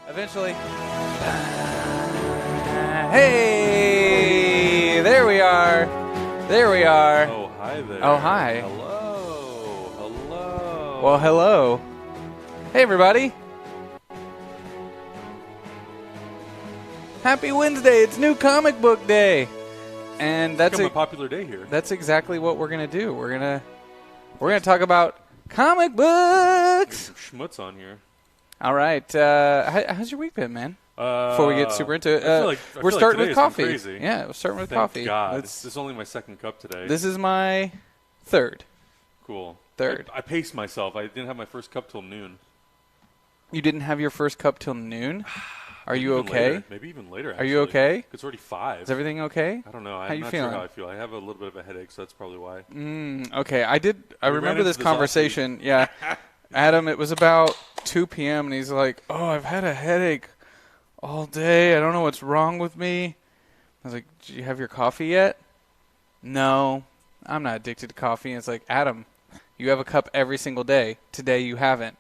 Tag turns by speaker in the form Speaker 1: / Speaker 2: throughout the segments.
Speaker 1: Eventually. Hey! There we are. There we are.
Speaker 2: Oh, hi there.
Speaker 1: Oh, hi.
Speaker 2: Hello. Hello.
Speaker 1: Well, hello. Hey, everybody. Happy Wednesday. It's New Comic Book Day. And that's
Speaker 2: a popular day here.
Speaker 1: That's exactly what we're going to do. We're going to talk about comic books.
Speaker 2: Some schmutz on here.
Speaker 1: All right. How's your week been, man? Before we get super into it, we're starting with coffee. Yeah, we're starting with coffee.
Speaker 2: Thank God. This is only my second cup today.
Speaker 1: This is my third.
Speaker 2: Cool.
Speaker 1: Third.
Speaker 2: I paced myself. I didn't have my first cup till noon.
Speaker 1: You didn't have your first cup till noon? Are you okay?
Speaker 2: Later. Maybe even later, actually.
Speaker 1: Are you okay?
Speaker 2: It's already 5.
Speaker 1: Is everything okay?
Speaker 2: I don't know.
Speaker 1: I'm not feeling?
Speaker 2: Sure how I feel. I have a little bit of a headache, so that's probably why.
Speaker 1: Okay. I remember this conversation. Yeah. Adam, it was about 2 p.m., and he's like, oh, I've had a headache all day. I don't know what's wrong with me. I was like, did you have your coffee yet? No, I'm not addicted to coffee. And it's like, Adam, you have a cup every single day. Today you haven't.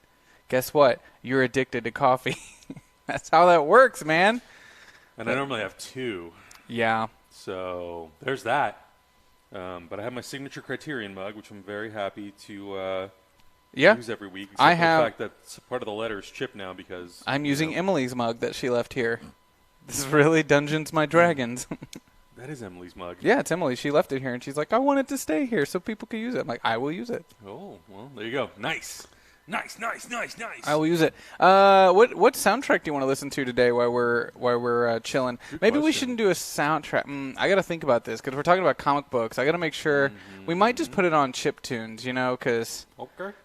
Speaker 1: Guess what? You're addicted to coffee. That's how that works, man.
Speaker 2: And I normally have 2.
Speaker 1: Yeah.
Speaker 2: So there's that. But I have my signature Criterion mug, which I'm very happy to use every week. Except for the fact that part of the letter is chipped now because
Speaker 1: I'm using Emily's mug that she left here. This is really Dungeons My Dragons.
Speaker 2: That is Emily's mug. Yeah,
Speaker 1: it's Emily. She left it here, and she's like, I want it to stay here so people can use it. I'm like, I will use it.
Speaker 2: Oh, well, there you go. Nice. Nice.
Speaker 1: I will use it. What soundtrack do you want to listen to today while we're chilling? Maybe we shouldn't do a soundtrack. I got to think about this because we're talking about comic books. I got to make sure we might just put it on chip tunes, because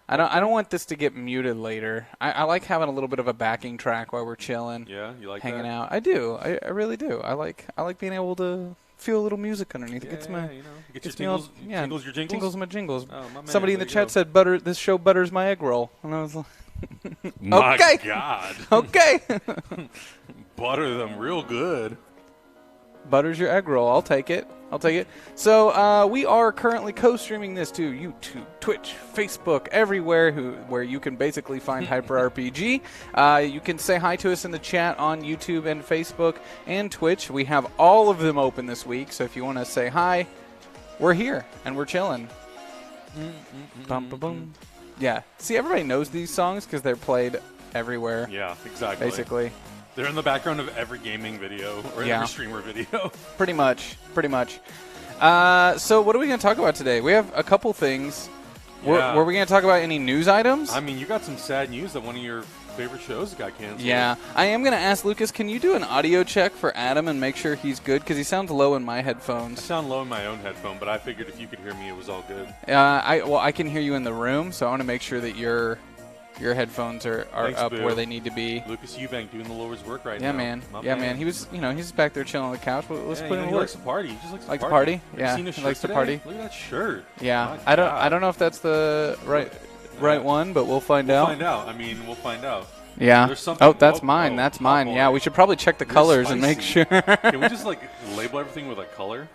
Speaker 1: I don't want this to get muted later. I like having a little bit of a backing track while we're chilling.
Speaker 2: Yeah, you like
Speaker 1: hanging
Speaker 2: that?
Speaker 1: out. I do. I really do. I like being able to feel a little music underneath. It gets my
Speaker 2: gets your tingles, your jingles?
Speaker 1: Tingles my jingles.
Speaker 2: Oh, my man,
Speaker 1: somebody in the chat said this show butters my egg roll. And I was like,
Speaker 2: my
Speaker 1: okay.
Speaker 2: God.
Speaker 1: Okay.
Speaker 2: Butter them real good.
Speaker 1: Butters your egg roll. I'll take it. So we are currently co-streaming this to YouTube, Twitch, Facebook, everywhere where you can basically find Hyper RPG. You can say hi to us in the chat on YouTube and Facebook and Twitch. We have all of them open this week, so if you want to say hi, we're here and we're chilling. Bum, bum, bum. Yeah. See, everybody knows these songs because they're played everywhere.
Speaker 2: Yeah, exactly.
Speaker 1: Basically.
Speaker 2: They're in the background of every gaming video or every streamer video. Pretty much.
Speaker 1: So what are we going to talk about today? We have a couple things.
Speaker 2: Yeah.
Speaker 1: Were we going to talk about any news items?
Speaker 2: I mean, you got some sad news that one of your favorite shows got canceled.
Speaker 1: Yeah. I am going to ask Lucas, can you do an audio check for Adam and make sure he's good? Because he sounds low in my headphones.
Speaker 2: I sound low in my own headphone, but I figured if you could hear me, it was all good.
Speaker 1: I can hear you in the room, so I want to make sure that your headphones are
Speaker 2: Thanks,
Speaker 1: up
Speaker 2: Boo.
Speaker 1: where they need to be.
Speaker 2: Lucas Eubank doing the Lord's work right
Speaker 1: now.
Speaker 2: Man.
Speaker 1: Yeah, man. He was, he's back there chilling on the couch. Let's put him to
Speaker 2: he
Speaker 1: work.
Speaker 2: likes to party. He just likes
Speaker 1: to
Speaker 2: party.
Speaker 1: Yeah,
Speaker 2: he
Speaker 1: likes to party.
Speaker 2: Look at that shirt.
Speaker 1: Yeah, I don't know if that's the right one, but we'll find out.
Speaker 2: We'll find out.
Speaker 1: Yeah. Oh, that's mine. That's mine. Yeah, we should probably check the colors and make sure.
Speaker 2: Can we just label everything with a color?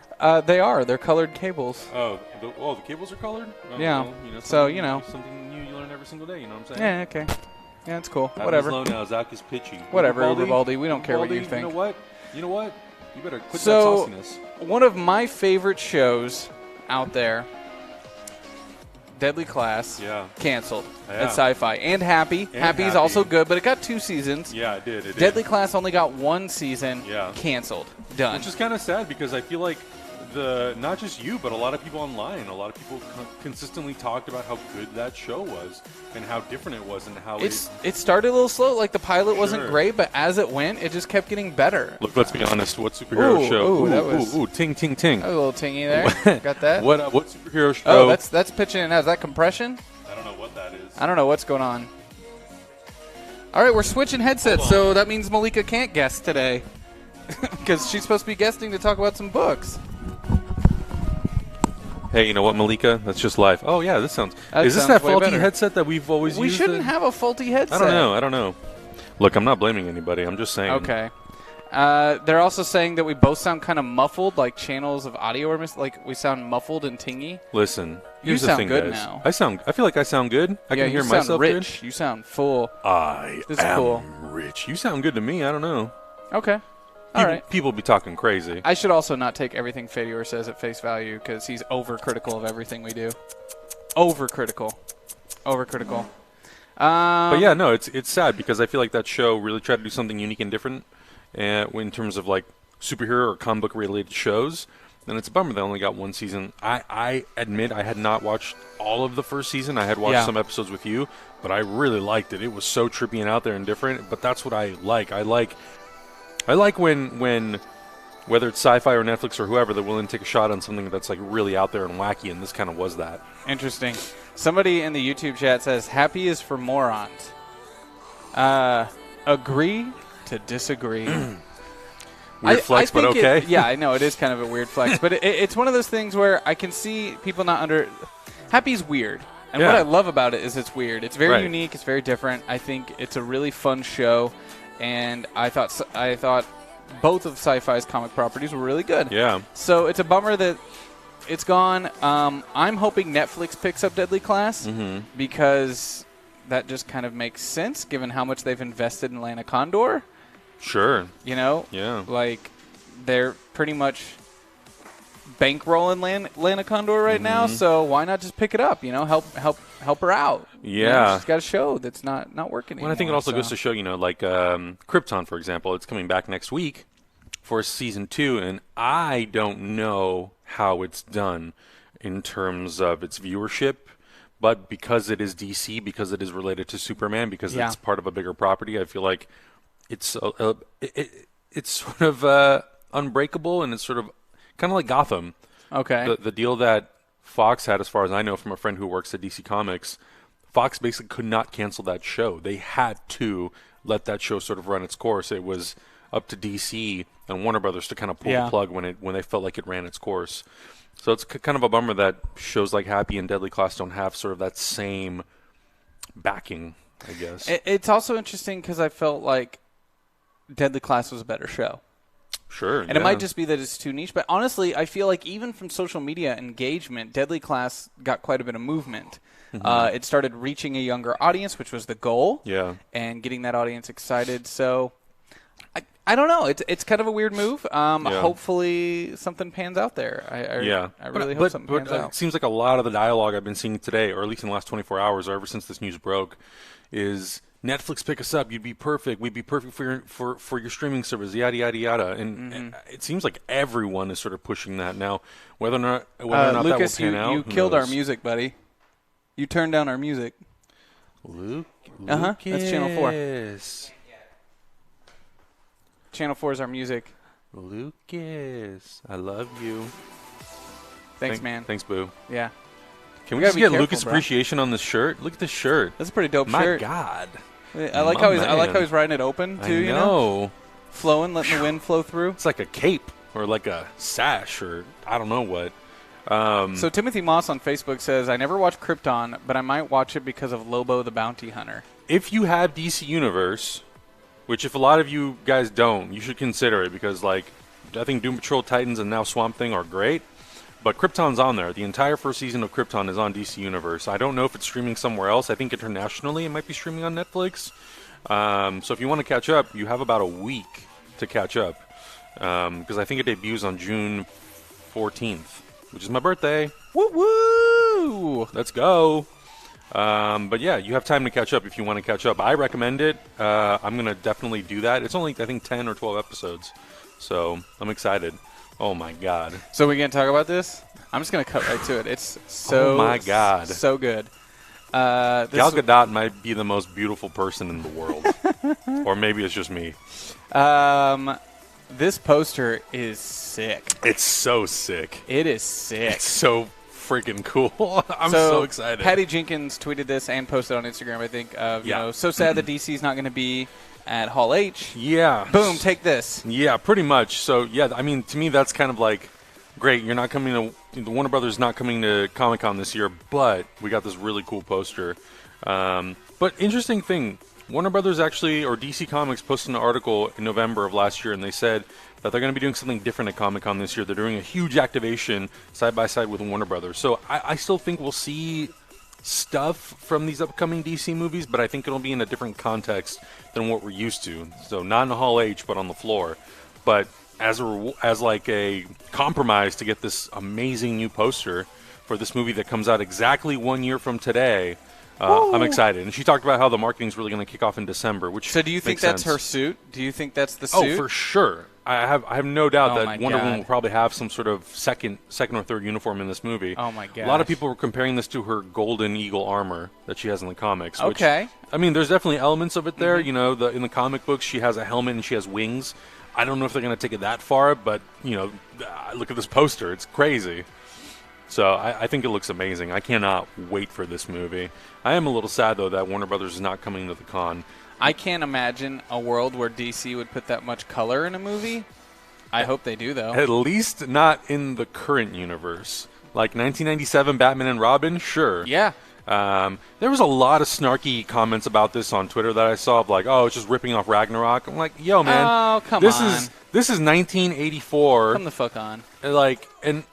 Speaker 1: They are. They're colored cables.
Speaker 2: Oh, the cables are colored? Oh,
Speaker 1: yeah.
Speaker 2: Well, something new you learn every single day. You know what I'm saying?
Speaker 1: Yeah. Okay. Yeah, it's cool.
Speaker 2: Adam's
Speaker 1: Whatever.
Speaker 2: Low now. Zach is pitchy.
Speaker 1: Whatever, Blvd. We don't care what you think.
Speaker 2: You know what? You better quit that sauciness.
Speaker 1: One of my favorite shows out there, Deadly Class, canceled at SyFy. And Happy. Happy's also good, but it got 2 seasons.
Speaker 2: Yeah, it did.
Speaker 1: Deadly Class only got 1 season. Canceled. Done.
Speaker 2: Which is kind of sad because I feel like not just you, but a lot of people online, a lot of people consistently talked about how good that show was and how different it was and how
Speaker 1: it started a little slow. Like the pilot wasn't great, but as it went, it just kept getting better.
Speaker 2: Look, let's be honest. What superhero show?
Speaker 1: Ting,
Speaker 2: ting, ting.
Speaker 1: A little tingy there. Got that?
Speaker 2: What superhero show?
Speaker 1: Oh, that's pitching in. Is that compression?
Speaker 2: I don't know what that is.
Speaker 1: I don't know what's going on. All right, we're switching headsets, so that means Malika can't guest today because she's supposed to be guesting to talk about some books.
Speaker 2: Hey, you know what, Malika? That's just live. Oh, yeah, this sounds... Is this that faulty headset that we've always used?
Speaker 1: We shouldn't have a faulty headset.
Speaker 2: I don't know. Look, I'm not blaming anybody. I'm just saying.
Speaker 1: Okay. They're also saying that we both sound kind of muffled, like channels of audio are we sound muffled and tingy.
Speaker 2: Listen,
Speaker 1: You sound good now.
Speaker 2: I feel like I sound good. I can hear myself
Speaker 1: good. You sound rich. You sound full.
Speaker 2: This is cool. Rich. You sound good to me. I don't know.
Speaker 1: Okay. All right.
Speaker 2: People be talking crazy.
Speaker 1: I should also not take everything Fedior says at face value because he's overcritical of everything we do. Overcritical.
Speaker 2: But yeah, no, it's sad because I feel like that show really tried to do something unique and different in terms of like superhero or comic book related shows. And it's a bummer they only got one season. I admit I had not watched all of the first season. I had watched some episodes with you, but I really liked it. It was so trippy and out there and different. But that's what I like. I like when whether it's SyFy or Netflix or whoever, they're willing to take a shot on something that's like really out there and wacky. And this kind of was that.
Speaker 1: Interesting. Somebody in the YouTube chat says, "Happy is for morons." Agree to disagree.
Speaker 2: Weird flex, but okay.
Speaker 1: Yeah, I know. It is kind of a weird flex. But it's one of those things where I can see people not under... Happy's weird. And what I love about it is it's weird. It's very unique. It's very different. I think it's a really fun show. And I thought both of SyFy's comic properties were really good.
Speaker 2: Yeah.
Speaker 1: So it's a bummer that it's gone. I'm hoping Netflix picks up Deadly Class because that just kind of makes sense given how much they've invested in Lana Condor.
Speaker 2: Sure.
Speaker 1: You know?
Speaker 2: Yeah.
Speaker 1: Like, they're pretty much bankrolling Lana Condor right now, so why not just pick it up, you know? Help her out.
Speaker 2: Yeah.
Speaker 1: You know, she's got a show that's not working anymore.
Speaker 2: Well, I think it also goes to show, you know, like Krypton, for example, it's coming back next week for season 2, and I don't know how it's done in terms of its viewership, but because it is DC, because it is related to Superman, because it's part of a bigger property, I feel like it's sort of unbreakable, and it's sort of kind of like Gotham.
Speaker 1: Okay.
Speaker 2: The deal that Fox had, as far as I know from a friend who works at DC Comics, Fox basically could not cancel that show. They had to let that show sort of run its course. It was up to DC and Warner Brothers to kind of pull the plug when they felt like it ran its course. So it's kind of a bummer that shows like Happy and Deadly Class don't have sort of that same backing, I guess.
Speaker 1: It's also interesting because I felt like Deadly Class was a better show.
Speaker 2: Sure.
Speaker 1: And it might just be that it's too niche. But honestly, I feel like even from social media engagement, Deadly Class got quite a bit of movement. It started reaching a younger audience, which was the goal.
Speaker 2: Yeah.
Speaker 1: And getting that audience excited. So I don't know. It's kind of a weird move. Hopefully something pans out there. I really hope something pans out.
Speaker 2: It seems like a lot of the dialogue I've been seeing today, or at least in the last 24 hours, or ever since this news broke, is Netflix, pick us up. You'd be perfect. We'd be perfect for your streaming service. Yada yada yada. And it seems like everyone is sort of pushing that now. Whether or not
Speaker 1: Lucas,
Speaker 2: that will pan out,
Speaker 1: you killed our music, buddy. You turned down our music.
Speaker 2: Lucas.
Speaker 1: That's Channel 4. Channel 4 is our music.
Speaker 2: Lucas, I love you.
Speaker 1: Thanks, man.
Speaker 2: Thanks, Boo.
Speaker 1: Yeah.
Speaker 2: Can we just get Lucas appreciation on this shirt? Look at this shirt.
Speaker 1: That's a pretty dope
Speaker 2: My
Speaker 1: shirt.
Speaker 2: God.
Speaker 1: I like how he's riding it open too.
Speaker 2: I know.
Speaker 1: Flowing, letting the wind flow through.
Speaker 2: It's like a cape or like a sash or I don't know what.
Speaker 1: So Timothy Moss on Facebook says, I never watched Krypton, but I might watch it because of Lobo the Bounty Hunter.
Speaker 2: If you have DC Universe, which if a lot of you guys don't, you should consider it because like I think Doom Patrol, Titans, and now Swamp Thing are great. But Krypton's on there. The entire first season of Krypton is on DC Universe. I don't know if it's streaming somewhere else. I think internationally it might be streaming on Netflix. So if you want to catch up, you have about a week to catch up. Because I think it debuts on June 14th, which is my birthday.
Speaker 1: Woo-woo!
Speaker 2: Let's go. But yeah, you have time to catch up if you want to catch up. I recommend it. I'm going to definitely do that. It's only, I think, 10 or 12 episodes. So I'm excited. Oh, my God.
Speaker 1: So we going to talk about this? I'm just going to cut right to it. It's so,
Speaker 2: oh my God,
Speaker 1: so good.
Speaker 2: Gal Gadot might be the most beautiful person in the world. Or maybe it's just me.
Speaker 1: This poster is sick.
Speaker 2: It's so sick.
Speaker 1: It is sick.
Speaker 2: It's so freaking cool. I'm so excited.
Speaker 1: Patty Jenkins tweeted this and posted on Instagram, I think, you know, so sad that DC's not going to be at Hall H.
Speaker 2: Yeah.
Speaker 1: Boom, take this.
Speaker 2: Yeah, pretty much. So, yeah, I mean, to me, that's kind of like, great, you're not coming to, the Warner Brothers not coming to Comic-Con this year, but we got this really cool poster. But interesting thing, Warner Brothers actually, or DC Comics, posted an article in November of last year, and they said that they're going to be doing something different at Comic-Con this year. They're doing a huge activation side by side with Warner Brothers. So I still think we'll see stuff from these upcoming DC movies, but I think it'll be in a different context than what we're used to. So not in the Hall H, but on the floor. But as like a compromise to get this amazing new poster for this movie that comes out exactly 1 year from today, I'm excited. And she talked about how the marketing's really going to kick off in December. Which
Speaker 1: so do you think that's
Speaker 2: sense.
Speaker 1: her suit? Do you think that's the suit?
Speaker 2: Oh, for sure. I have no doubt that Wonder
Speaker 1: God.
Speaker 2: Woman will probably have some sort of second or third uniform in this movie.
Speaker 1: Oh my god!
Speaker 2: A lot of people were comparing this to her Golden Eagle armor that she has in the comics. Which,
Speaker 1: okay.
Speaker 2: I mean, there's definitely elements of it there. You know, in the comic books, she has a helmet and she has wings. I don't know if they're going to take it that far, but you know, look at this poster; it's crazy. So I think it looks amazing. I cannot wait for this movie. I am a little sad though that Warner Brothers is not coming to the con.
Speaker 1: I can't imagine a world where DC would put that much color in a movie. I hope they do, though.
Speaker 2: At least not in the current universe. Like 1997 Batman and Robin, sure.
Speaker 1: Yeah.
Speaker 2: There was a lot of snarky comments about this on Twitter that I saw of like, oh, it's just ripping off Ragnarok. I'm like, yo, man.
Speaker 1: Oh, come
Speaker 2: this
Speaker 1: on.
Speaker 2: This is 1984.
Speaker 1: Come the fuck on.
Speaker 2: Like, and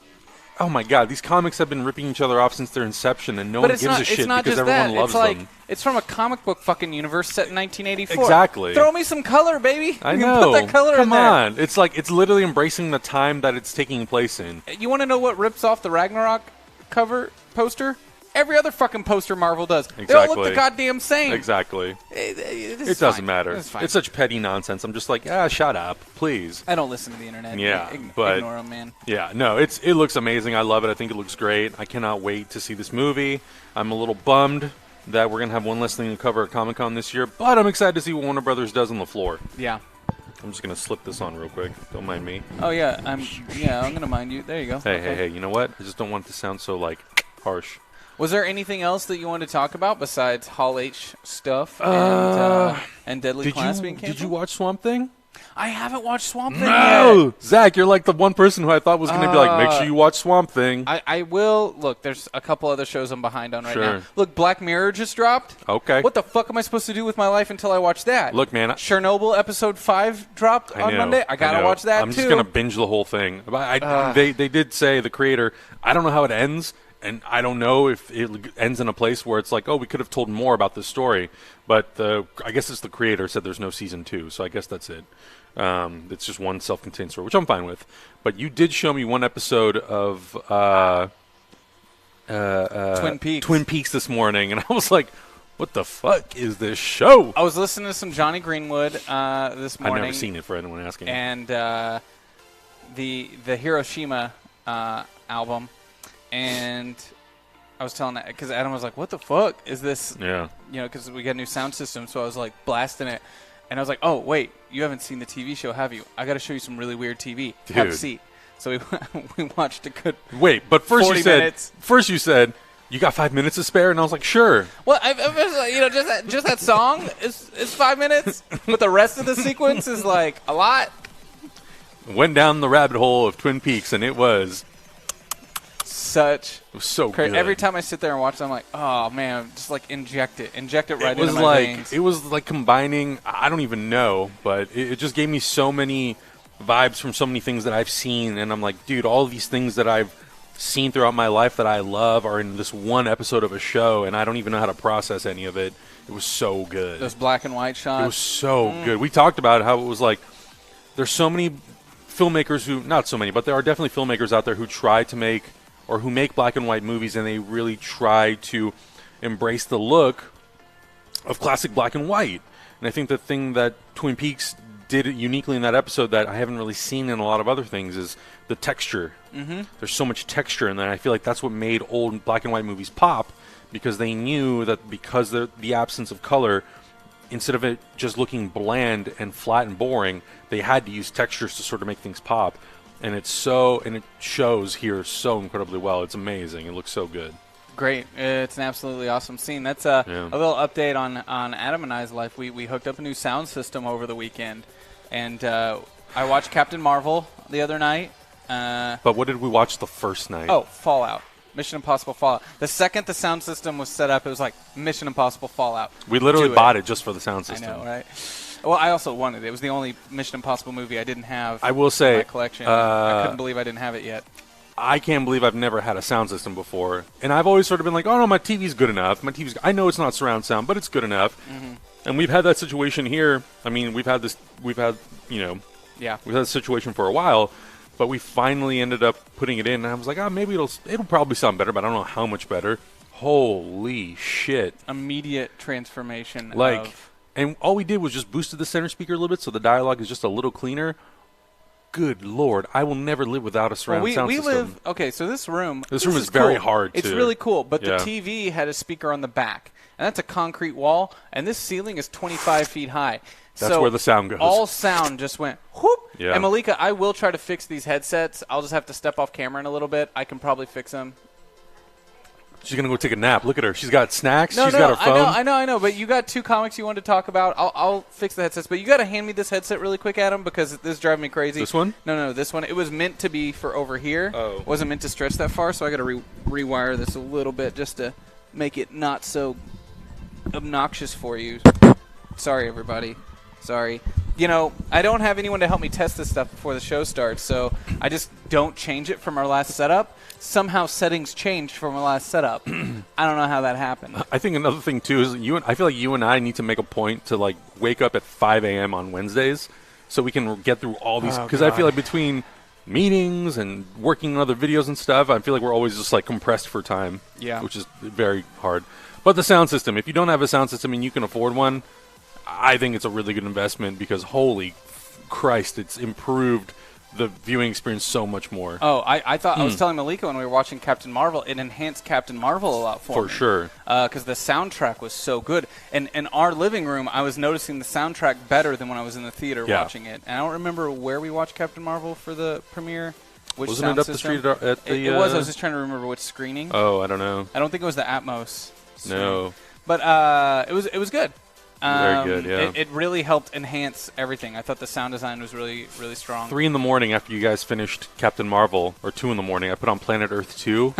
Speaker 2: oh my god, these comics have been ripping each other off since their inception, and no one gives a shit because everyone loves them.
Speaker 1: It's from a comic book fucking universe set in 1984.
Speaker 2: Exactly.
Speaker 1: Throw me some color, baby.
Speaker 2: I
Speaker 1: you
Speaker 2: know.
Speaker 1: Can put that color
Speaker 2: Come
Speaker 1: in there.
Speaker 2: on. It's like it's literally embracing the time that it's taking place in.
Speaker 1: You want to know what rips off the Ragnarok cover poster? Every other fucking poster Marvel does.
Speaker 2: Exactly.
Speaker 1: They all look the goddamn same.
Speaker 2: Exactly.
Speaker 1: It
Speaker 2: doesn't matter.
Speaker 1: It's
Speaker 2: such petty nonsense. I'm just like, shut up, please.
Speaker 1: I don't listen to the internet.
Speaker 2: Yeah, but
Speaker 1: ignore them, man.
Speaker 2: Yeah, no, it looks amazing. I love it. I think it looks great. I cannot wait to see this movie. I'm a little bummed that we're gonna have one less thing to cover at Comic-Con this year, but I'm excited to see what Warner Brothers does on the floor.
Speaker 1: Yeah.
Speaker 2: I'm just gonna slip this on real quick. Don't mind me.
Speaker 1: Oh yeah, I'm gonna mind you. There you go.
Speaker 2: Hey, you know what? I just don't want it to sound so like harsh.
Speaker 1: Was there anything else that you wanted to talk about besides Hall H stuff and Deadly Class being canceled?
Speaker 2: Did you watch Swamp Thing?
Speaker 1: I haven't watched Swamp Thing
Speaker 2: yet. Zach, you're like the one person who I thought was going to be like, make sure you watch Swamp Thing.
Speaker 1: I will. Look, there's a couple other shows I'm behind on right now.
Speaker 2: Sure.
Speaker 1: Look, Black Mirror just dropped.
Speaker 2: Okay.
Speaker 1: What the fuck am I supposed to do with my life until I watch that?
Speaker 2: Look, man.
Speaker 1: Chernobyl episode 5 dropped on Monday. I got to watch that,
Speaker 2: I'm
Speaker 1: too.
Speaker 2: just going to binge the whole thing. They did say, the creator, I don't know how it ends. And I don't know if it ends in a place where it's like, oh, we could have told more about this story. But I guess it's the creator said there's no season 2, so I guess that's it. It's just one self-contained story, which I'm fine with. But you did show me one episode of Twin Peaks this morning, and I was like, what the fuck is this show?
Speaker 1: I was listening to some Johnny Greenwood this morning.
Speaker 2: I've never seen it, for anyone asking.
Speaker 1: And the Hiroshima album. And I was telling that because Adam was like, what the fuck is this?
Speaker 2: Yeah.
Speaker 1: You know, because we got a new sound system, so I was like blasting it. And I was like, oh, wait, you haven't seen the TV show, have you? I got to show you some really weird TV.
Speaker 2: Dude.
Speaker 1: Have a seat. So we watched a good
Speaker 2: Wait, but first
Speaker 1: 40
Speaker 2: you said,
Speaker 1: minutes.
Speaker 2: you got 5 minutes to spare? And I was like, sure.
Speaker 1: Well, just that song is 5 minutes, but the rest of the sequence is like a lot.
Speaker 2: Went down the rabbit hole of Twin Peaks, and it was
Speaker 1: such.
Speaker 2: It was so good.
Speaker 1: Every time I sit there and watch it, I'm like, oh man, just like inject it right into my veins.
Speaker 2: It was like combining. I don't even know, but it just gave me so many vibes from so many things that I've seen, and I'm like, dude, all these things that I've seen throughout my life that I love are in this one episode of a show, and I don't even know how to process any of it. It was so good.
Speaker 1: Those black and white shots.
Speaker 2: It was so good. We talked about how it was like there's so many filmmakers who, not so many, but there are definitely filmmakers out there who try to make or who make black and white movies, and they really try to embrace the look of classic black and white. And I think the thing that Twin Peaks did uniquely in that episode that I haven't really seen in a lot of other things is the texture. Mm-hmm. There's so much texture in that. I feel like that's what made old black and white movies pop, because they knew that because of the absence of color, instead of it just looking bland and flat and boring, they had to use textures to sort of make things pop. And it shows here so incredibly well. It's amazing. It looks so good.
Speaker 1: Great. It's an absolutely awesome scene. That's a little update on Adam and I's life. We hooked up a new sound system over the weekend, and I watched Captain Marvel the other night.
Speaker 2: But what did we watch the first night?
Speaker 1: Oh, Fallout. Mission Impossible Fallout. The second the sound system was set up, it was like Mission Impossible Fallout.
Speaker 2: We literally bought it just for the sound system.
Speaker 1: I know, right? Well, I also wanted it. It was the only Mission Impossible movie I didn't have.
Speaker 2: I will say,
Speaker 1: in my collection. I couldn't believe I didn't have it yet.
Speaker 2: I can't believe I've never had a sound system before, and I've always sort of been like, "Oh no, my TV's good enough. I know it's not surround sound, but it's good enough." Mm-hmm. And we've had that situation here. I mean, we've had this situation for a while, but we finally ended up putting it in, and I was like, "Oh, maybe it'll probably sound better, but I don't know how much better." Holy shit!
Speaker 1: Immediate transformation.
Speaker 2: And all we did was just boosted the center speaker a little bit, so the dialogue is just a little cleaner. Good Lord, I will never live without a surround sound system.
Speaker 1: So this room
Speaker 2: is very hard,
Speaker 1: It's really cool, but the TV had a speaker on the back, and that's a concrete wall, and this ceiling is 25 feet high.
Speaker 2: That's where the sound goes.
Speaker 1: All sound just went whoop.
Speaker 2: Yeah.
Speaker 1: And Malika, I will try to fix these headsets. I'll just have to step off camera in a little bit. I can probably fix them.
Speaker 2: She's going to go take a nap. Look at her. She's got snacks. She's got her phone.
Speaker 1: I know. But you got 2 comics you wanted to talk about. I'll fix the headsets. But you got to hand me this headset really quick, Adam, because this is driving me crazy.
Speaker 2: This one?
Speaker 1: No, this one. It was meant to be for over here.
Speaker 2: Oh.
Speaker 1: It wasn't meant to stretch that far, so I got to rewire this a little bit just to make it not so obnoxious for you. Sorry, everybody. Sorry. You know, I don't have anyone to help me test this stuff before the show starts, so I just don't change it from our last setup. Somehow settings changed from our last setup. I don't know how that happened.
Speaker 2: I think another thing, too, is I feel like you and I need to make a point to, like, wake up at 5 a.m. on Wednesdays so we can get through all these. Because I feel like between meetings and working on other videos and stuff, I feel like we're always just, like, compressed for time, which is very hard. But the sound system, if you don't have a sound system and you can afford one, I think it's a really good investment because, holy Christ, it's improved the viewing experience so much more.
Speaker 1: Oh, I thought I was telling Malika when we were watching Captain Marvel, it enhanced Captain Marvel a lot for me.
Speaker 2: For sure.
Speaker 1: Because the soundtrack was so good. And in our living room, I was noticing the soundtrack better than when I was in the theater watching it. And I don't remember where we watched Captain Marvel for the premiere. Which
Speaker 2: Wasn't it up
Speaker 1: system.
Speaker 2: the street at the...
Speaker 1: It was. I was just trying to remember which screening.
Speaker 2: Oh, I don't know.
Speaker 1: I don't think it was the Atmos.
Speaker 2: No.
Speaker 1: But it was good.
Speaker 2: Very good, yeah.
Speaker 1: It really helped enhance everything. I thought the sound design was really, really strong.
Speaker 2: 3 in the morning after you guys finished Captain Marvel, or 2 in the morning, I put on Planet Earth 2.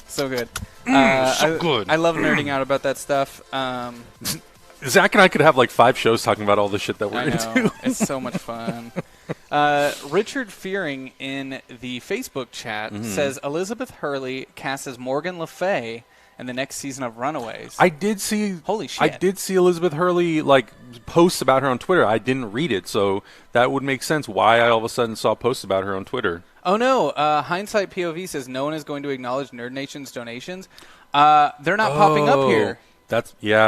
Speaker 1: So good.
Speaker 2: So good.
Speaker 1: I love nerding out about that stuff.
Speaker 2: Zach and I could have like 5 shows talking about all the shit that we're into.
Speaker 1: It's so much fun. Richard Fearing in the Facebook chat says Elizabeth Hurley cast as Morgan Le Fay in the next season of Runaways.
Speaker 2: I did see.
Speaker 1: Holy shit!
Speaker 2: I did see Elizabeth Hurley like posts about her on Twitter. I didn't read it, so that would make sense why I all of a sudden saw posts about her on Twitter.
Speaker 1: Oh no! Hindsight POV says no one is going to acknowledge Nerd Nation's donations. They're not popping up here.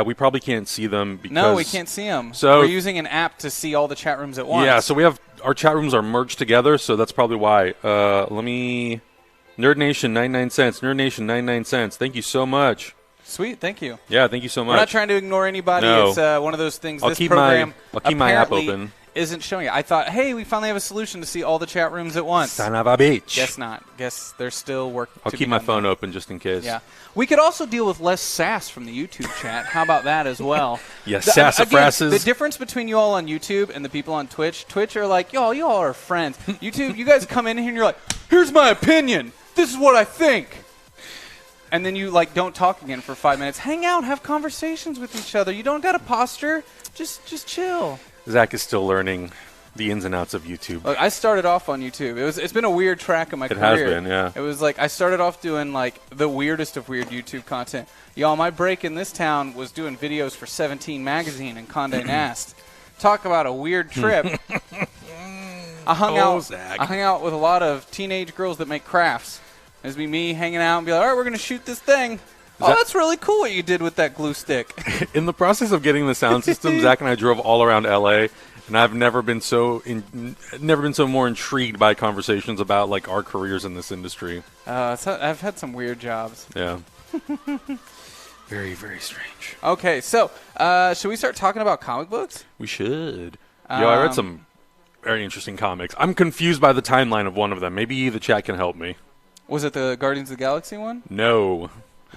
Speaker 2: We probably can't see them because
Speaker 1: no, we can't see them.
Speaker 2: So
Speaker 1: we're using an app to see all the chat rooms at once.
Speaker 2: Yeah, so we have our chat rooms are merged together, so that's probably why. Let me. Nerd Nation 99 cents. Nerd Nation 99 cents. Thank you so much.
Speaker 1: Sweet, thank you.
Speaker 2: Yeah, thank you so much.
Speaker 1: We're not trying to ignore anybody.
Speaker 2: No.
Speaker 1: It's one of those things.
Speaker 2: I'll
Speaker 1: this
Speaker 2: keep
Speaker 1: program
Speaker 2: my app open.
Speaker 1: Isn't showing it. I thought, hey, we finally have a solution to see all the chat rooms at once.
Speaker 2: Son of a bitch.
Speaker 1: Guess not. Guess there's still work.
Speaker 2: I'll keep my phone open just in case.
Speaker 1: Yeah. We could also deal with less sass from the YouTube chat. How about that as well?
Speaker 2: Yes, sassafrasses.
Speaker 1: The difference between you all on YouTube and the people on Twitch are like, y'all are friends. YouTube, you guys come in here and you're like, here's my opinion. This is what I think. And then you like don't talk again for 5 minutes. Hang out, have conversations with each other. You don't got to posture. Just chill.
Speaker 2: Zach is still learning the ins and outs of YouTube.
Speaker 1: Look, I started off on YouTube. It's been a weird track in my career.
Speaker 2: It has been, yeah.
Speaker 1: It was like I started off doing like the weirdest of weird YouTube content. Y'all, my break in this town was doing videos for 17 Magazine and Condé Nast. Talk about a weird trip. I hung out with a lot of teenage girls that make crafts. It'd be me hanging out and be like, all right, we're going to shoot this thing. That's really cool what you did with that glue stick.
Speaker 2: In the process of getting the sound system, Zach and I drove all around L.A., and I've never been so more intrigued by conversations about like our careers in this industry.
Speaker 1: I've had some weird jobs.
Speaker 2: Yeah. Very, very strange.
Speaker 1: Okay, so should we start talking about comic books?
Speaker 2: We should. I read some very interesting comics. I'm confused by the timeline of one of them. Maybe the chat can help me.
Speaker 1: Was it the Guardians of the Galaxy one?
Speaker 2: No.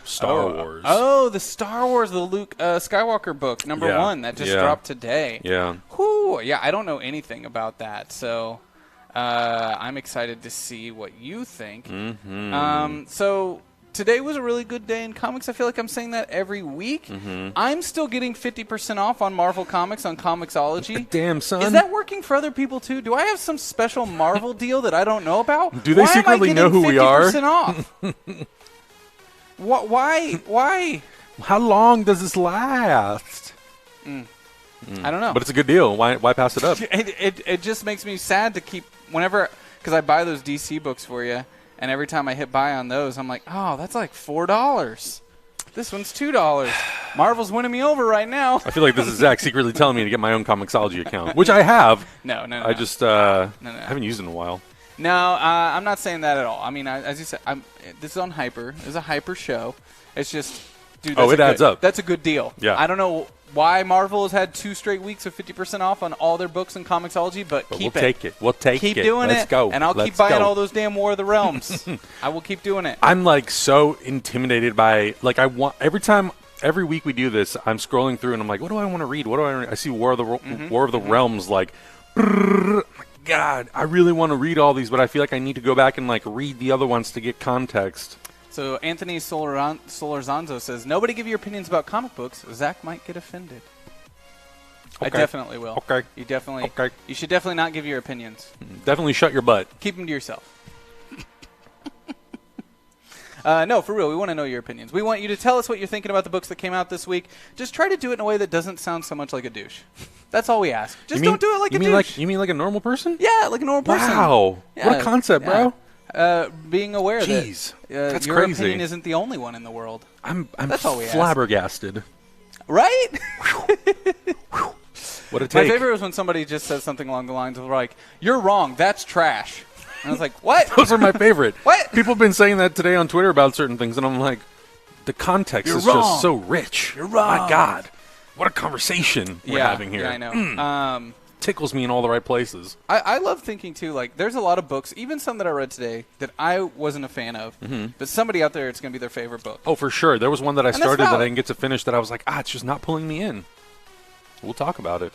Speaker 2: Star Wars.
Speaker 1: Oh, the Star Wars, the Luke Skywalker book, number 1, that just dropped today.
Speaker 2: Yeah.
Speaker 1: Whew, yeah, I don't know anything about that. So, I'm excited to see what you think. So today was a really good day in comics. I feel like I'm saying that every week. I'm still getting 50% off on Marvel Comics on Comixology.
Speaker 2: Damn, son.
Speaker 1: Is that working for other people too? Do I have some special Marvel deal that I don't know about?
Speaker 2: Do they secretly know who we are?
Speaker 1: 50% off? Why?
Speaker 2: How long does this last?
Speaker 1: I don't know.
Speaker 2: But it's a good deal. Why pass it up?
Speaker 1: It just makes me sad to keep because I buy those DC books for you, and every time I hit buy on those, I'm like, oh, that's like $4. This one's $2. Marvel's winning me over right now.
Speaker 2: I feel like this is Zach secretly telling me to get my own Comixology account, which I have.
Speaker 1: No.
Speaker 2: I just haven't used it in a while.
Speaker 1: No, I'm not saying that at all. I mean, as you said, this is on Hyper. It's a Hyper show. It's just, dude.
Speaker 2: It adds up.
Speaker 1: That's a good deal.
Speaker 2: Yeah.
Speaker 1: I don't know why Marvel has had 2 straight weeks of 50% off on all their books and Comixology, but keep
Speaker 2: we'll take it. We'll take
Speaker 1: keep
Speaker 2: it.
Speaker 1: doing
Speaker 2: Let's
Speaker 1: it.
Speaker 2: go.
Speaker 1: And I'll keep buying all those damn War of the Realms. I will keep doing it.
Speaker 2: I'm like so intimidated by every week we do this. I'm scrolling through and I'm like, what do I want to read? I see War of the Realms like. God, I really want to read all these, but I feel like I need to go back and like read the other ones to get context.
Speaker 1: So Anthony Solorzanzo says, nobody give your opinions about comic books. Zach might get offended.
Speaker 2: Okay.
Speaker 1: I definitely will.
Speaker 2: Okay.
Speaker 1: You should definitely not give your opinions.
Speaker 2: Definitely shut your butt.
Speaker 1: Keep them to yourself. No, for real, we want to know your opinions. We want you to tell us what you're thinking about the books that came out this week. Just try to do it in a way that doesn't sound so much like a douche. That's all we ask. Just don't do it like a douche.
Speaker 2: You mean like a normal person?
Speaker 1: Yeah, like a normal person.
Speaker 2: Wow.
Speaker 1: Yeah,
Speaker 2: what a concept, bro.
Speaker 1: Being aware
Speaker 2: that that's
Speaker 1: your
Speaker 2: crazy.
Speaker 1: opinion isn't the only one in the world.
Speaker 2: I'm
Speaker 1: That's all we ask.
Speaker 2: flabbergasted.
Speaker 1: Right?
Speaker 2: What a take.
Speaker 1: My favorite was when somebody just says something along the lines of like, "You're wrong. That's trash." And I was like, "What?"
Speaker 2: Those are my favorite.
Speaker 1: What?
Speaker 2: People have been saying that today on Twitter about certain things, and I'm like, the context is
Speaker 1: wrong.
Speaker 2: just so rich.
Speaker 1: You're wrong.
Speaker 2: My God. What a conversation we're having here.
Speaker 1: Yeah, I know.
Speaker 2: Tickles me in all the right places.
Speaker 1: I love thinking, too, like, there's a lot of books, even some that I read today, that I wasn't a fan of, but somebody out there, it's going to be their favorite book.
Speaker 2: Oh, for sure. There was one that I started that I
Speaker 1: valid.
Speaker 2: didn't get to finish that I was like, it's just not pulling me in. We'll talk about it.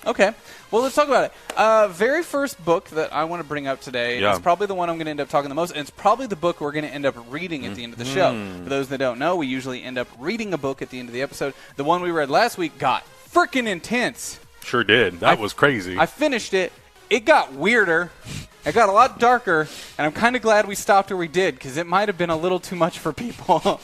Speaker 1: Okay. Well, let's talk about it. Very first book that I want to bring up today is probably the one I'm going to end up talking the most, and it's probably the book we're going to end up reading at the end of the show. For those that don't know, we usually end up reading a book at the end of the episode. The one we read last week got freaking intense.
Speaker 2: Sure did. That was crazy.
Speaker 1: I finished it. It got weirder. It got a lot darker, and I'm kind of glad we stopped where we did, because it might have been a little too much for people.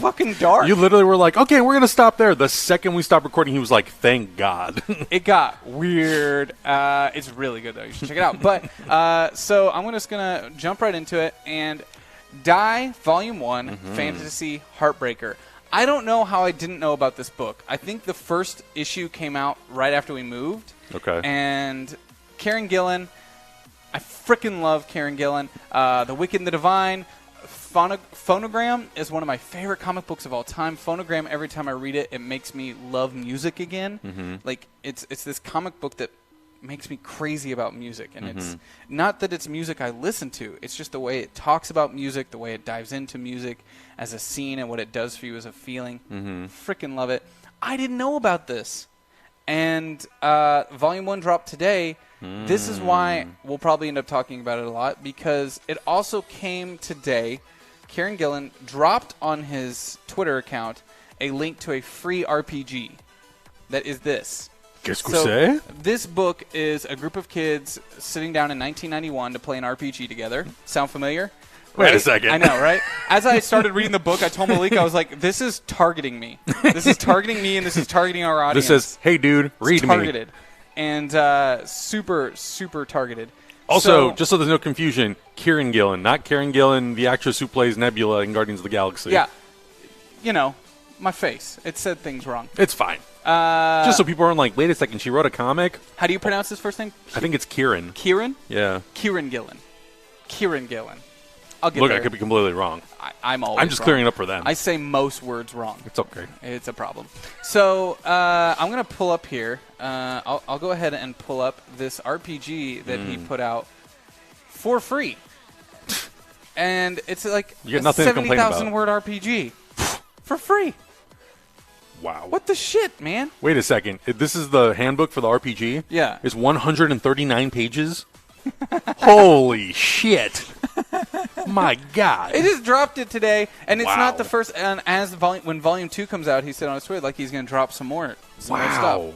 Speaker 1: Fucking dark.
Speaker 2: You literally were like, okay, we're going to stop there. The second we stopped recording, he was like, thank God.
Speaker 1: It got weird. It's really good, though. You should check it out. But so I'm just going to jump right into it. And Die, Volume 1, Fantasy Heartbreaker. I don't know how I didn't know about this book. I think the first issue came out right after we moved.
Speaker 2: Okay.
Speaker 1: And Karen Gillan, I freaking love Karen Gillan. The Wicked and the Divine. Phonogram is one of my favorite comic books of all time. Phonogram, every time I read it, it makes me love music again. Like, it's this comic book that makes me crazy about music. And it's not that it's music I listen to. It's just the way it talks about music, the way it dives into music as a scene and what it does for you as a feeling. Freaking love it. I didn't know about this. And Volume 1 dropped today. This is why we'll probably end up talking about it a lot, because it also came today. Karen Gillan dropped on his Twitter account a link to a free RPG that is this.
Speaker 2: Qu'est-ce que c'est?
Speaker 1: This book is a group of kids sitting down in 1991 to play an RPG together. Sound familiar?
Speaker 2: Wait a second.
Speaker 1: I know, right? As I started reading the book, I told Malik, I was like, this is targeting me. This is targeting me, and this is targeting our audience.
Speaker 2: This says, hey, dude, read
Speaker 1: it's targeted. And super, super targeted.
Speaker 2: Also, just so there's no confusion, Kieran Gillen, not Karen Gillan, the actress who plays Nebula in Guardians of the Galaxy.
Speaker 1: Yeah. You know, my face. It said things wrong.
Speaker 2: It's fine. Just so people aren't like, wait a second, she wrote a comic?
Speaker 1: How do you pronounce his first name?
Speaker 2: I think it's Kieran.
Speaker 1: Kieran?
Speaker 2: Yeah.
Speaker 1: Kieran Gillen. Kieran Gillen. I'll get
Speaker 2: Look,
Speaker 1: there.
Speaker 2: I could be completely wrong.
Speaker 1: I'm always
Speaker 2: I'm just
Speaker 1: wrong.
Speaker 2: clearing it up for them.
Speaker 1: I say most words wrong.
Speaker 2: It's okay.
Speaker 1: It's a problem. So I'm going to pull up here. I'll go ahead and pull up this RPG that he put out for free. And it's like
Speaker 2: you
Speaker 1: a
Speaker 2: got nothing to complain about.
Speaker 1: 70,000 word RPG for free.
Speaker 2: Wow.
Speaker 1: What the shit, man?
Speaker 2: Wait a second. This is the handbook for the RPG?
Speaker 1: Yeah.
Speaker 2: It's 139 pages? Holy shit! My God!
Speaker 1: It just dropped it today, and it's
Speaker 2: Wow.
Speaker 1: not the first. And when Volume 2 comes out, he said on his Twitter like he's going to drop some more stuff.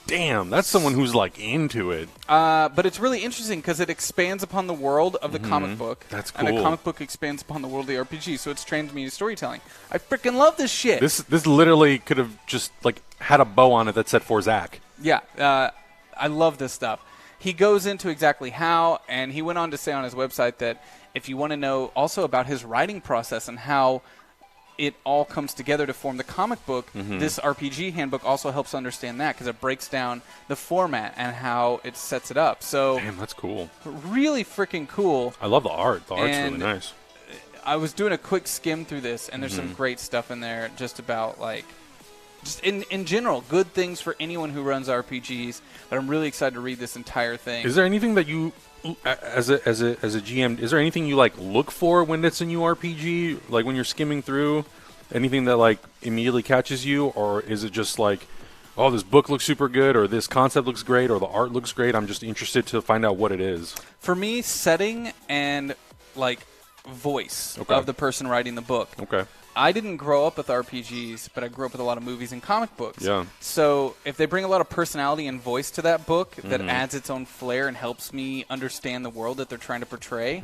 Speaker 2: Damn, that's someone who's like into it.
Speaker 1: But it's really interesting because it expands upon the world of the comic book.
Speaker 2: That's cool.
Speaker 1: And the comic book expands upon the world of the RPG, so it's transmedia storytelling. I freaking love this shit.
Speaker 2: This literally could have just like had a bow on it that said for Zach.
Speaker 1: Yeah, I love this stuff. He goes into exactly how, and he went on to say on his website that if you want to know also about his writing process and how it all comes together to form the comic book, this RPG handbook also helps understand that because it breaks down the format and how it sets it up. So,
Speaker 2: damn, that's cool.
Speaker 1: Really freaking cool.
Speaker 2: I love the art. The art's
Speaker 1: And
Speaker 2: really nice.
Speaker 1: I was doing a quick skim through this, and there's some great stuff in there just about, like, just in general, good things for anyone who runs RPGs. But I'm really excited to read this entire thing.
Speaker 2: Is there anything that you, as a GM, is there anything you like look for when it's a new RPG? Like when you're skimming through, anything that like immediately catches you, or is it just like, oh, this book looks super good, or this concept looks great, or the art looks great? I'm just interested to find out what it is.
Speaker 1: For me, setting and like voice of the person writing the book.
Speaker 2: Okay.
Speaker 1: I didn't grow up with RPGs, but I grew up with a lot of movies and comic books.
Speaker 2: Yeah.
Speaker 1: So if they bring a lot of personality and voice to that book that adds its own flair and helps me understand the world that they're trying to portray,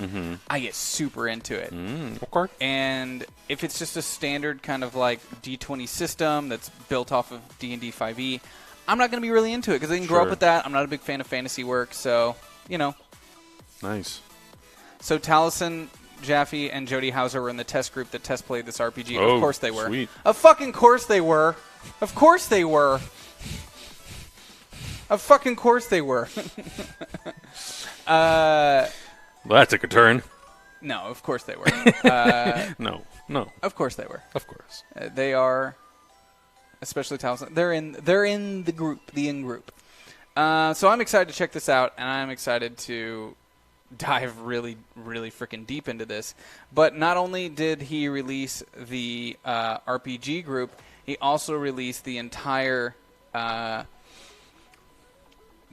Speaker 1: I get super into it.
Speaker 2: Okay.
Speaker 1: And if it's just a standard kind of like D20 system that's built off of D&D 5e, I'm not going to be really into it because I didn't grow up with that. I'm not a big fan of fantasy work, so, you know.
Speaker 2: Nice.
Speaker 1: So Taliesin, Jaffe, and Jody Hauser were in the test group that test played this RPG.
Speaker 2: Oh,
Speaker 1: of course they were.
Speaker 2: sweet.
Speaker 1: Of fucking course they were. Of course they were. Of fucking course they were.
Speaker 2: Well, that took a turn.
Speaker 1: No, of course they were.
Speaker 2: No.
Speaker 1: Of course they were.
Speaker 2: Of course.
Speaker 1: They are, especially Taliesin. They're in the group, the in-group. So I'm excited to check this out, and I'm excited to dive really, really freaking deep into this. But not only did he release the RPG group, he also released the entire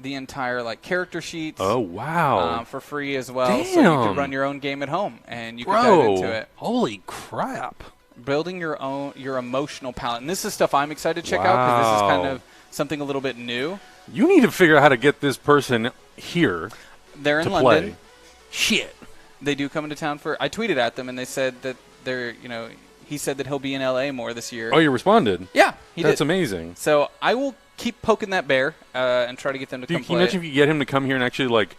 Speaker 1: like character sheets.
Speaker 2: Oh wow!
Speaker 1: For free as well,
Speaker 2: Damn.
Speaker 1: so you could run your own game at home and you could dive into it.
Speaker 2: Holy crap!
Speaker 1: Building your emotional palette, and this is stuff I'm excited to check out because this is kind of something a little bit new.
Speaker 2: You need to figure out how to get this person here.
Speaker 1: They're in
Speaker 2: to
Speaker 1: London.
Speaker 2: Play. Shit.
Speaker 1: They do come into town for. I tweeted at them and they said that they're. He said that he'll be in LA more this year.
Speaker 2: Oh, you responded?
Speaker 1: Yeah, he did.
Speaker 2: That's amazing.
Speaker 1: So I will keep poking that bear and try to get them to come play.
Speaker 2: Can you imagine if you get him to come here and actually like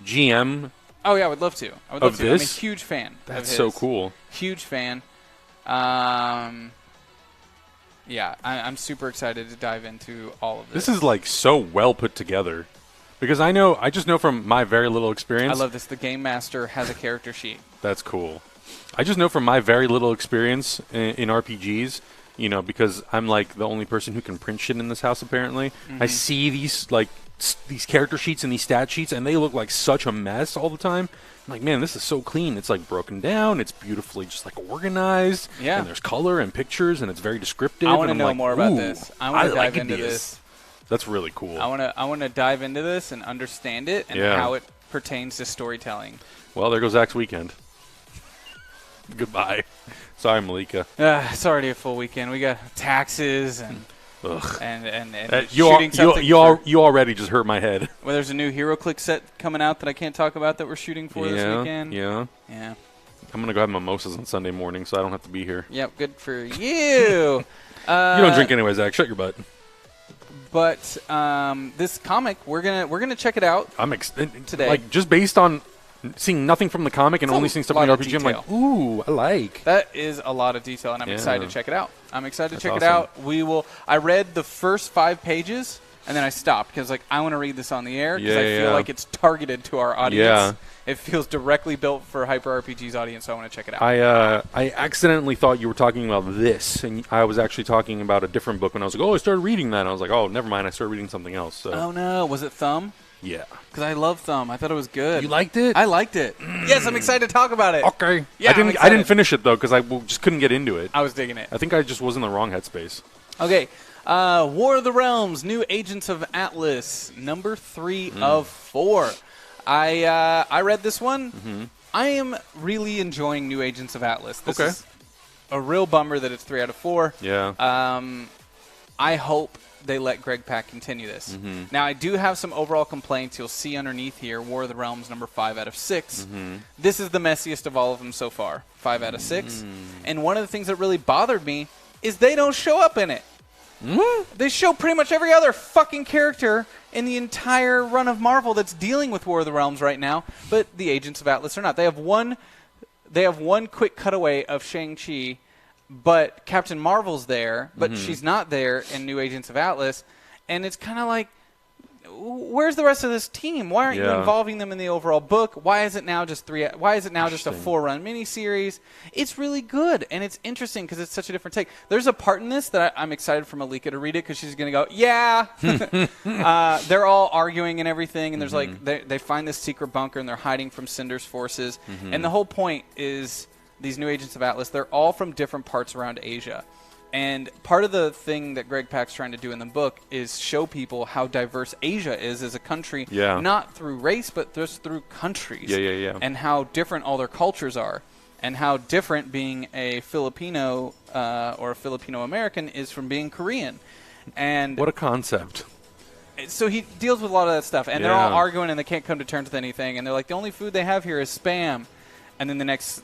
Speaker 2: GM?
Speaker 1: Oh yeah, I would love to. I would love to.
Speaker 2: This?
Speaker 1: I'm a huge fan.
Speaker 2: That's
Speaker 1: of
Speaker 2: so
Speaker 1: his.
Speaker 2: cool.
Speaker 1: Huge fan. Yeah, I'm super excited to dive into all of this.
Speaker 2: This is like so well put together. Because I just know from my very little experience.
Speaker 1: I love this. The Game Master has a character sheet.
Speaker 2: That's cool. I just know from my very little experience in RPGs, because I'm like the only person who can print shit in this house apparently. I see these these character sheets and these stat sheets, and they look like such a mess all the time. I'm like, man, this is so clean. It's like broken down. It's beautifully just like organized.
Speaker 1: Yeah.
Speaker 2: And there's color and pictures, and it's very descriptive.
Speaker 1: I want to
Speaker 2: and
Speaker 1: know
Speaker 2: like,
Speaker 1: more about this. I want to dive into this.
Speaker 2: That's really cool.
Speaker 1: I want to dive into this and understand it and how it pertains to storytelling.
Speaker 2: Well, there goes Zach's weekend. Goodbye. Sorry, Malika.
Speaker 1: It's already a full weekend. We got taxes and
Speaker 2: you
Speaker 1: shooting something.
Speaker 2: You already just hurt my head.
Speaker 1: Well, there's a new HeroClix set coming out that I can't talk about that we're shooting for this weekend.
Speaker 2: Yeah. I'm gonna go have mimosas on Sunday morning, so I don't have to be here.
Speaker 1: Yep, good for you.
Speaker 2: You don't drink anyway, Zach. Shut your butt.
Speaker 1: But this comic, we're gonna check it out.
Speaker 2: I'm
Speaker 1: today.
Speaker 2: Like just based on seeing nothing from the comic and only seeing stuff in the RPG. I'm like, ooh, I like.
Speaker 1: That is a lot of detail, and I'm excited to check it out. It out. I read the first 5 pages, and then I stopped because I want to read this on the air because I feel like it's targeted to our audience.
Speaker 2: Yeah.
Speaker 1: It feels directly built for Hyper RPG's audience, so I want to check it out.
Speaker 2: I accidentally thought you were talking about this, and I was actually talking about a different book when I was like, oh, I started reading that. And I was like, oh, never mind. I started reading something else. So.
Speaker 1: Oh, no. Was it Thumb?
Speaker 2: Yeah.
Speaker 1: Because I love Thumb. I thought it was good.
Speaker 2: You liked it?
Speaker 1: I liked it. Yes, I'm excited to talk about it.
Speaker 2: Okay.
Speaker 1: Yeah,
Speaker 2: I didn't finish it, though, because I just couldn't get into it.
Speaker 1: I was digging it.
Speaker 2: I think I just was in the wrong headspace.
Speaker 1: Okay. War of the Realms, New Agents of Atlas, number 3 of 4. I read this one.
Speaker 2: Mm-hmm.
Speaker 1: I am really enjoying New Agents of Atlas. This
Speaker 2: Okay.
Speaker 1: is a real bummer that it's 3 out of 4.
Speaker 2: Yeah.
Speaker 1: I hope they let Greg Pak continue this.
Speaker 2: Mm-hmm.
Speaker 1: Now, I do have some overall complaints. You'll see underneath here, War of the Realms number 5 out of 6.
Speaker 2: Mm-hmm.
Speaker 1: This is the messiest of all of them so far, 5 out of 6. And one of the things that really bothered me is they don't show up in it. They show pretty much every other fucking character in the entire run of Marvel that's dealing with War of the Realms right now, but the Agents of Atlas are not. They have one quick cutaway of Shang-Chi, but Captain Marvel's there, but she's not there in New Agents of Atlas, and it's kind of like, where's the rest of this team? Why aren't you involving them in the overall book? Why is it now just Why is it now just a 4-run miniseries? It's really good, and it's interesting because it's such a different take. There's a part in this that I'm excited for Malika to read it because she's going to go, yeah. They're all arguing and everything, and there's like they find this secret bunker and they're hiding from Cinder's forces, and the whole point is these New Agents of Atlas. They're all from different parts around Asia. And part of the thing that Greg Pak's trying to do in the book is show people how diverse Asia is as a country, not through race, but just through countries. And how different all their cultures are. And how different being a Filipino or a Filipino-American is from being Korean. And
Speaker 2: what a concept.
Speaker 1: So he deals with a lot of that stuff. And they're all arguing and they can't come to terms with anything. And they're like, the only food they have here is Spam. And then the next,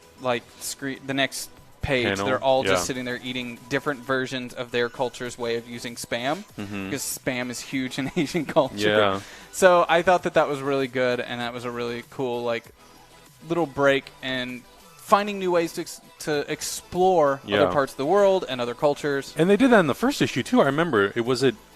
Speaker 1: page, they're all just sitting there eating different versions of their culture's way of using Spam, because Spam is huge in Asian culture. So I thought that was really good, and that was a really cool little break and finding new ways to explore other parts of the world and other cultures.
Speaker 2: And they did that in the first issue too. I remember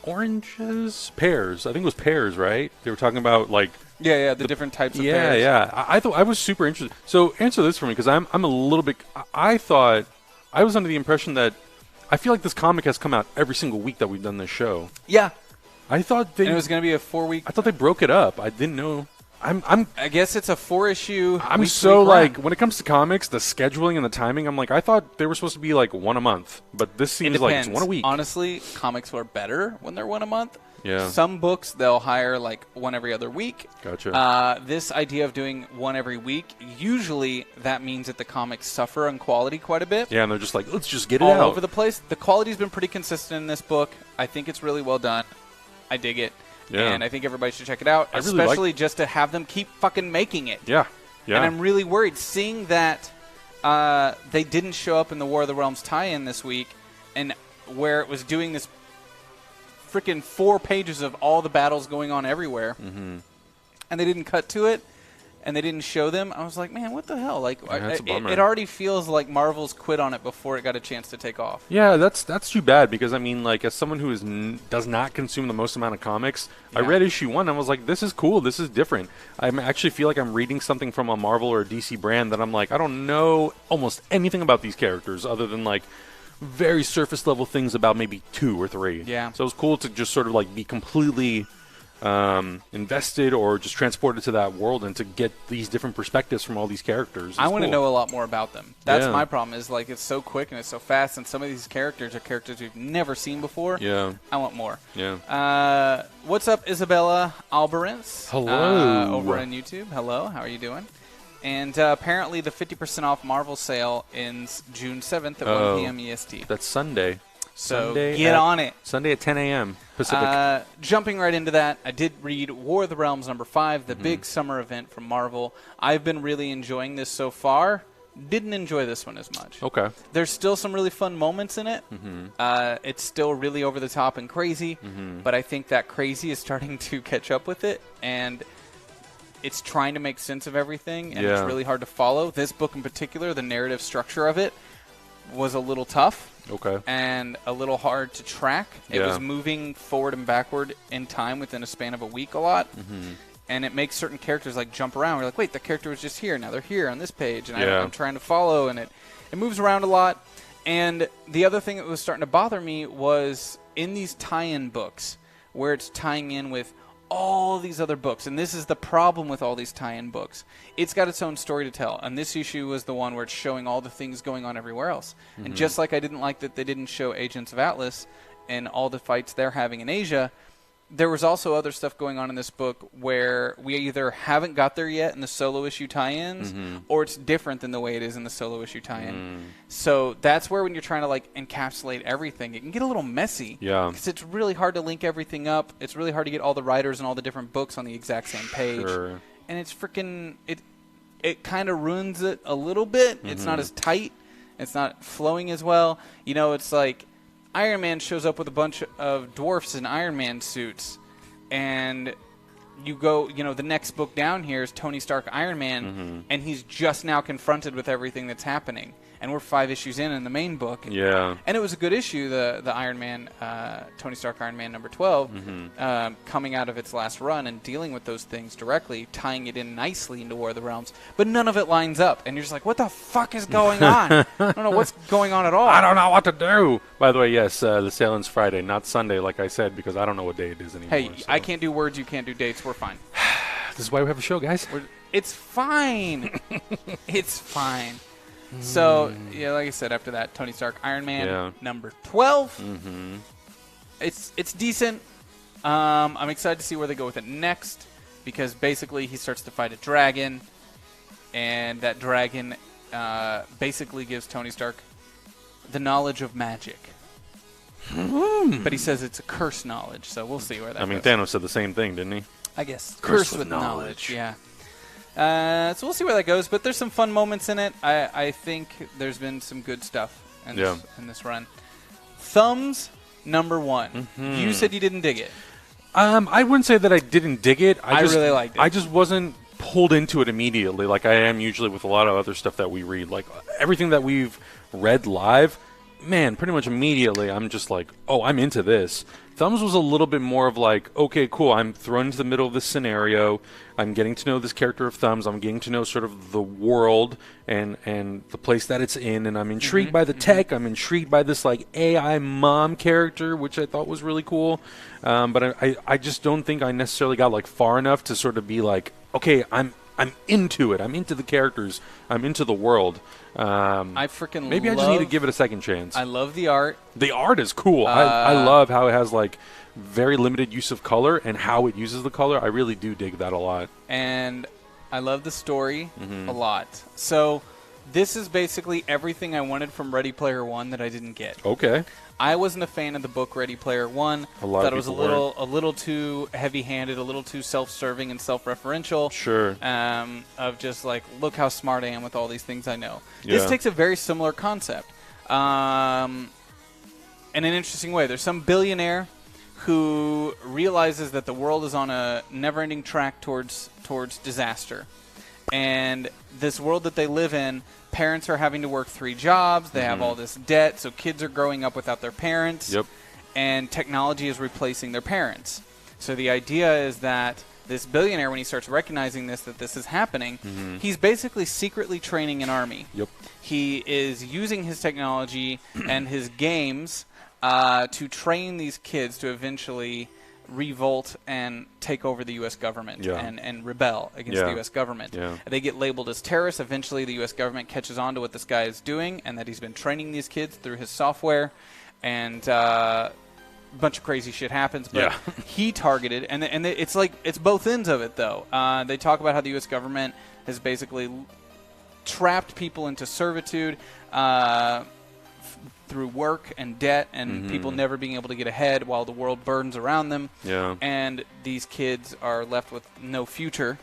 Speaker 2: oranges, pears. I think it was pears, right? They were talking about
Speaker 1: the different types of pears.
Speaker 2: I thought I was super interested. So answer this for me, because I'm a little bit. I thought I was under the impression that I feel like this comic has come out every single week that we've done this show.
Speaker 1: Yeah,
Speaker 2: I thought
Speaker 1: and it was going to be a 4-week.
Speaker 2: I thought they broke it up. I didn't know.
Speaker 1: I guess it's a 4-issue.
Speaker 2: I'm so when it comes to comics, the scheduling and the timing. I'm I thought they were supposed to be one a month, but this seems like it's one a week.
Speaker 1: Honestly, comics are better when they're one a month.
Speaker 2: Yeah.
Speaker 1: Some books they'll hire one every other week.
Speaker 2: Gotcha.
Speaker 1: This idea of doing one every week, usually that means that the comics suffer on quality quite a bit.
Speaker 2: Yeah, and they're just let's just get it
Speaker 1: all
Speaker 2: out.
Speaker 1: over the place. The quality's been pretty consistent in this book. I think it's really well done. I dig it. Yeah. And I think everybody should check it out, especially just to have them keep fucking making it.
Speaker 2: Yeah. Yeah.
Speaker 1: And I'm really worried seeing that they didn't show up in the War of the Realms tie-in this week, and where it was doing this freaking 4 pages of all the battles going on everywhere, and they didn't cut to it, and they didn't show them. I was like, man, what the hell? It already feels like Marvel's quit on it before it got a chance to take off.
Speaker 2: Yeah, that's too bad, because I mean, as someone who does not consume the most amount of comics, I read issue 1 and I was like, this is cool, this is different. I actually feel like I'm reading something from a Marvel or a DC brand that I'm I don't know almost anything about these characters other than very surface level things about maybe 2 or 3.
Speaker 1: Yeah.
Speaker 2: So it was cool to just sort of be completely invested or just transported to that world and to get these different perspectives from all these characters.
Speaker 1: I want to know a lot more about them. That's my problem is it's so quick and it's so fast, and some of these characters are characters we've never seen before.
Speaker 2: Yeah.
Speaker 1: I want more.
Speaker 2: Yeah.
Speaker 1: What's up, Isabella Albarez?
Speaker 2: Hello.
Speaker 1: Over on YouTube. Hello. How are you doing? And apparently the 50% off Marvel sale ends June 7th at 1 p.m. EST.
Speaker 2: That's Sunday.
Speaker 1: So get on it.
Speaker 2: Sunday at 10 a.m. Pacific.
Speaker 1: Jumping right into that, I did read War of the Realms number 5, the big summer event from Marvel. I've been really enjoying this so far. Didn't enjoy this one as much.
Speaker 2: Okay.
Speaker 1: There's still some really fun moments in it. It's still really over the top and crazy, but I think that crazy is starting to catch up with it, and it's trying to make sense of everything, and it's really hard to follow. This book in particular, the narrative structure of it was a little tough.
Speaker 2: Okay.
Speaker 1: And a little hard to track. It was moving forward and backward in time within a span of a week a lot. And it makes certain characters jump around. We're like, wait, the character was just here. Now they're here on this page. And I'm trying to follow. And it moves around a lot. And the other thing that was starting to bother me was in these tie-in books where it's tying in with all these other books, and this is the problem with all these tie-in books. It's got its own story to tell, and this issue was the one where it's showing all the things going on everywhere else. And just like I didn't like that they didn't show Agents of Atlas and all the fights they're having in Asia, there was also other stuff going on in this book where we either haven't got there yet in the solo issue tie-ins, or it's different than the way it is in the solo issue tie-in. So that's where, when you're trying to like encapsulate everything, it can get a little messy.
Speaker 2: Yeah.
Speaker 1: Because it's really hard to link everything up. It's really hard to get all the writers and all the different books on the exact same page.
Speaker 2: Sure.
Speaker 1: And it's freaking it kind of ruins it a little bit. It's not as tight. It's not flowing as well. You know, it's like Iron Man shows up with a bunch of dwarfs in Iron Man suits, and you go, you know, the next book down here is Tony Stark Iron Man, and he's just now confronted with everything that's happening. And we're 5 issues in the main book.
Speaker 2: Yeah.
Speaker 1: And it was a good issue, the Iron Man, Tony Stark Iron Man number 12, coming out of its last run and dealing with those things directly, tying it in nicely into War of the Realms. But none of it lines up. And you're just like, what the fuck is going on? I don't know what's going on at all.
Speaker 2: I don't know what to do. By the way, yes, the sale ends Friday, not Sunday, like I said, because I don't know what day it is anymore.
Speaker 1: Hey,
Speaker 2: so.
Speaker 1: I can't do words, you can't do dates. We're fine.
Speaker 2: This is why we have a show, guys.
Speaker 1: It's fine. It's fine. So, yeah, like I said, after that, Tony Stark Iron Man number 12. It's decent. I'm excited to see where they go with it next, because basically he starts to fight a dragon, and that dragon basically gives Tony Stark the knowledge of magic. But he says it's a cursed knowledge, so we'll see where that goes.
Speaker 2: Thanos said the same thing, didn't he?
Speaker 1: I guess. Cursed with knowledge. Yeah. So we'll see where that goes, but there's some fun moments in it. I think there's been some good stuff in this run. Thumbs number 1. You said you didn't dig it.
Speaker 2: I wouldn't say that I didn't dig it. I
Speaker 1: really liked it.
Speaker 2: I just wasn't pulled into it immediately like I am usually with a lot of other stuff that we read. Like everything that we've read live, man, pretty much immediately I'm just like, oh, I'm into this. Thumbs was a little bit more of like, okay, cool, I'm thrown into the middle of this scenario. I'm getting to know this character of Thumbs. I'm getting to know sort of the world and the place that it's in. And I'm intrigued by the tech. I'm intrigued by this like AI mom character, which I thought was really cool. But I just don't think I necessarily got like far enough to sort of be like, okay, I'm into it. I'm into the characters. I'm into the world.
Speaker 1: I freaking
Speaker 2: maybe I just need to give it a second chance.
Speaker 1: I love the art.
Speaker 2: The art is cool. I love how it has like very limited use of color and how it uses the color. I really do dig that a lot.
Speaker 1: And I love the story a lot. So this is basically everything I wanted from Ready Player One that I didn't get.
Speaker 2: Okay.
Speaker 1: I wasn't a fan of the book Ready Player One. Thought it was a little too heavy-handed, a little too self-serving and self-referential.
Speaker 2: Sure.
Speaker 1: Of just like, look how smart I am with all these things I know.
Speaker 2: Yeah.
Speaker 1: This takes a very similar concept, in an interesting way. There's some billionaire who realizes that the world is on a never-ending track towards disaster, and this world that they live in, parents are having to work 3 jobs. They have all this debt, so kids are growing up without their parents.
Speaker 2: Yep.
Speaker 1: And technology is replacing their parents. So the idea is that this billionaire, when he starts recognizing that this is happening, he's basically secretly training an army.
Speaker 2: Yep.
Speaker 1: He is using his technology and his games to train these kids to eventually revolt and take over the U.S. government and rebel against the U.S. government.
Speaker 2: Yeah.
Speaker 1: They get labeled as terrorists. Eventually, the U.S. government catches on to what this guy is doing and that he's been training these kids through his software, and a bunch of crazy shit happens. But he targeted, and it's like it's both ends of it, though. They talk about how the U.S. government has basically trapped people into servitude through work and debt and people never being able to get ahead while the world burns around them.
Speaker 2: Yeah.
Speaker 1: And these kids are left with no future,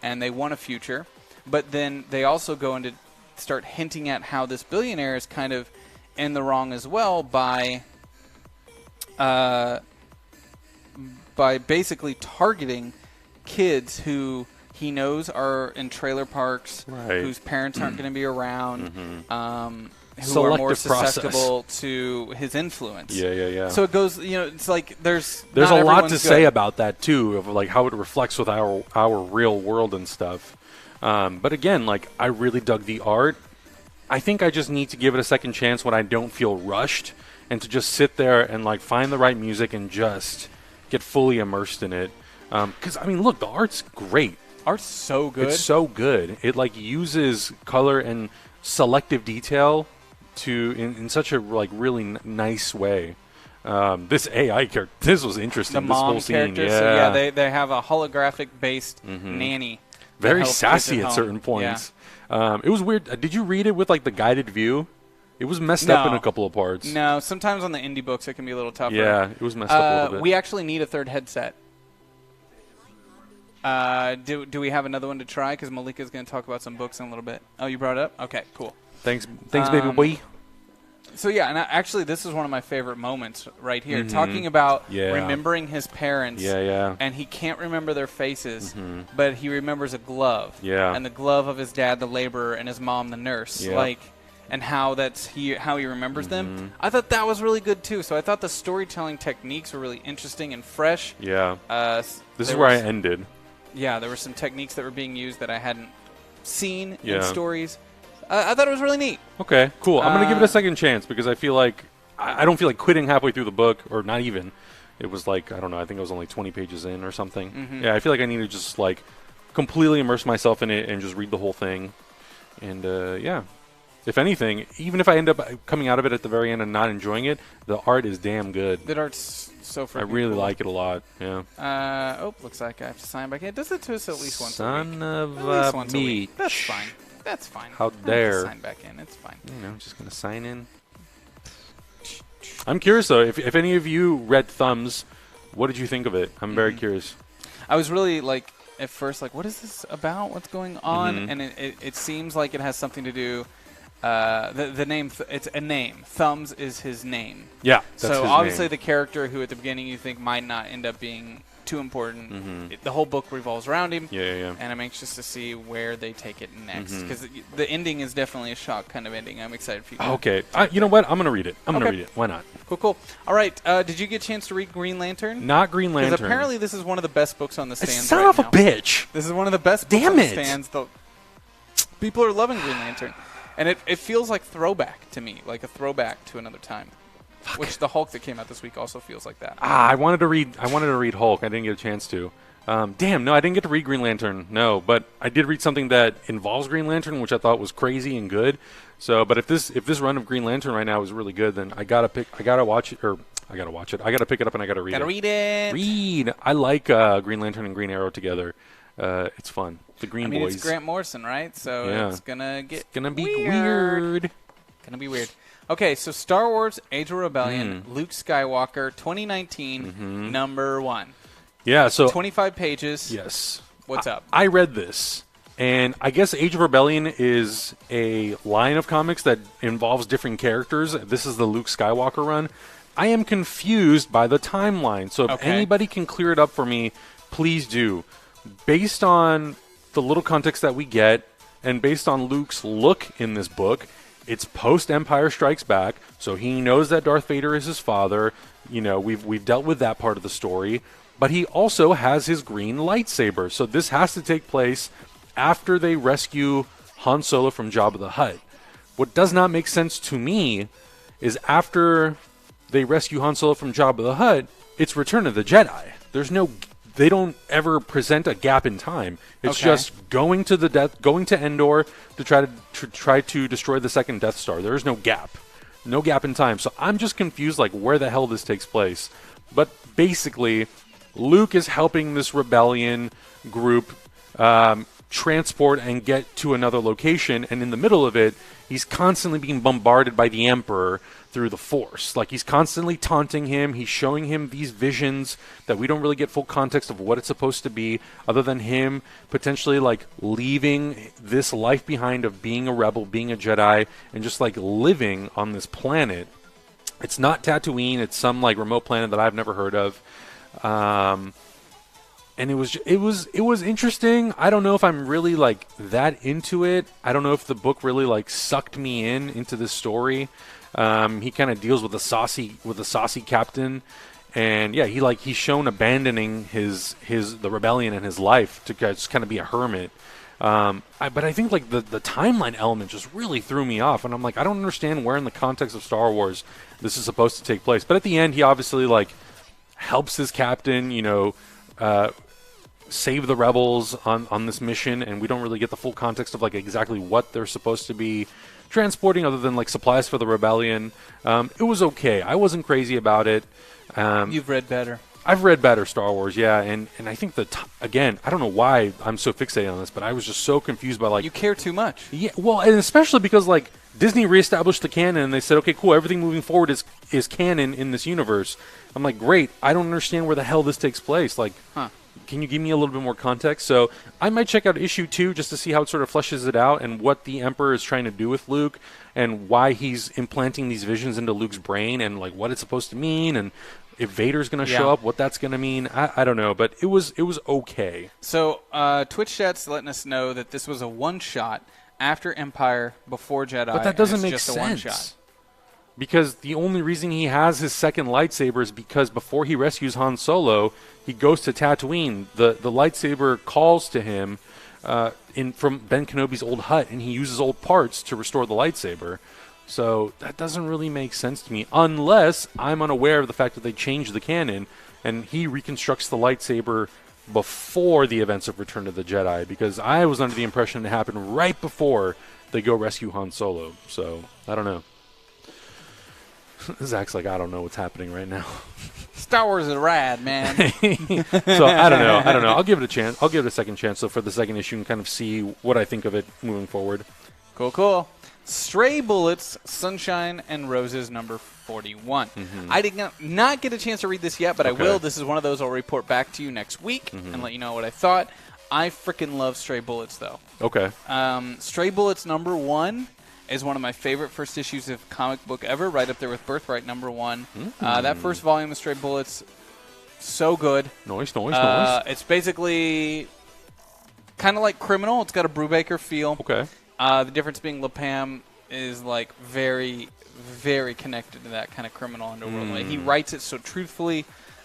Speaker 1: and they want a future. But then they also go into start hinting at how this billionaire is kind of in the wrong as well by basically targeting kids who he knows are in trailer parks, whose parents aren't going to be around, who are more susceptible to his influence.
Speaker 2: Yeah.
Speaker 1: So it goes, it's like there's
Speaker 2: a lot to say about that too, of like how it reflects with our real world and stuff. But again, like I really dug the art. I think I just need to give it a second chance when I don't feel rushed, and to just sit there and like find the right music and just get fully immersed in it. Because I mean, look, the art's great.
Speaker 1: Art's so good.
Speaker 2: It's so good. It like uses color and selective detail in such a like really nice way. This AI character, this was interesting.
Speaker 1: The
Speaker 2: this
Speaker 1: mom
Speaker 2: whole scene,
Speaker 1: character.
Speaker 2: yeah.
Speaker 1: So yeah, they have a holographic based nanny. that
Speaker 2: Very
Speaker 1: helps kids
Speaker 2: sassy at
Speaker 1: home.
Speaker 2: certain points. It was weird. Did you read it with like the guided view? It was messed up in a couple of parts.
Speaker 1: No, sometimes on the indie books it can be a little tougher.
Speaker 2: Yeah, it was messed up a little bit.
Speaker 1: We actually need a third headset. Do we have another one to try? Because Malika's going to talk about some books in a little bit. Oh, you brought it up? Okay, cool.
Speaker 2: Thanks, baby boy.
Speaker 1: So yeah, and actually this is one of my favorite moments right here. Talking about remembering his parents.
Speaker 2: Yeah.
Speaker 1: And he can't remember their faces, but he remembers a glove.
Speaker 2: Yeah.
Speaker 1: And the glove of his dad, the laborer, and his mom, the nurse.
Speaker 2: Yeah.
Speaker 1: Like, and how he remembers them. I thought that was really good too. So I thought the storytelling techniques were really interesting and fresh.
Speaker 2: Yeah. This is
Speaker 1: there
Speaker 2: where I
Speaker 1: was-
Speaker 2: ended.
Speaker 1: Yeah, there were some techniques that were being used that I hadn't seen in
Speaker 2: Yeah.
Speaker 1: stories. I thought it was really neat.
Speaker 2: Okay, cool. I'm gonna give it a second chance because I feel like I don't feel like quitting halfway through the book, or not even. It was like, I don't know, I think it was only 20 pages in or something. Yeah, I feel like I need to just like completely immerse myself in it and just read the whole thing. And yeah, if anything, even if I end up coming out of it at the very end and not enjoying it, the art is damn good.
Speaker 1: The art's so freaking
Speaker 2: I really
Speaker 1: cool.
Speaker 2: like it a lot. Yeah.
Speaker 1: Looks like I have to sign back in. It does it to us at least once a week.
Speaker 2: Son of
Speaker 1: At least
Speaker 2: a
Speaker 1: once a week.
Speaker 2: bitch.
Speaker 1: That's fine. That's fine.
Speaker 2: How
Speaker 1: I have to
Speaker 2: dare.
Speaker 1: sign back in. It's fine.
Speaker 2: You know, just gonna sign in. I'm curious though, if any of you read Thumbs, what did you think of it? I'm very curious.
Speaker 1: I was really like at first like, what is this about? What's going on? And it seems like it has something to do. The name, it's a name. Thumbs is his name.
Speaker 2: Yeah. That's
Speaker 1: So
Speaker 2: his
Speaker 1: obviously
Speaker 2: name.
Speaker 1: the character who at the beginning you think might not end up being too important. The whole book revolves around him.
Speaker 2: Yeah.
Speaker 1: And I'm anxious to see where they take it next. Because the ending is definitely a shock kind of ending. I'm excited for you.
Speaker 2: Okay. You know what? I'm gonna read it. I'm gonna
Speaker 1: Okay.
Speaker 2: read it. Why not?
Speaker 1: Cool. All right. Did you get a chance to read Green Lantern?
Speaker 2: Not Green Lantern.
Speaker 1: Because apparently this is one of the best books on the stands
Speaker 2: Son
Speaker 1: right
Speaker 2: of a
Speaker 1: now.
Speaker 2: bitch.
Speaker 1: This is one of the best books
Speaker 2: Damn
Speaker 1: on the
Speaker 2: it.
Speaker 1: stands. People are loving Green Lantern. And it feels like throwback to me, like a throwback to another time. Which the Hulk that came out this week also feels like that.
Speaker 2: I wanted to read Hulk. I didn't get a chance to. Damn, no, I didn't get to read Green Lantern. No, but I did read something that involves Green Lantern, which I thought was crazy and good. So, but if this run of Green Lantern right now is really good, then I gotta watch it. I gotta pick it up and I gotta read
Speaker 1: Gotta
Speaker 2: it.
Speaker 1: read it.
Speaker 2: Read. I like Green Lantern and Green Arrow together. It's fun. The Green Boys.
Speaker 1: It's Grant Morrison, right? So
Speaker 2: Yeah.
Speaker 1: it's gonna
Speaker 2: be
Speaker 1: weird. Gonna be weird. Okay, so Star Wars: Age of Rebellion, Luke Skywalker, 2019, number 1.
Speaker 2: Yeah. So
Speaker 1: 25 pages.
Speaker 2: yes.
Speaker 1: What's up?
Speaker 2: I read this, and I guess Age of Rebellion is a line of comics that involves different characters. This is the Luke Skywalker run. I am confused by the timeline, so if anybody can clear it up for me, please do. Based on the little context that we get, and based on Luke's look in this book, it's post-Empire Strikes Back, so he knows that Darth Vader is his father. You know, we've dealt with that part of the story. But he also has his green lightsaber. So this has to take place after they rescue Han Solo from Jabba the Hutt. What does not make sense to me is after they rescue Han Solo from Jabba the Hutt, it's Return of the Jedi. They don't ever present a gap in time. It's just going to Endor to try to destroy the second Death Star. There is no gap in time. So I'm just confused, like where the hell this takes place. But basically, Luke is helping this rebellion group transport and get to another location, and in the middle of it, he's constantly being bombarded by the Emperor through the Force. Like, he's constantly taunting him. He's showing him these visions that we don't really get full context of what it's supposed to be, other than him potentially, like, leaving this life behind of being a rebel, being a Jedi, and just, like, living on this planet. It's not Tatooine. It's some, like, remote planet that I've never heard of. And it was interesting. I don't know if I'm really like that into it. I don't know if the book really like sucked me into this story. He kind of deals with a saucy captain, and yeah, he's shown abandoning the rebellion in his life to just kind of be a hermit. But I think like the timeline element just really threw me off, and I'm like, I don't understand where in the context of Star Wars this is supposed to take place. But at the end, he obviously like helps his captain, save the rebels on this mission, and we don't really get the full context of like exactly what they're supposed to be transporting other than like supplies for the rebellion. It was okay. I wasn't crazy about it.
Speaker 1: You've read better.
Speaker 2: I've read better Star Wars, yeah, and I think again, I don't know why I'm so fixated on this, but I was just so confused by like
Speaker 1: you care too much.
Speaker 2: Yeah, well, and especially because like Disney reestablished the canon and they said, okay, cool, everything moving forward is canon in this universe. I'm like, great, I don't understand where the hell this takes place. Like, can you give me a little bit more context? So I might check out issue 2 just to see how it sort of fleshes it out and what the Emperor is trying to do with Luke and why he's implanting these visions into Luke's brain and like what it's supposed to mean and if Vader's going to show up, what that's going to mean. I don't know, but it was okay.
Speaker 1: So Twitch chat's letting us know that this was a one-shot after Empire, before Jedi.
Speaker 2: But that doesn't make
Speaker 1: just
Speaker 2: sense.
Speaker 1: A one-shot.
Speaker 2: Because the only reason he has his second lightsaber is because before he rescues Han Solo, he goes to Tatooine. The lightsaber calls to him from Ben Kenobi's old hut, and he uses old parts to restore the lightsaber. So that doesn't really make sense to me, unless I'm unaware of the fact that they changed the canon, and he reconstructs the lightsaber before the events of Return of the Jedi, because I was under the impression it happened right before they go rescue Han Solo. So I don't know. Zach's like, I don't know what's happening right now.
Speaker 1: Star Wars is rad, man.
Speaker 2: So I don't know. I'll give it a chance. I'll give it a second chance. So for the second issue and kind of see what I think of it moving forward.
Speaker 1: Cool. Stray Bullets, Sunshine and Roses, number 41. I did not get a chance to read this yet, but I will. This is one of those I'll report back to you next week and let you know what I thought. I freaking love Stray Bullets, though.
Speaker 2: Okay.
Speaker 1: Stray Bullets number 1 is one of my favorite first issues of comic book ever, right up there with Birthright number 1. That first volume of Stray Bullets, so good.
Speaker 2: Nice.
Speaker 1: It's basically kind of like Criminal. It's got a Brubaker feel.
Speaker 2: Okay.
Speaker 1: The difference being LePam is like very, very connected to that kind of criminal underworld. Like, he writes it so truthfully.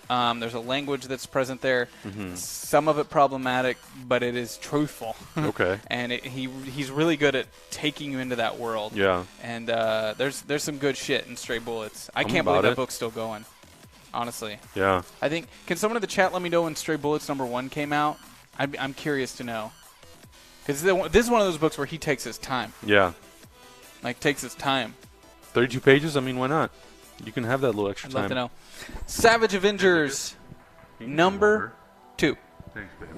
Speaker 1: There's a language that's present there. Some of it problematic, but it is truthful.
Speaker 2: Okay.
Speaker 1: And he's really good at taking you into that world.
Speaker 2: Yeah.
Speaker 1: And there's some good shit in Stray Bullets. I can't believe that book's still going. Honestly.
Speaker 2: Yeah.
Speaker 1: I think. Can someone in the chat let me know when Stray Bullets number 1 came out? I'm curious to know. Because this is one of those books where he takes his time.
Speaker 2: Yeah.
Speaker 1: Like, takes his time.
Speaker 2: 32 pages? I mean, why not? You can have that little extra time.
Speaker 1: I'd love to know. Savage Avengers number 2.
Speaker 2: Thanks, baby.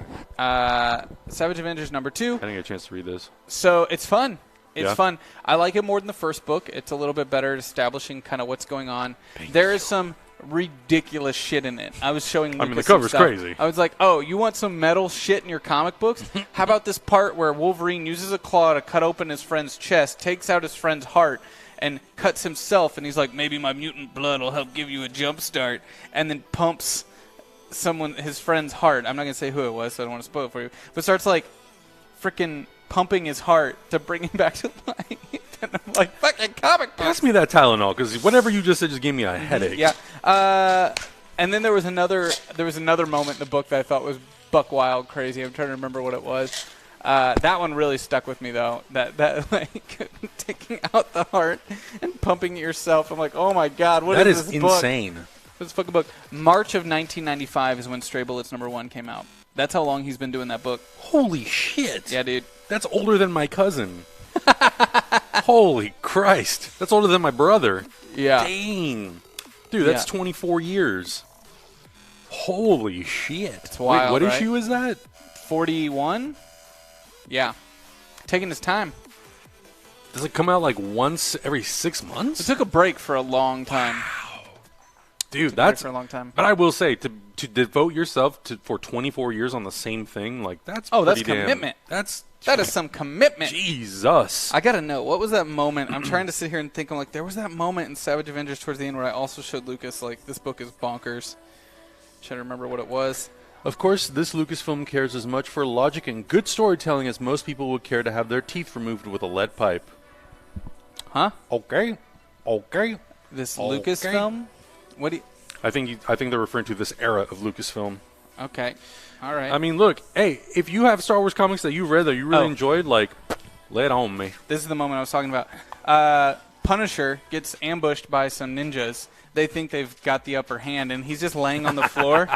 Speaker 1: Savage Avengers number 2.
Speaker 2: I didn't get a chance to read this.
Speaker 1: So it's fun. It's fun. I like it more than the first book. It's a little bit better at establishing kind of what's going on. There is some ridiculous shit in it. I was showing Lucas
Speaker 2: the cover's
Speaker 1: stuff.
Speaker 2: crazy.
Speaker 1: I was like, oh, you want some metal shit in your comic books? How about this part where Wolverine uses a claw to cut open his friend's chest, takes out his friend's heart, and cuts himself, and he's like, maybe my mutant blood will help give you a jump start, and then pumps his friend's heart. I'm not going to say who it was, so I don't want to spoil it for you, but starts like freaking pumping his heart to bring him back to life. And I'm like, fucking comic books.
Speaker 2: Pass me that Tylenol, because whatever you just said just gave me a headache.
Speaker 1: Yeah. And then there was another moment in the book that I thought was buck wild crazy. I'm trying to remember what it was. That one really stuck with me, though. That like taking out the heart and pumping it yourself. I'm like, oh my god, what is this book?
Speaker 2: That is insane.
Speaker 1: This fucking book. March of 1995 is when Stray Bullets number 1 came out. That's how long he's been doing that book.
Speaker 2: Holy shit.
Speaker 1: Yeah, dude.
Speaker 2: That's older than my cousin. Holy Christ. That's older than my brother.
Speaker 1: Yeah.
Speaker 2: Dang. Dude, that's 24 years. Holy shit.
Speaker 1: It's wild,
Speaker 2: Wait, what
Speaker 1: right?
Speaker 2: issue is that?
Speaker 1: 41? Yeah. Taking his time.
Speaker 2: Does it come out like once every 6 months?
Speaker 1: It took a break for a long time.
Speaker 2: Wow. Dude,
Speaker 1: that's for a long time.
Speaker 2: But I will say, to devote yourself for 24 years on the same thing, like that's
Speaker 1: that's commitment. That is some commitment.
Speaker 2: Jesus.
Speaker 1: I got to know, what was that moment? I'm trying to sit here and think, I'm like, there was that moment in Savage Avengers towards the end where I also showed Lucas, like, this book is bonkers. Trying to remember what it was.
Speaker 2: Of course, this Lucasfilm cares as much for logic and good storytelling as most people would care to have their teeth removed with a lead pipe.
Speaker 1: Huh?
Speaker 2: Okay.
Speaker 1: This Lucasfilm? What do you...
Speaker 2: I think they're referring to this era of Lucasfilm.
Speaker 1: Okay. All right.
Speaker 2: I mean, look, hey, if you have Star Wars comics that you read that you really enjoyed, like, lay it on me.
Speaker 1: This is the moment I was talking about. Punisher gets ambushed by some ninjas. They think they've got the upper hand, and he's just laying on the floor.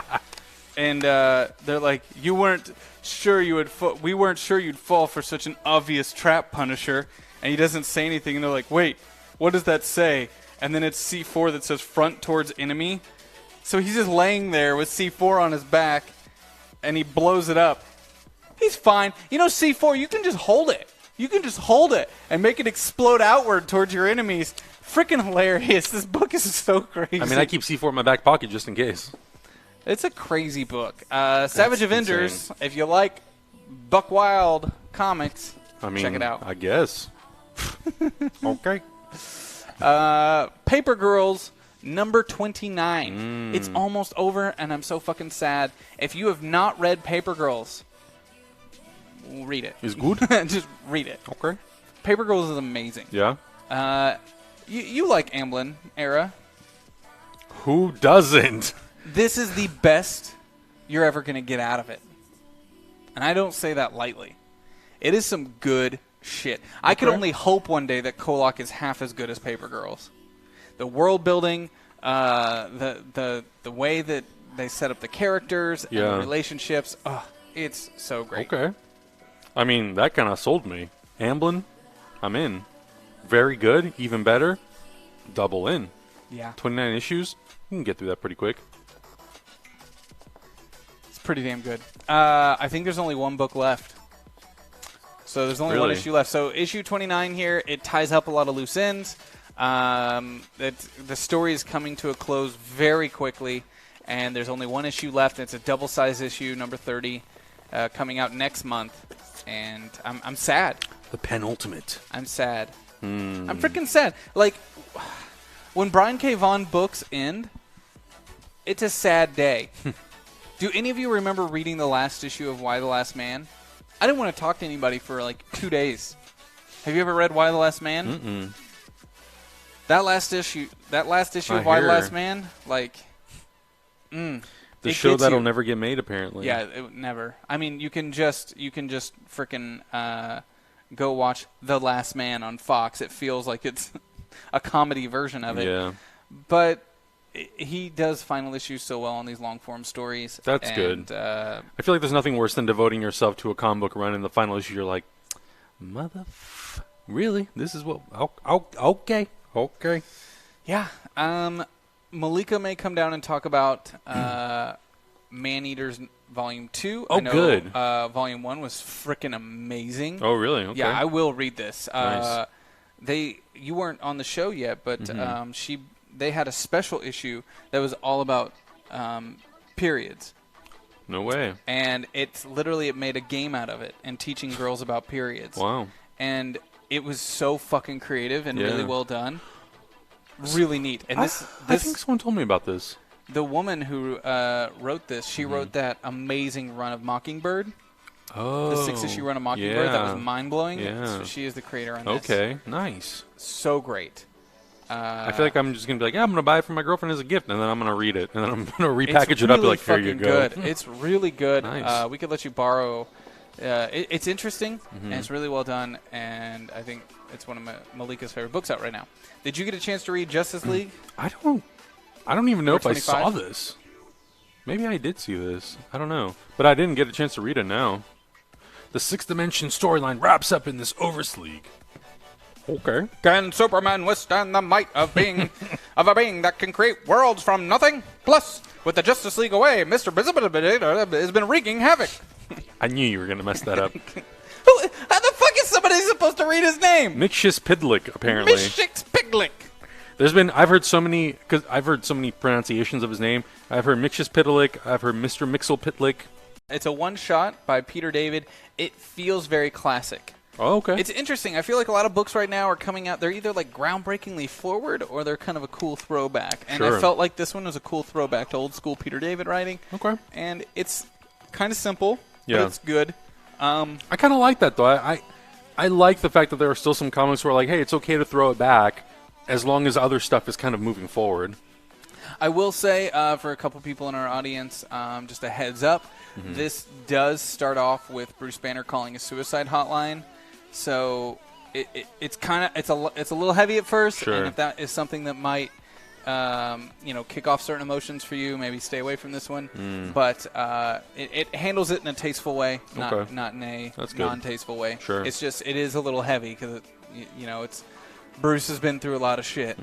Speaker 1: And they're like, we weren't sure you'd fall for such an obvious trap, Punisher. And he doesn't say anything. And they're like, wait, what does that say? And then it's C4 that says front towards enemy. So he's just laying there with C4 on his back, and he blows it up. He's fine. You know, C4, you can just hold it. You can just hold it and make it explode outward towards your enemies. Freaking hilarious. This book is so crazy.
Speaker 2: I mean, I keep C4 in my back pocket just in case.
Speaker 1: It's a crazy book. Savage Avengers, insane. If you like Buck Wild comics, check it out.
Speaker 2: I guess. Okay.
Speaker 1: Paper Girls, number 29. It's almost over, and I'm so fucking sad. If you have not read Paper Girls, read it.
Speaker 2: It's good?
Speaker 1: Just read it.
Speaker 2: Okay.
Speaker 1: Paper Girls is amazing.
Speaker 2: Yeah?
Speaker 1: You like Amblin era.
Speaker 2: Who doesn't?
Speaker 1: This is the best you're ever going to get out of it. And I don't say that lightly. It is some good shit. Okay. I could only hope one day that Kolak is half as good as Paper Girls. The world building, the way that they set up the characters and the relationships, it's so great.
Speaker 2: Okay. I mean, that kind of sold me. Amblin, I'm in. Very good, even better. Double in.
Speaker 1: Yeah.
Speaker 2: 29 issues. You can get through that pretty quick.
Speaker 1: It's pretty damn good. I think there's only one book left. So there's only one issue left. So issue 29 here, it ties up a lot of loose ends. The story is coming to a close very quickly, and there's only one issue left. It's a double-sized issue, number 30, coming out next month. And I'm sad.
Speaker 2: The penultimate.
Speaker 1: I'm sad. I'm freaking sad. Like, when Brian K. Vaughan books end, it's a sad day. Do any of you remember reading the last issue of Y the Last Man? I didn't want to talk to anybody for like 2 days. Have you ever read Y the Last Man?
Speaker 2: Mm-mm.
Speaker 1: That last issue of Y the Last Man, like,
Speaker 2: the show that'll never get made, apparently.
Speaker 1: Yeah, never. I mean, you can just freaking go watch The Last Man on Fox. It feels like it's a comedy version of it.
Speaker 2: Yeah.
Speaker 1: But he does final issues so well on these long-form stories.
Speaker 2: That's good. I feel like there's nothing worse than devoting yourself to a comic book run, and the final issue you're like, really? This is what... Okay.
Speaker 1: Yeah. Malika may come down and talk about Man-Eaters Volume 2.
Speaker 2: Oh,
Speaker 1: I know,
Speaker 2: good.
Speaker 1: Volume 1 was freaking amazing.
Speaker 2: Oh, really? Okay.
Speaker 1: Yeah, I will read this.
Speaker 2: Nice.
Speaker 1: You weren't on the show yet, but they had a special issue that was all about periods.
Speaker 2: No way.
Speaker 1: And it made a game out of it and teaching girls about periods.
Speaker 2: Wow. And
Speaker 1: it was so fucking creative and really well done. Really neat. And
Speaker 2: I think someone told me about this.
Speaker 1: The woman who wrote this, she wrote that amazing run of Mockingbird.
Speaker 2: Oh.
Speaker 1: The 6-issue run of Mockingbird. That was mind-blowing.
Speaker 2: Yeah.
Speaker 1: So she is the creator on this.
Speaker 2: Okay. Nice.
Speaker 1: So great.
Speaker 2: I feel like I'm just going to be like, I'm going to buy it for my girlfriend as a gift, and then I'm going to read it. And then I'm going to repackage it up and be like, here you go.
Speaker 1: Good. It's really good.
Speaker 2: Nice.
Speaker 1: We could let you borrow. It's interesting, and it's really well done, and I think it's one of Malika's favorite books out right now. Did you get a chance to read Justice League?
Speaker 2: I don't even know if I saw this. Maybe I did see this. I don't know. But I didn't get a chance to read it now. The 6th Dimension storyline wraps up in this Oversleek. Okay.
Speaker 1: Can Superman withstand the might of being of a being that can create worlds from nothing? Plus, with the Justice League away, Mr. Blvd has been wreaking havoc.
Speaker 2: I knew you were going to mess that up.
Speaker 1: How the fuck is somebody supposed to read his name?
Speaker 2: Mixshis-Pidlick, apparently.
Speaker 1: Mixshis-Pidlick.
Speaker 2: I've heard so many pronunciations of his name. I've heard Mixshis-Pidlick. I've heard Mr. Mixel-Pitlick.
Speaker 1: It's a one-shot by Peter David. It feels very classic.
Speaker 2: Oh, okay.
Speaker 1: It's interesting. I feel like a lot of books right now are coming out. They're either like groundbreakingly forward or they're kind of a cool throwback. And I felt like this one was a cool throwback to old school Peter David writing.
Speaker 2: Okay.
Speaker 1: And it's kind of simple, but it's good.
Speaker 2: I kind of like that, though. I like the fact that there are still some comics where like, hey, it's okay to throw it back as long as other stuff is kind of moving forward.
Speaker 1: I will say, for a couple people in our audience, just a heads up, this does start off with Bruce Banner calling a suicide hotline. So it's a little heavy at first, and if that is something that might kick off certain emotions for you. Maybe stay away from this one. But it handles it in a tasteful way, not in a non-tasteful way.
Speaker 2: Sure.
Speaker 1: It's just it is a little heavy because it's Bruce has been through a lot of shit.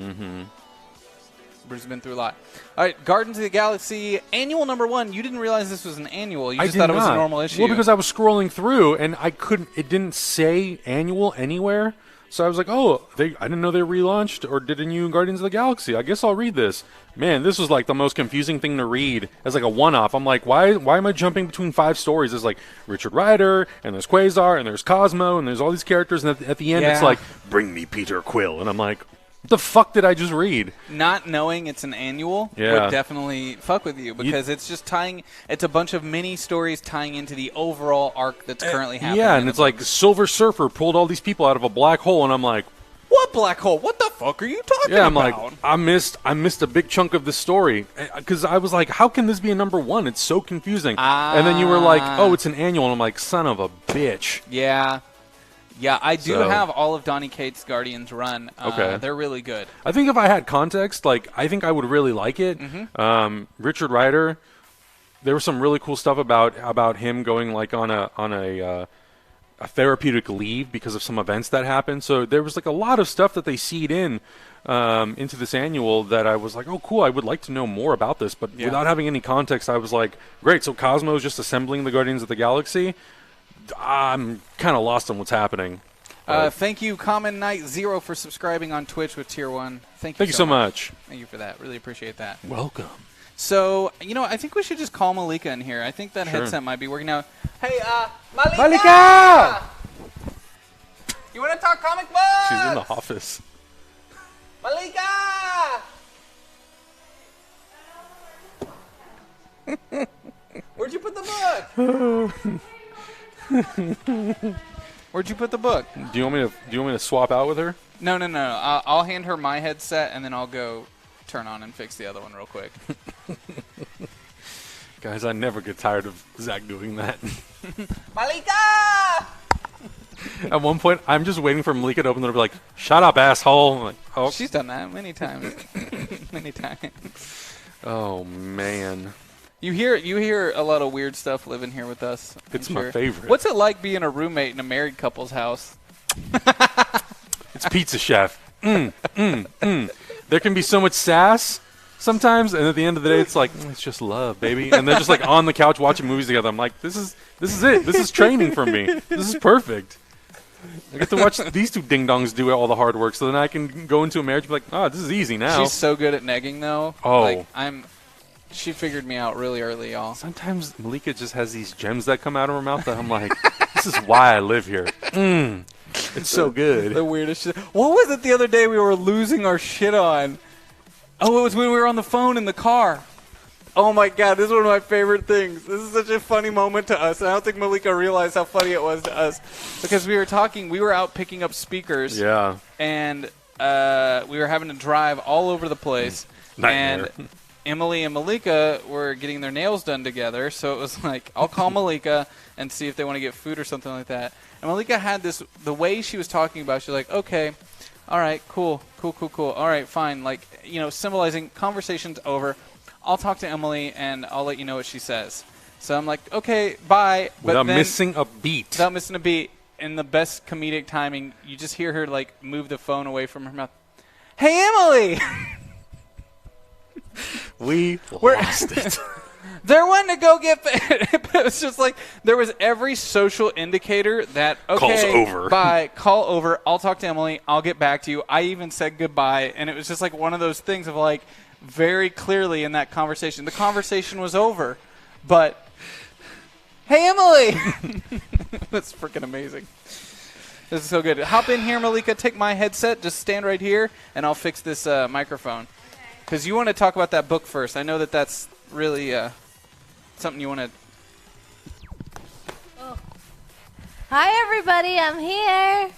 Speaker 1: Bruce has been through a lot. All right, Guardians of the Galaxy annual #1. You didn't realize this was an annual. You just thought it was a normal issue.
Speaker 2: Well, because I was scrolling through and I couldn't. It didn't say annual anywhere. So I was like, oh, I didn't know they relaunched or did a new Guardians of the Galaxy. I guess I'll read this. Man, this was like the most confusing thing to read as like a one-off. I'm like, why am I jumping between 5 stories? There's like Richard Rider, and there's Quasar, and there's Cosmo, and there's all these characters. And at the end, it's like, bring me Peter Quill. And I'm like, what the fuck did I just read?
Speaker 1: Not knowing it's an annual would definitely fuck with you because it's just it's a bunch of mini stories tying into the overall arc that's currently happening.
Speaker 2: Yeah, and it's like Silver Surfer pulled all these people out of a black hole, and I'm like,
Speaker 1: what black hole? What the fuck are you talking about?
Speaker 2: Yeah, I'm like, I missed a big chunk of the story because I was like, how can this be a #1? It's so confusing. And then you were like, oh, it's an annual, and I'm like, son of a bitch.
Speaker 1: Yeah. Yeah, I do have all of Donny Cates' Guardians run.
Speaker 2: Okay.
Speaker 1: They're really good.
Speaker 2: I think if I had context, I think I would really like it. Richard Rider, there was some really cool stuff about him going like on a therapeutic leave because of some events that happened. So there was like a lot of stuff that they seed in into this annual that I was like, oh, cool, I would like to know more about this. But without having any context, I was like, great, so Cosmo is just assembling the Guardians of the Galaxy. I'm kind of lost on what's happening.
Speaker 1: Thank you, Common Knight 0, for subscribing on Twitch with Tier 1. Thank you so much. Thank you for that. Really appreciate that.
Speaker 2: Welcome.
Speaker 1: So, I think we should just call Malika in here. I think that headset might be working now. Hey, Malika!
Speaker 2: Malika!
Speaker 1: You want to talk comic books?
Speaker 2: She's in the office.
Speaker 1: Malika! Where'd you put the book? Where'd you put the book?
Speaker 2: Do you want me to swap out with her?
Speaker 1: No. I'll hand her my headset and then I'll go turn on and fix the other one real quick.
Speaker 2: Guys, I never get tired of Zach doing that.
Speaker 1: Malika!
Speaker 2: At one point, I'm just waiting for Malika to open the door and be like, shut up, asshole. I'm like, oh.
Speaker 1: She's done that many times. Many times.
Speaker 2: Oh, man.
Speaker 1: You hear a lot of weird stuff living here with us.
Speaker 2: It's my favorite.
Speaker 1: What's it like being a roommate in a married couple's house?
Speaker 2: It's Pizza Chef. There can be so much sass sometimes, and at the end of the day, it's like, it's just love, baby. And they're just like on the couch watching movies together. I'm like, this is it. This is training for me. This is perfect. I get to watch these two ding-dongs do all the hard work, so then I can go into a marriage and be like, oh, this is easy now.
Speaker 1: She's so good at negging, though.
Speaker 2: Oh.
Speaker 1: She figured me out really early, y'all.
Speaker 2: Sometimes Malika just has these gems that come out of her mouth that I'm like, this is why I live here. It's so good.
Speaker 1: The weirdest shit. What was it the other day we were losing our shit on? Oh, it was when we were on the phone in the car. Oh, my God. This is one of my favorite things. This is such a funny moment to us. I don't think Malika realized how funny it was to us. Because we were talking. We were out picking up speakers.
Speaker 2: Yeah.
Speaker 1: And we were having to drive all over the place.
Speaker 2: Nightmare.
Speaker 1: And Emily and Malika were getting their nails done together, so it was like, I'll call Malika and see if they want to get food or something like that. And Malika had this, the way she was talking about, she's like, okay, all right, cool, all right, fine, like, symbolizing conversation's over. I'll talk to Emily and I'll let you know what she says. So I'm like, okay, bye.
Speaker 2: Without missing a beat.
Speaker 1: Without missing a beat. In the best comedic timing, you just hear her, like, move the phone away from her mouth. Hey, Emily!
Speaker 2: We lost it.
Speaker 1: There went to go get it was just like there was every social indicator that, okay,
Speaker 2: calls over.
Speaker 1: Bye, call over. I'll talk to Emily. I'll get back to you. I even said goodbye. And it was just like one of those things of like very clearly in that conversation. The conversation was over. But, hey, Emily! That's freaking amazing. This is so good. Hop in here, Malika. Take my headset. Just stand right here, and I'll fix this microphone. Because you want to talk about that book first. I know that that's really something you want to...
Speaker 3: Oh. Hi, everybody. I'm here.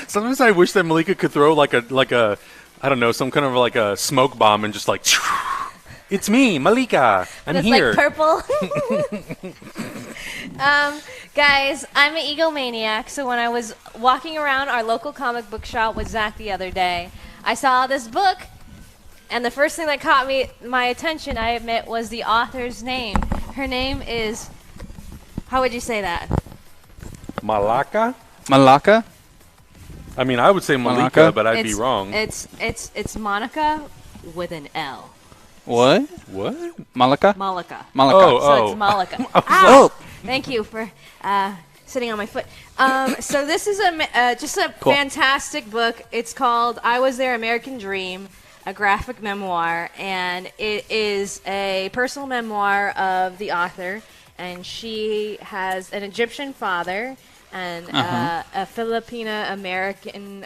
Speaker 2: Sometimes I wish that Malika could throw like a I don't know, some kind of like a smoke bomb and just like, it's me, Malika. I'm here.
Speaker 3: It's like purple. Guys, I'm an egomaniac, so when I was walking around our local comic book shop with Zach the other day, I saw this book, and the first thing that caught my attention, I admit, was the author's name. Her name is, how would you say that?
Speaker 2: Malaka?
Speaker 1: Malaka?
Speaker 2: I mean, I would say Malika, but I'd be wrong.
Speaker 3: It's Monica with an L.
Speaker 1: What?
Speaker 2: What?
Speaker 1: Malaka?
Speaker 3: Malika.
Speaker 1: Malaka.
Speaker 3: So it's Malika.
Speaker 1: Oh.
Speaker 3: Thank you for sitting on my foot. So this is just a
Speaker 1: Cool.
Speaker 3: fantastic book. It's called I Was Their American Dream, a graphic memoir, and it is a personal memoir of the author, and she has an Egyptian father and a Filipino-American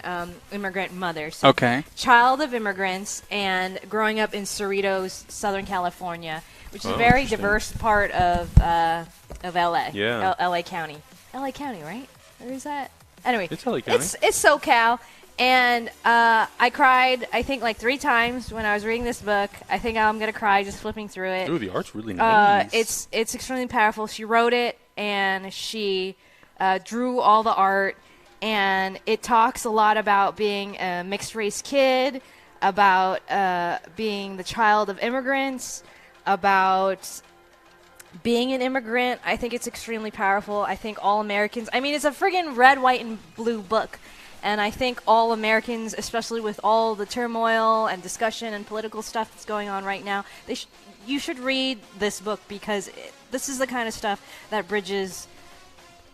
Speaker 3: immigrant mother. So
Speaker 1: Okay.
Speaker 3: child of immigrants and growing up in Cerritos, Southern California, which is a very diverse part of LA.
Speaker 2: Yeah.
Speaker 3: LA County. LA County, right? Or is that? Anyway,
Speaker 2: It's LA County.
Speaker 3: It's SoCal. And I cried, I think, like 3 times when I was reading this book. I think I'm going to cry just flipping through it.
Speaker 2: Ooh, the art's really nice.
Speaker 3: It's extremely powerful. She wrote it, and she drew all the art, and it talks a lot about being a mixed-race kid, about being the child of immigrants, about being an immigrant. I think it's extremely powerful. I think all Americans, I mean, it's a friggin' red, white, and blue book. And I think all Americans, especially with all the turmoil and discussion and political stuff that's going on right now, you should read this book, because this is the kind of stuff that bridges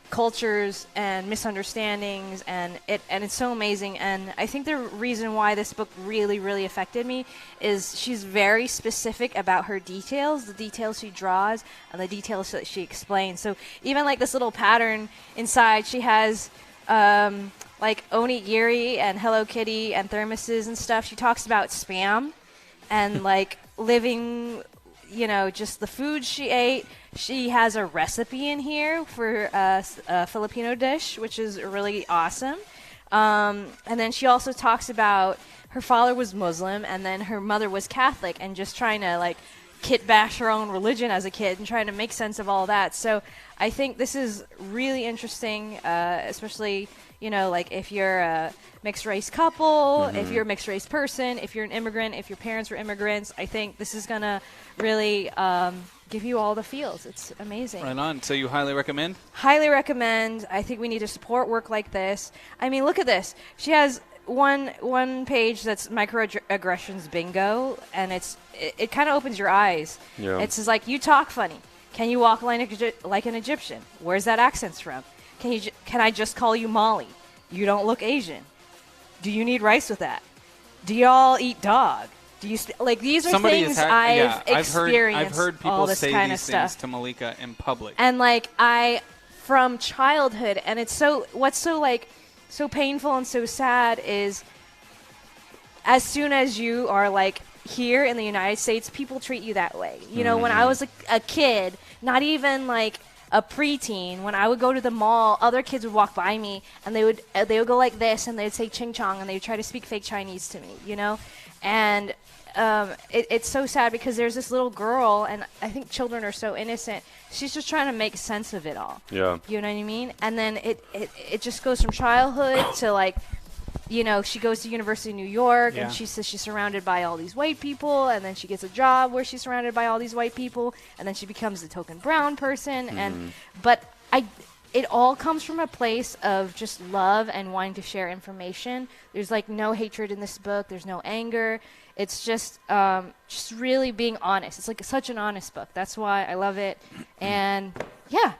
Speaker 3: cultures and misunderstandings, and it's so amazing. And I think the reason why this book really, really affected me is she's very specific about her details, the details she draws, and the details that she explains. So even like this little pattern inside, she has like onigiri and Hello Kitty and thermoses and stuff. She talks about Spam and like living, just the food she ate. She has a recipe in here for a Filipino dish, which is really awesome. And then she also talks about her father was Muslim and then her mother was Catholic, and just trying to like kit bash her own religion as a kid and trying to make sense of all that. So I think this is really interesting, especially like if you're a mixed race couple, if you're a mixed race person, if you're an immigrant, if your parents were immigrants. I think this is going to really give you all the feels. It's amazing.
Speaker 1: Right on. So you highly recommend? Highly recommend.
Speaker 3: I think we need to support work like this. I mean, look at this. She has one page that's microaggressions bingo, and it kind of opens your eyes.
Speaker 2: Yeah.
Speaker 3: It's just like, you talk funny. Can you walk like an Egyptian? Where's that accent from? Can I just call you Molly? You don't look Asian. Do you need rice with that? Do y'all eat dog? Do you like these are things I've experienced.
Speaker 1: I've heard people
Speaker 3: all this
Speaker 1: say
Speaker 3: kind
Speaker 1: these
Speaker 3: of stuff
Speaker 1: things to Malika in public.
Speaker 3: And like from childhood, and it's what's so painful and so sad is as soon as you are like here in the United States, people treat you that way. When I was a kid, not even like a preteen, when I would go to the mall, other kids would walk by me and they would go like this, and they'd say ching chong, and they'd try to speak fake Chinese to me, and it's so sad because there's this little girl, and I think children are so innocent. She's just trying to make sense of it all.
Speaker 2: Yeah.
Speaker 3: You know what I mean? And then it just goes from childhood to like, she goes to University of New York, and she says she's surrounded by all these white people, and then she gets a job where she's surrounded by all these white people, and then she becomes the token brown person. But it all comes from a place of just love and wanting to share information. There's like no hatred in this book. There's no anger. It's just really being honest. It's like such an honest book. That's why I love it. And yeah.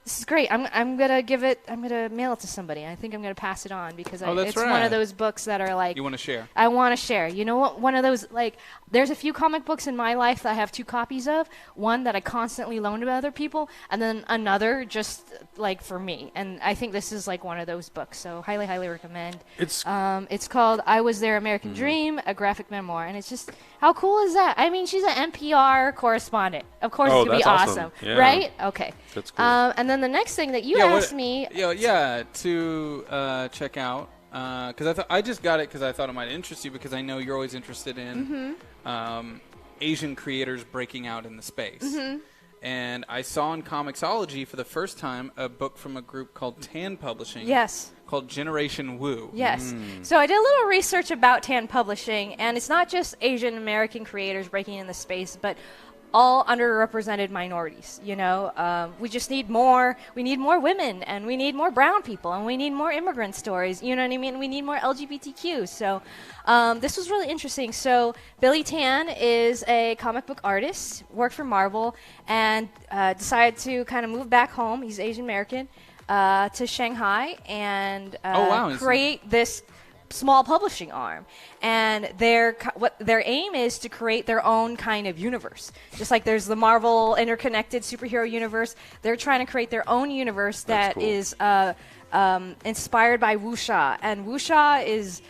Speaker 3: This is great. I'm gonna mail it to somebody. I think I'm gonna pass it on because it's one of those books that are like,
Speaker 1: you want to share.
Speaker 3: I want to share. You know what? One of those, like, there's a few comic books in my life that I have 2 copies of. One that I constantly loan to other people, and then another just like for me. And I think this is like one of those books. So highly, highly recommend. It's called I Was Their American Dream, a graphic memoir, and it's just, how cool is that? I mean, she's an NPR correspondent. Of course, it's gonna be awesome,
Speaker 2: yeah.
Speaker 3: right? Okay.
Speaker 2: That's cool.
Speaker 3: And then the next thing that you asked me,
Speaker 1: to check out, because I just got it because I thought it might interest you, because I know you're always interested in Asian creators breaking out in the space. and I saw in Comixology for the first time a book from a group called Tan Publishing.
Speaker 3: Yes.
Speaker 1: Called Generation Woo.
Speaker 3: Yes. So I did a little research about Tan Publishing, and it's not just Asian American creators breaking in the space, but all underrepresented minorities. You know, we just need more. We need more women, and we need more brown people, and we need more immigrant stories. You know what I mean? We need more LGBTQ. So this was really interesting. So Billy Tan is a comic book artist, worked for Marvel, and decided to kind of move back home. He's Asian American. To Shanghai and create this small publishing arm. And their aim is to create their own kind of universe. Just like there's the Marvel interconnected superhero universe, they're trying to create their own universe that is inspired by wuxia. And wuxia is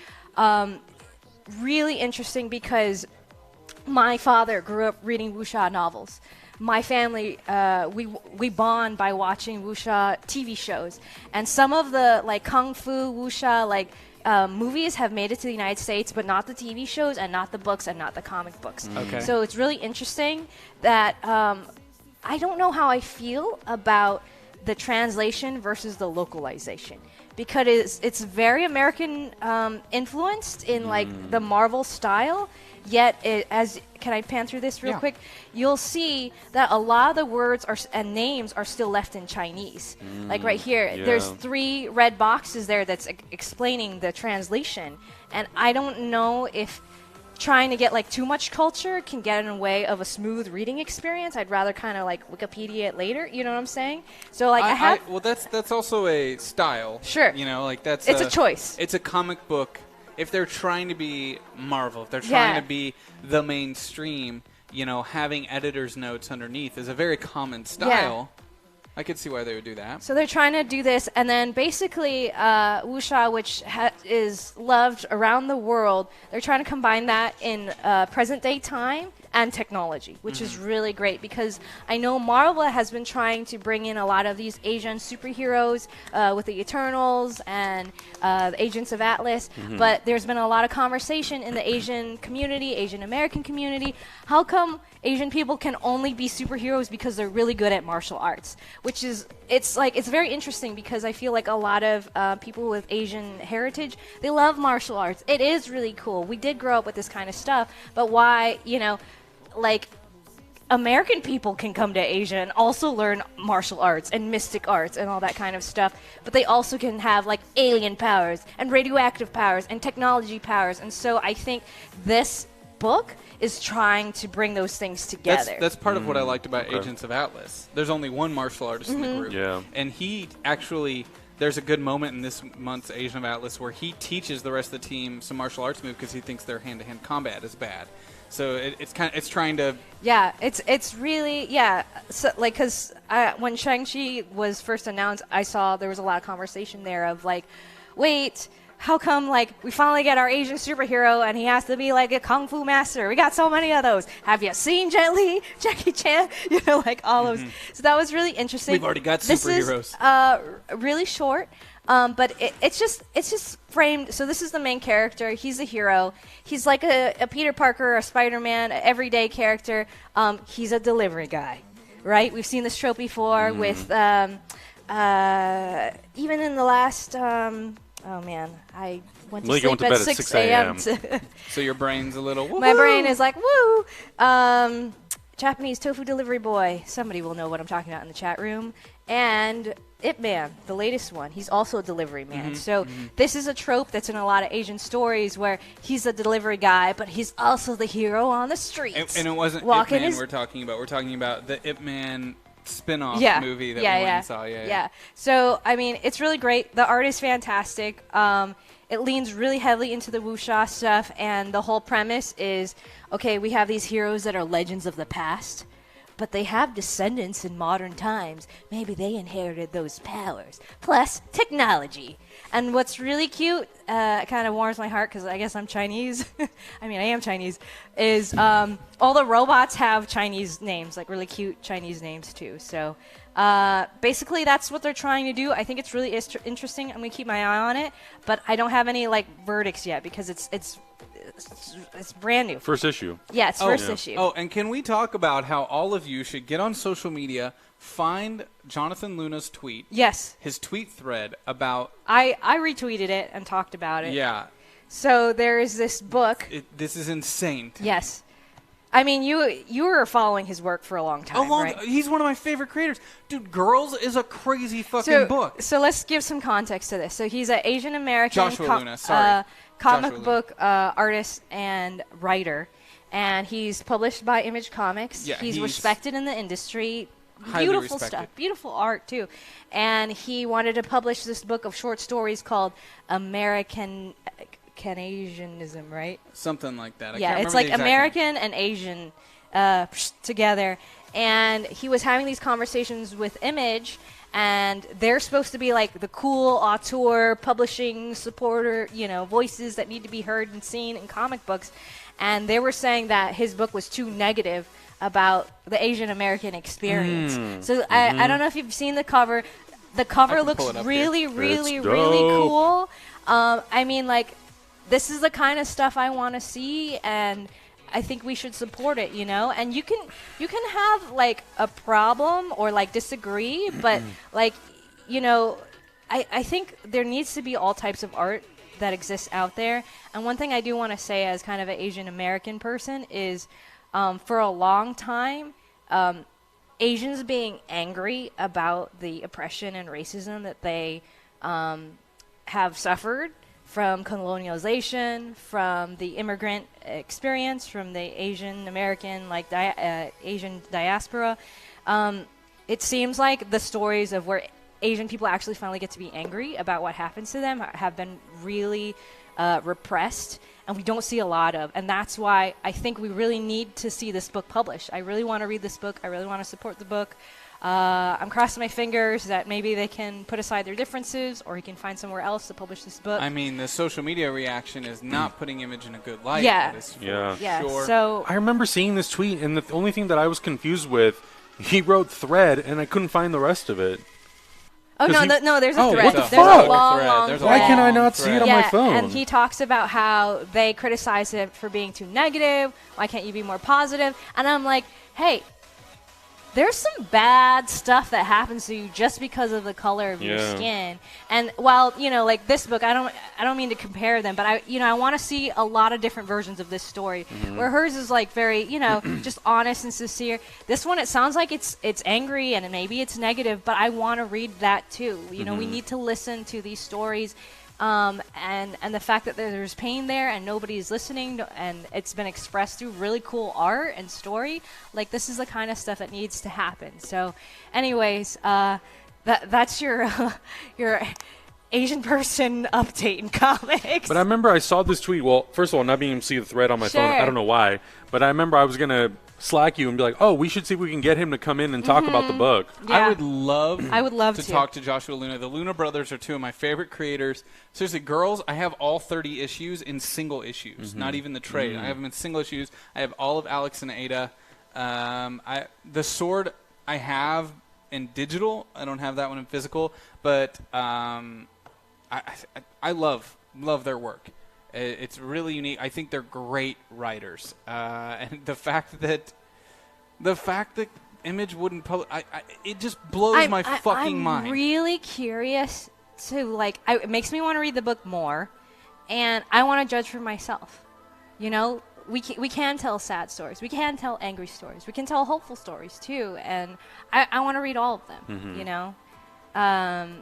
Speaker 3: really interesting because my father grew up reading wuxia novels. My family, we bond by watching wuxia TV shows, and some of the like kung fu wuxia movies have made it to the United States, but not the TV shows and not the books and not the comic books.
Speaker 1: Okay.
Speaker 3: So it's really interesting that I don't know how I feel about the translation versus the localization, because it's very American influenced in like the Marvel style. Yet, can I pan through this real quick? You'll see that a lot of the words and names are still left in Chinese. Like right here, there's 3 red boxes there that's explaining the translation. And I don't know if trying to get like too much culture can get in the way of a smooth reading experience. I'd rather kind of like Wikipedia it later. You know what I'm saying? So like
Speaker 1: well, that's also a style.
Speaker 3: Sure.
Speaker 1: You know, like it's
Speaker 3: a choice.
Speaker 1: It's a comic book. If they're trying to be Marvel, if they're trying to be the mainstream, you know, having editor's notes underneath is a very common style. I could see why they would do that.
Speaker 3: So they're trying to do this, and then basically wuxia, which is loved around the world, they're trying to combine that in present-day time and technology, which is really great, because I know Marvel has been trying to bring in a lot of these Asian superheroes with the Eternals and the Agents of Atlas, but there's been a lot of conversation in the Asian community, Asian American community. How come Asian people can only be superheroes because they're really good at martial arts? Which is, it's very interesting, because I feel like a lot of people with Asian heritage, they love martial arts. It is really cool. We did grow up with this kind of stuff, but why, you know, like American people can come to Asia and also learn martial arts and mystic arts and all that kind of stuff, but they also can have like alien powers and radioactive powers and technology powers. And so I think this book is trying to bring those things together.
Speaker 1: That's part of what I liked about Agents of Atlas. There's only one martial artist in the group. And he actually, there's a good moment in this month's Agent of Atlas where he teaches the rest of the team some martial arts move because he thinks their hand-to-hand combat is bad. So it's trying to...
Speaker 3: Yeah, it's really, so, like, because when Shang-Chi was first announced, I saw there was a lot of conversation there of like, wait, how come like we finally get our Asian superhero and he has to be like a kung fu master? We got so many of those. Have you seen Jet Li, Jackie Chan? You know, like all those. So that was really interesting.
Speaker 1: We've already got superheroes.
Speaker 3: This is really short. But it's just framed. So this is the main character. He's a hero. He's like a Peter Parker, a Spider-Man, an everyday character. He's a delivery guy, right? We've seen this trope before with even in the last. Oh man, I went to sleep at 6 a.m.
Speaker 1: So your brain's a little. Woo-hoo.
Speaker 3: My brain is like woo. Japanese tofu delivery boy. Somebody will know what I'm talking about in the chat room. And Ip Man, the latest one, he's also a delivery man. So this is a trope that's in a lot of Asian stories where he's a delivery guy, but he's also the hero on the streets.
Speaker 1: And it wasn't Ip Man we're talking about. We're talking about the Ip Man spin-off movie that we went and saw. Yeah.
Speaker 3: So, I mean, it's really great. The art is fantastic. It leans really heavily into the wuxia stuff, and the whole premise is, okay, we have these heroes that are legends of the past, but they have descendants in modern times. Maybe they inherited those powers, plus technology. And what's really cute, kind of warms my heart because I guess I'm Chinese. I mean, I am Chinese. Is all the robots have Chinese names, like really cute Chinese names too. So basically, that's what they're trying to do. I think it's really interesting. I'm gonna keep my eye on it, but I don't have any like verdicts yet because it's it's brand new.
Speaker 2: First issue.
Speaker 3: Yeah, it's first issue.
Speaker 1: Oh, and can we talk about how all of you should get on social media, find Jonathan Luna's tweet.
Speaker 3: Yes.
Speaker 1: His tweet thread about...
Speaker 3: I retweeted it and talked about it.
Speaker 1: Yeah.
Speaker 3: So there is this book.
Speaker 1: This is insane.
Speaker 3: Yes. I mean, you were following his work for a long time, right?
Speaker 1: He's one of my favorite creators. Dude, Girls is a crazy fucking book.
Speaker 3: So let's give some context to this. So he's an Asian American comic book artist and writer, and he's published by Image Comics.
Speaker 1: Yeah,
Speaker 3: he's respected in the industry.
Speaker 1: Highly
Speaker 3: Beautiful
Speaker 1: respected.
Speaker 3: stuff. Beautiful art, too. And he wanted to publish this book of short stories called American... Canasianism, right?
Speaker 1: Something like that. I
Speaker 3: yeah,
Speaker 1: can't
Speaker 3: it's
Speaker 1: remember
Speaker 3: like
Speaker 1: the exact
Speaker 3: American
Speaker 1: name.
Speaker 3: and Asian together. And he was having these conversations with Image, and they're supposed to be like the cool auteur, publishing supporter, voices that need to be heard and seen in comic books. And they were saying that his book was too negative about the Asian American experience. So I don't know if you've seen the cover. The cover looks really, really, really cool. I mean, like, this is the kind of stuff I want to see, and I think we should support it, And you can have like a problem or like disagree, but like, I think there needs to be all types of art that exists out there. And one thing I do want to say as kind of an Asian American person is, for a long time, Asians being angry about the oppression and racism that they have suffered from colonialization, from the immigrant experience, from the Asian American, Asian diaspora. It seems like the stories of where Asian people actually finally get to be angry about what happens to them have been really repressed, and we don't see a lot of. And that's why I think we really need to see this book published. I really want to read this book. I really want to support the book. I'm crossing my fingers that maybe they can put aside their differences, or he can find somewhere else to publish this book.
Speaker 1: I mean, the social media reaction is not putting Image in a good light.
Speaker 3: Yeah.
Speaker 1: Sure.
Speaker 3: So
Speaker 2: I remember seeing this tweet, and the only thing that I was confused with, he wrote thread, and I couldn't find the rest of it.
Speaker 3: Oh, no, there's a thread.
Speaker 2: What the
Speaker 3: there's
Speaker 2: fuck?
Speaker 3: a long
Speaker 1: There's a
Speaker 3: thread.
Speaker 2: Why can I not see it on my phone?
Speaker 3: And he talks about how they criticize him for being too negative. Why can't you be more positive? And I'm like, hey, there's some bad stuff that happens to you just because of the color of your skin. And while, like this book, I don't mean to compare them, but I want to see a lot of different versions of this story, where hers is like very, just honest and sincere. This one, it sounds like it's angry and maybe it's negative, but I want to read that too. We need to listen to these stories. And the fact that there's pain there and nobody's listening, and it's been expressed through really cool art and story, like this is the kind of stuff that needs to happen. So anyways, that's your Asian person update in comics.
Speaker 2: But I remember I saw this tweet. Well, first of all, not being able to see the thread on my phone, I don't know why. But I remember I was going to Slack you and be like, oh, we should see if we can get him to come in and talk about the book.
Speaker 3: Yeah.
Speaker 1: I would love
Speaker 3: to
Speaker 1: talk to Joshua Luna. The Luna brothers are two of my favorite creators. Seriously, Girls, I have all 30 issues in single issues, not even the trade. I have them in single issues. I have all of Alex and Ada. The Sword I have in digital. I don't have that one in physical. But I love their work. It's really unique. I think they're great writers, and the fact that Image wouldn't publish, it just blows my fucking mind.
Speaker 3: I'm really curious to it makes me want to read the book more, and I want to judge for myself. We can tell sad stories, we can tell angry stories, we can tell hopeful stories too, and I want to read all of them.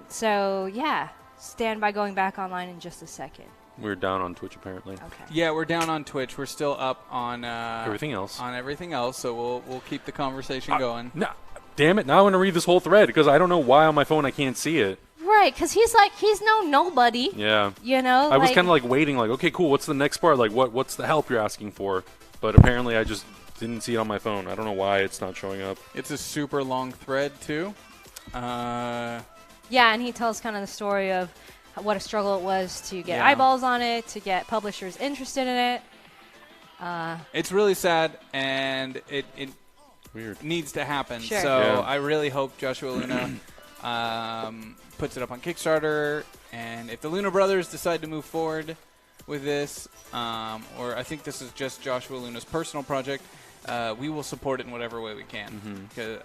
Speaker 3: So yeah, stand by going back online in just a second.
Speaker 2: We're down on Twitch, apparently.
Speaker 3: Okay.
Speaker 1: Yeah, we're down on Twitch. We're still up on
Speaker 2: everything else.
Speaker 1: So we'll keep the conversation going.
Speaker 2: No, damn it! Now I want to read this whole thread because I don't know why on my phone I can't see it.
Speaker 3: Right, because he's no nobody.
Speaker 2: Yeah.
Speaker 3: I
Speaker 2: was kind of waiting, okay, cool. What's the next part? What's the help you're asking for? But apparently, I just didn't see it on my phone. I don't know why it's not showing up.
Speaker 1: It's a super long thread too.
Speaker 3: Yeah, and he tells kind of the story of what a struggle it was to get eyeballs on it, to get publishers interested in it.
Speaker 1: It's really sad, and it
Speaker 2: Weird.
Speaker 1: needs to happen.
Speaker 3: Sure.
Speaker 1: So
Speaker 2: Yeah.
Speaker 1: I really hope Joshua Luna puts it up on Kickstarter, and if the Luna brothers decide to move forward, with this, or I think this is just Joshua Luna's personal project, we will support it in whatever way we can. 'Cause,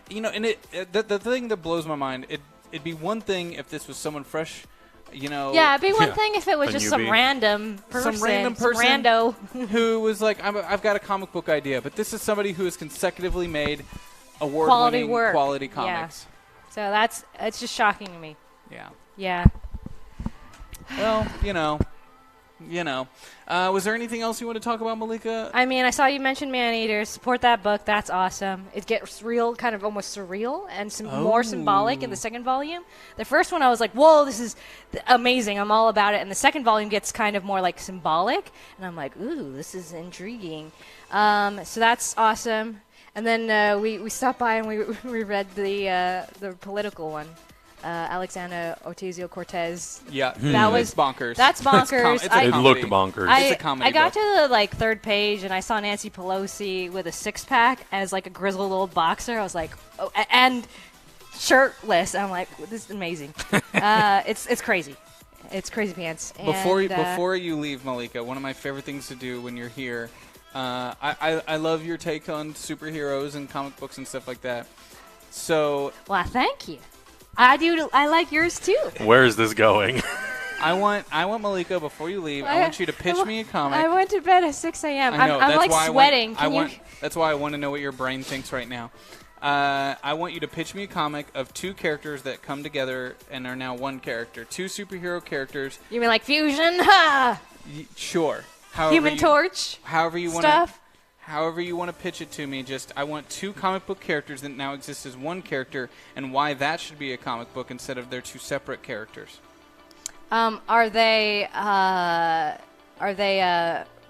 Speaker 1: and the thing that blows my mind, it'd be one thing if this was someone fresh,
Speaker 3: Yeah, it'd be one thing if it was
Speaker 2: A
Speaker 3: just
Speaker 2: newbie.
Speaker 3: some random person,
Speaker 1: some
Speaker 3: rando.
Speaker 1: who was like, I've got a comic book idea, but this is somebody who has consecutively made
Speaker 3: Quality
Speaker 1: award-winning
Speaker 3: work.
Speaker 1: quality
Speaker 3: Yeah.
Speaker 1: comics.
Speaker 3: So it's just shocking to me.
Speaker 1: Yeah.
Speaker 3: Yeah.
Speaker 1: Well, was there anything else you want to talk about, Malika?
Speaker 3: I mean, I saw you mention Man-Eaters. Support that book. That's awesome. It gets real, kind of almost surreal and more symbolic in the second volume. The first one, I was like, whoa, this is amazing. I'm all about it. And the second volume gets kind of more like symbolic. And I'm like, ooh, this is intriguing. So that's awesome. And then we stopped by and we read the political one. Alexandra Ocasio-Cortez.
Speaker 1: Yeah,
Speaker 3: That was
Speaker 1: it's bonkers.
Speaker 3: That's bonkers.
Speaker 1: It's a
Speaker 2: It
Speaker 1: comedy.
Speaker 2: looked bonkers.
Speaker 1: It's a comedy
Speaker 3: I got
Speaker 1: book.
Speaker 3: to the third page and I saw Nancy Pelosi with a six-pack as like a grizzled old boxer. I was like, oh, and shirtless. I'm like, this is amazing. It's crazy. It's crazy pants.
Speaker 1: Before you leave, Malika, one of my favorite things to do when you're here, I love your take on superheroes and comic books and stuff like that. So
Speaker 3: well, thank you. I do. I like yours too.
Speaker 2: Where is this going?
Speaker 1: I want Malika, before you leave, I want you to pitch me a comic.
Speaker 3: I went to bed at 6 a.m.
Speaker 1: I know,
Speaker 3: I'm
Speaker 1: that's
Speaker 3: like
Speaker 1: why
Speaker 3: sweating.
Speaker 1: That's why I want to know what your brain thinks right now. I want you to pitch me a comic of two characters that come together and are now one character. Two superhero characters.
Speaker 3: You mean like fusion? Ha!
Speaker 1: Sure.
Speaker 3: Human Torch?
Speaker 1: However you want
Speaker 3: Stuff?
Speaker 1: However you want to pitch it to me, I want two comic book characters that now exist as one character, and why that should be a comic book instead of their two separate characters.
Speaker 3: Are they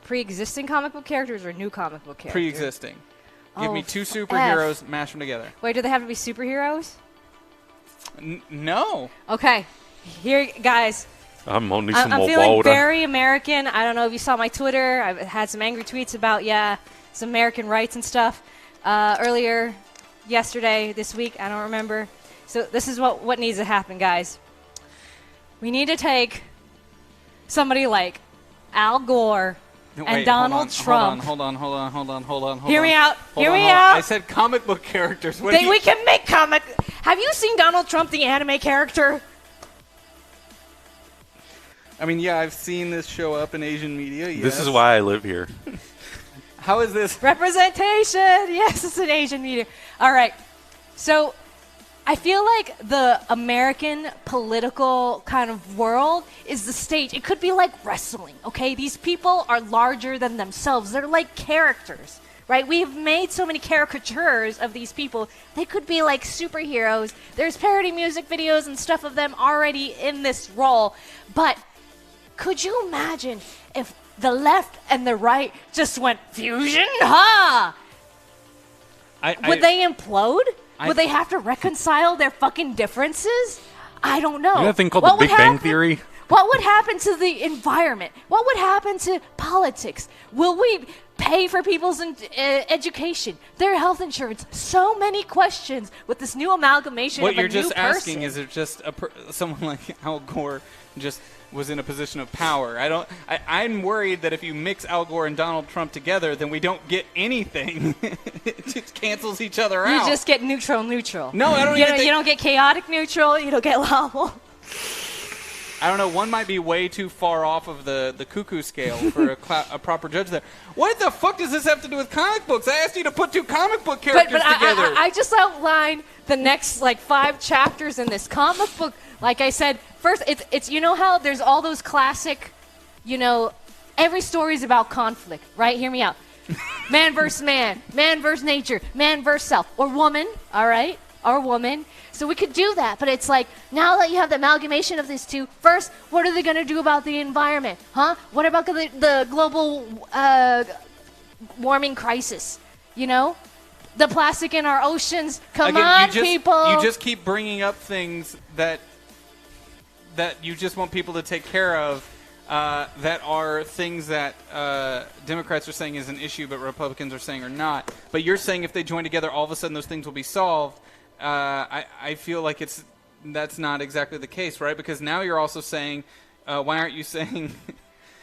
Speaker 3: pre-existing comic book characters or new comic book characters?
Speaker 1: Pre-existing. Give
Speaker 3: Oh,
Speaker 1: me two
Speaker 3: F.
Speaker 1: superheroes, mash them together.
Speaker 3: Wait, do they have to be superheroes?
Speaker 1: No.
Speaker 3: Okay, here, guys.
Speaker 2: I'm only
Speaker 3: I'm
Speaker 2: some
Speaker 3: feeling
Speaker 2: water.
Speaker 3: very American. I don't know if you saw my Twitter. I've had some angry tweets about some American rights and stuff earlier yesterday, this week. I don't remember. So this is what needs to happen, guys. We need to take somebody like Al Gore and Donald Trump.
Speaker 1: Hold on.
Speaker 3: Hear me out.
Speaker 1: Hold
Speaker 3: Hear
Speaker 1: on,
Speaker 3: me
Speaker 1: hold on.
Speaker 3: out.
Speaker 1: I said comic book characters.
Speaker 3: We can make comic. Have you seen Donald Trump, the anime character?
Speaker 1: I mean, yeah, I've seen this show up in Asian media. Yes.
Speaker 2: This is why I live here.
Speaker 1: How is this?
Speaker 3: Representation. Yes, it's an Asian media. All right. So I feel like the American political kind of world is the stage. It could be like wrestling, okay? These people are larger than themselves. They're like characters, right? We've made so many caricatures of these people. They could be like superheroes. There's parody music videos and stuff of them already in this role. But could you imagine if the left and the right just went fusion? Ha! Would they implode? Would they have to reconcile their fucking differences? I don't know.
Speaker 2: You know that thing called
Speaker 3: What
Speaker 2: the
Speaker 3: would
Speaker 2: Big Bang
Speaker 3: happen-
Speaker 2: Theory?
Speaker 3: What would happen to the environment? What would happen to politics? Will we pay for people's education, their health insurance? So many questions with this new amalgamation
Speaker 1: What
Speaker 3: of a
Speaker 1: you're just
Speaker 3: new person.
Speaker 1: asking is if just someone like Al Gore just was in a position of power. I'm worried that if you mix Al Gore and Donald Trump together, then we don't get anything. It just cancels each other out.
Speaker 3: You just get neutral.
Speaker 1: No, I don't even think...
Speaker 3: You don't get chaotic neutral. You don't get lawful.
Speaker 1: I don't know. One might be way too far off of the cuckoo scale for a proper judge there. What the fuck does this have to do with comic books? I asked you to put two comic book characters together.
Speaker 3: I just outlined the next 5 chapters in this comic book. Like I said, first it's you know how there's all those classic, every story is about conflict, right? Hear me out. Man versus man versus nature, man versus self, or woman, all right? Or woman. So we could do that, but it's like, now that you have the amalgamation of these two, first, what are they going to do about the environment? Huh? What about the global warming crisis? The plastic in our oceans. Come on, people.
Speaker 1: You just keep bringing up things that you just want people to take care of, that are things that Democrats are saying is an issue, but Republicans are saying are not. But you're saying if they join together, all of a sudden those things will be solved. I feel like that's not exactly the case, right? Because now you're also saying, why aren't you saying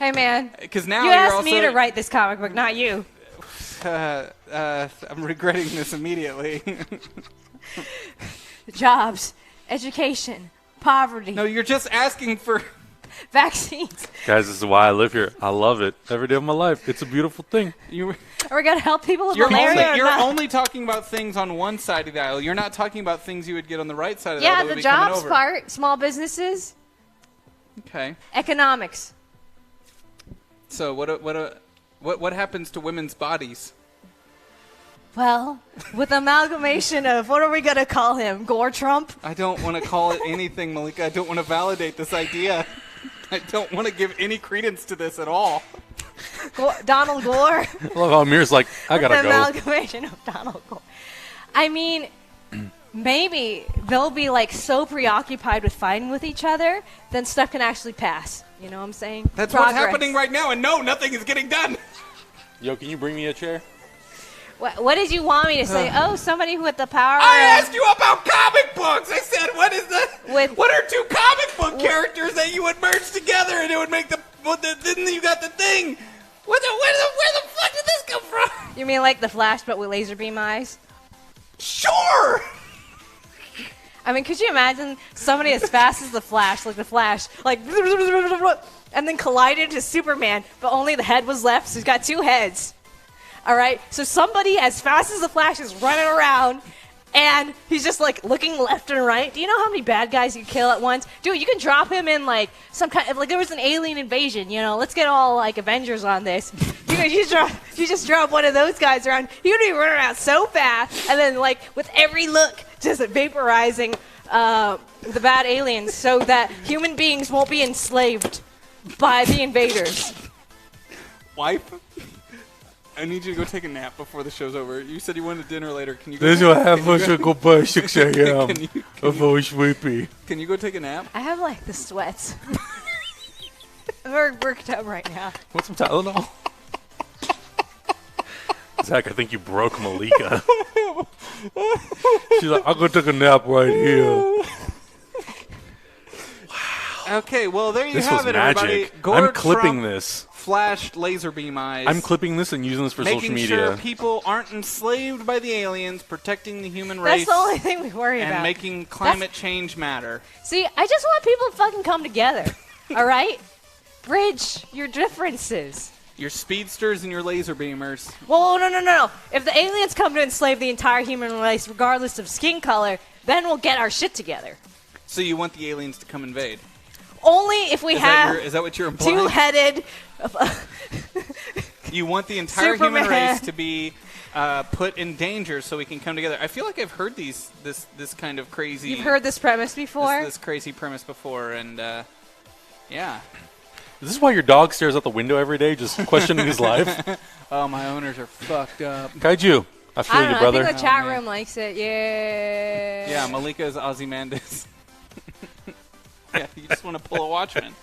Speaker 3: Hey, man.
Speaker 1: Because now
Speaker 3: You
Speaker 1: you're
Speaker 3: asked
Speaker 1: also,
Speaker 3: me to write this comic book, not you.
Speaker 1: I'm regretting this immediately.
Speaker 3: Jobs, education, poverty,
Speaker 1: No, you're just asking for.
Speaker 3: vaccines.
Speaker 2: Guys, this is why I live here. I love it every day of my life. It's a beautiful thing.
Speaker 1: You,
Speaker 3: Are we going to help people with
Speaker 1: you're
Speaker 3: malaria or
Speaker 1: you're
Speaker 3: not?
Speaker 1: only talking about things on one side of the aisle. You're not talking about things you would get on the right side of the aisle.
Speaker 3: Yeah,
Speaker 1: that would
Speaker 3: the
Speaker 1: be coming
Speaker 3: jobs
Speaker 1: over.
Speaker 3: part, small businesses,
Speaker 1: Okay.
Speaker 3: economics.
Speaker 1: So what happens to women's bodies?
Speaker 3: Well, with amalgamation of, what are we going to call him? Gore Trump?
Speaker 1: I don't want to call it anything, Malika. I don't want to validate this idea. I don't want to give any credence to this at all.
Speaker 3: Donald Gore?
Speaker 2: I love how Amir's like, I gotta
Speaker 3: The
Speaker 2: go.
Speaker 3: amalgamation of Donald Gore. I mean, maybe they'll be like so preoccupied with fighting with each other, then stuff can actually pass. You know what I'm saying?
Speaker 1: That's
Speaker 3: Progress.
Speaker 1: what's happening right now, and no, nothing is getting done.
Speaker 2: Yo, can you bring me a chair?
Speaker 3: What did you want me to say? Oh, somebody with the power.
Speaker 1: I
Speaker 3: of-
Speaker 1: asked you about comic books. I said, what are two comic book characters that you would merge together and it would make the? Then you got the thing. Where the fuck did this come from?
Speaker 3: You mean like the Flash, but with laser beam eyes?
Speaker 1: Sure.
Speaker 3: I mean, could you imagine somebody as fast as the Flash, like and then collided to Superman, but only the head was left, so he's got two heads. All right? So somebody as fast as the Flash is running around, and he's just, like, looking left and right. Do you know how many bad guys you kill at once? Dude, you can drop him in, like, some kind of, like, there was an alien invasion, you know? Let's get all, like, Avengers on this. You just drop one of those guys around. You're going to be running around so fast, and then, like, with every look, just vaporizing the bad aliens so that human beings won't be enslaved by the invaders.
Speaker 1: Wife, I need you to go take a nap before the show's over. You said you wanted dinner later. Can you go?
Speaker 2: This is what happens when I go by 6 a.m.
Speaker 1: Can you-
Speaker 2: I'm very sleepy.
Speaker 1: Can you go take a nap?
Speaker 3: I have, like, the sweats. I'm very worked up right now.
Speaker 2: Want some Tylenol? Zach, I think you broke Malika. She's like, I'll go take a nap right here.
Speaker 1: Okay, well, there you
Speaker 2: This
Speaker 1: have
Speaker 2: was
Speaker 1: it, everybody.
Speaker 2: magic.
Speaker 1: Gore
Speaker 2: I'm clipping
Speaker 1: Trump
Speaker 2: this.
Speaker 1: Flashed laser beam eyes.
Speaker 2: I'm clipping this and using this for social
Speaker 1: making
Speaker 2: media.
Speaker 1: sure people aren't enslaved by the aliens, protecting the human
Speaker 3: That's
Speaker 1: race,
Speaker 3: the only thing we worry
Speaker 1: and
Speaker 3: about.
Speaker 1: making climate change matter.
Speaker 3: See, I just want people to fucking come together. All right? Bridge your differences.
Speaker 1: Your speedsters and your laser beamers.
Speaker 3: Well, no. If the aliens come to enslave the entire human race, regardless of skin color, then we'll get our shit together.
Speaker 1: So you want the aliens to come invade?
Speaker 3: Only if we have
Speaker 1: Is that what you're implying?
Speaker 3: two-headed.
Speaker 1: You want the entire human
Speaker 3: Superman.
Speaker 1: race to be put in danger so we can come together. I feel like I've heard this kind of crazy.
Speaker 3: You've heard this premise before?
Speaker 1: this crazy premise before, and yeah.
Speaker 2: Is this why your dog stares out the window every day, just questioning his life?
Speaker 1: Oh, my owners are fucked up.
Speaker 2: Kaiju, I feel
Speaker 3: I
Speaker 2: you,
Speaker 3: don't know.
Speaker 2: brother.
Speaker 3: I think the chat
Speaker 1: man.
Speaker 3: room likes it. Yeah.
Speaker 1: Yeah, Malika is Ozymandias. Yeah, you just want to pull a Watchman.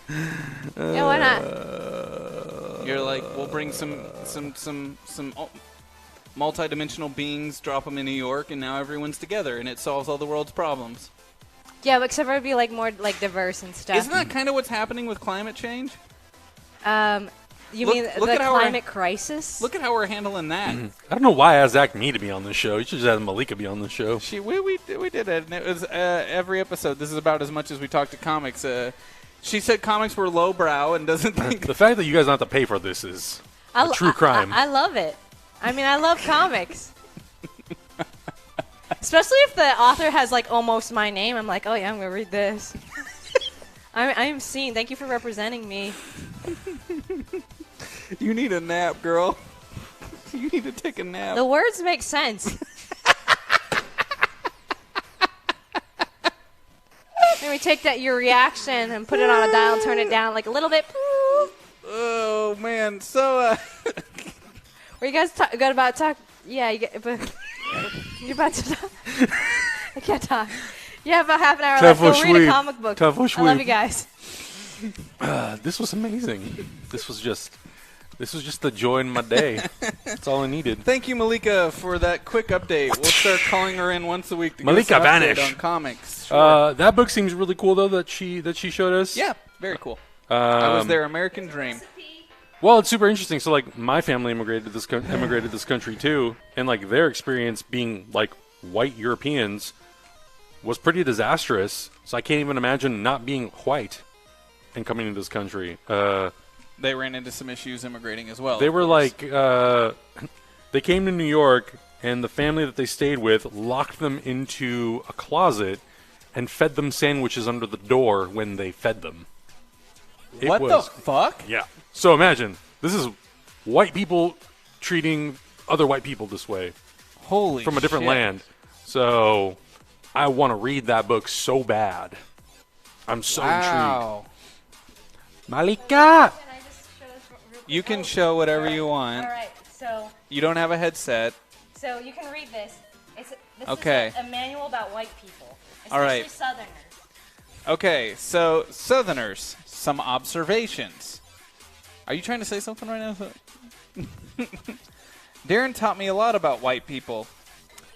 Speaker 3: Yeah, why not?
Speaker 1: You're like, we'll bring some multi-dimensional beings, drop them in New York, and now everyone's together, and it solves all the world's problems.
Speaker 3: Yeah, but except for it'd be like more like diverse and stuff.
Speaker 1: Isn't that kind of what's happening with climate change?
Speaker 3: You
Speaker 1: Look-
Speaker 3: mean
Speaker 1: look
Speaker 3: the
Speaker 1: at how we're-
Speaker 3: climate crisis?
Speaker 1: Look at how we're handling that.
Speaker 2: I don't know why I asked Zach me to be on this show. You should just have Malika be on the show.
Speaker 1: We did it, and it was every episode. This is about as much as we talk to comics. She said comics were lowbrow and doesn't think.
Speaker 2: The fact that you guys don't have to pay for this is a true crime.
Speaker 3: I love it. I mean, I love comics. Especially if the author has like almost my name. I'm like, oh yeah, I'm gonna read this. I'm seen. Thank you for representing me.
Speaker 1: You need a nap, girl. You need to take a nap.
Speaker 3: The words make sense. Let me take your reaction and put it on a dial and turn it down like a little bit.
Speaker 1: Oh man, so
Speaker 3: Were you guys got about to talk? Yeah, you're about to talk. I can't talk. Yeah, about half an hour left. Go read a comic book. I love you guys.
Speaker 2: This was amazing. This was just the joy in my day. That's all I needed.
Speaker 1: thank you, Malika, for that quick update. We'll start calling her in once a week to
Speaker 2: Malika
Speaker 1: give us an update
Speaker 2: vanish.
Speaker 1: on comics. Sure.
Speaker 2: That book seems really cool though that she showed us.
Speaker 1: Yeah, very cool. I was their American dream.
Speaker 2: Well, it's super interesting. So, like, my family immigrated to this country too, and like their experience being like white Europeans was pretty disastrous. So I can't even imagine not being white and coming to this country.
Speaker 1: They ran into some issues immigrating as well.
Speaker 2: They were like, they came to New York, and the family that they stayed with locked them into a closet and fed them sandwiches under the door when they fed them.
Speaker 1: What the fuck?
Speaker 2: Yeah. So imagine, this is white people treating other white people this way.
Speaker 1: Holy
Speaker 2: from a different
Speaker 1: shit.
Speaker 2: land. So I want to read that book so bad. I'm so intrigued. Malika!
Speaker 3: Can I just show this real quick?
Speaker 1: You can show whatever you want.
Speaker 3: All right, so
Speaker 1: You don't have a headset.
Speaker 3: you can read this. This
Speaker 1: Okay.
Speaker 3: is a manual about white people,
Speaker 1: All
Speaker 3: especially
Speaker 1: right.
Speaker 3: Southerners.
Speaker 1: Okay, so Southerners, some observations. Are you trying to say something right now? Darren taught me a lot about white people.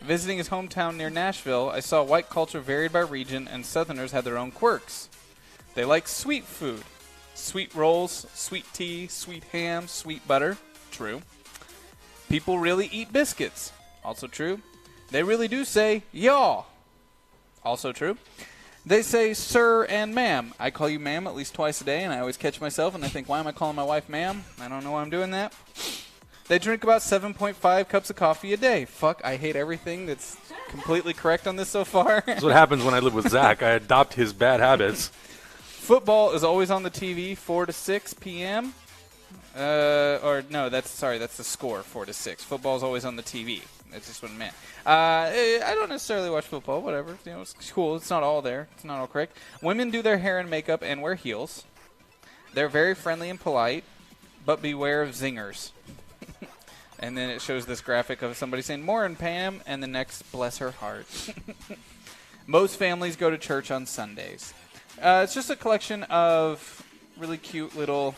Speaker 1: Visiting his hometown near Nashville, I saw white culture varied by region, and Southerners had their own quirks. They like sweet food. Sweet rolls, sweet tea, sweet ham, sweet butter. True. People really eat biscuits. Also true. They really do say yaw. Also true. They say sir and ma'am. I call you ma'am at least twice a day, and I always catch myself, and I think, why am I calling my wife ma'am? I don't know why I'm doing that. They drink about 7.5 cups of coffee a day. Fuck, I hate everything that's completely correct on this so far.
Speaker 2: That's what happens when I live with Zach. I adopt his bad habits.
Speaker 1: Football is always on the TV, 4 to 6 p.m. Or no, that's the score, 4 to 6. Football is always on the TV. That's just what it meant. I don't necessarily watch football. Whatever, it's cool. It's not all there. It's not all correct. Women do their hair and makeup and wear heels. They're very friendly and polite, but beware of zingers. And then it shows this graphic of somebody saying more and Pam, and the next bless her heart. Most families go to church on Sundays. It's just a collection of really cute little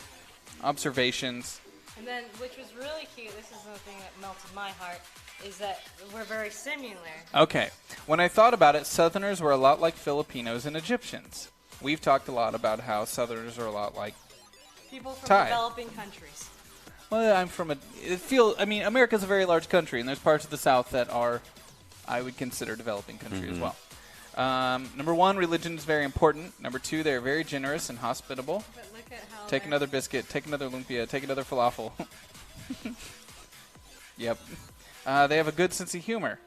Speaker 1: observations.
Speaker 3: And then, which was really cute, this is the thing that melted my heart, is that we're very similar.
Speaker 1: Okay. When I thought about it, Southerners were a lot like Filipinos and Egyptians. We've talked a lot about how Southerners are a lot like
Speaker 3: People from
Speaker 1: Thai.
Speaker 3: developing countries.
Speaker 1: Well, I'm from America's a very large country, and there's parts of the South that are, I would consider, developing country as well. Number one, religion is very important. Number two, they're very generous and hospitable.
Speaker 3: But look at how
Speaker 1: Take another biscuit, take another lumpia, take another falafel. Yep. They have a good sense of humor.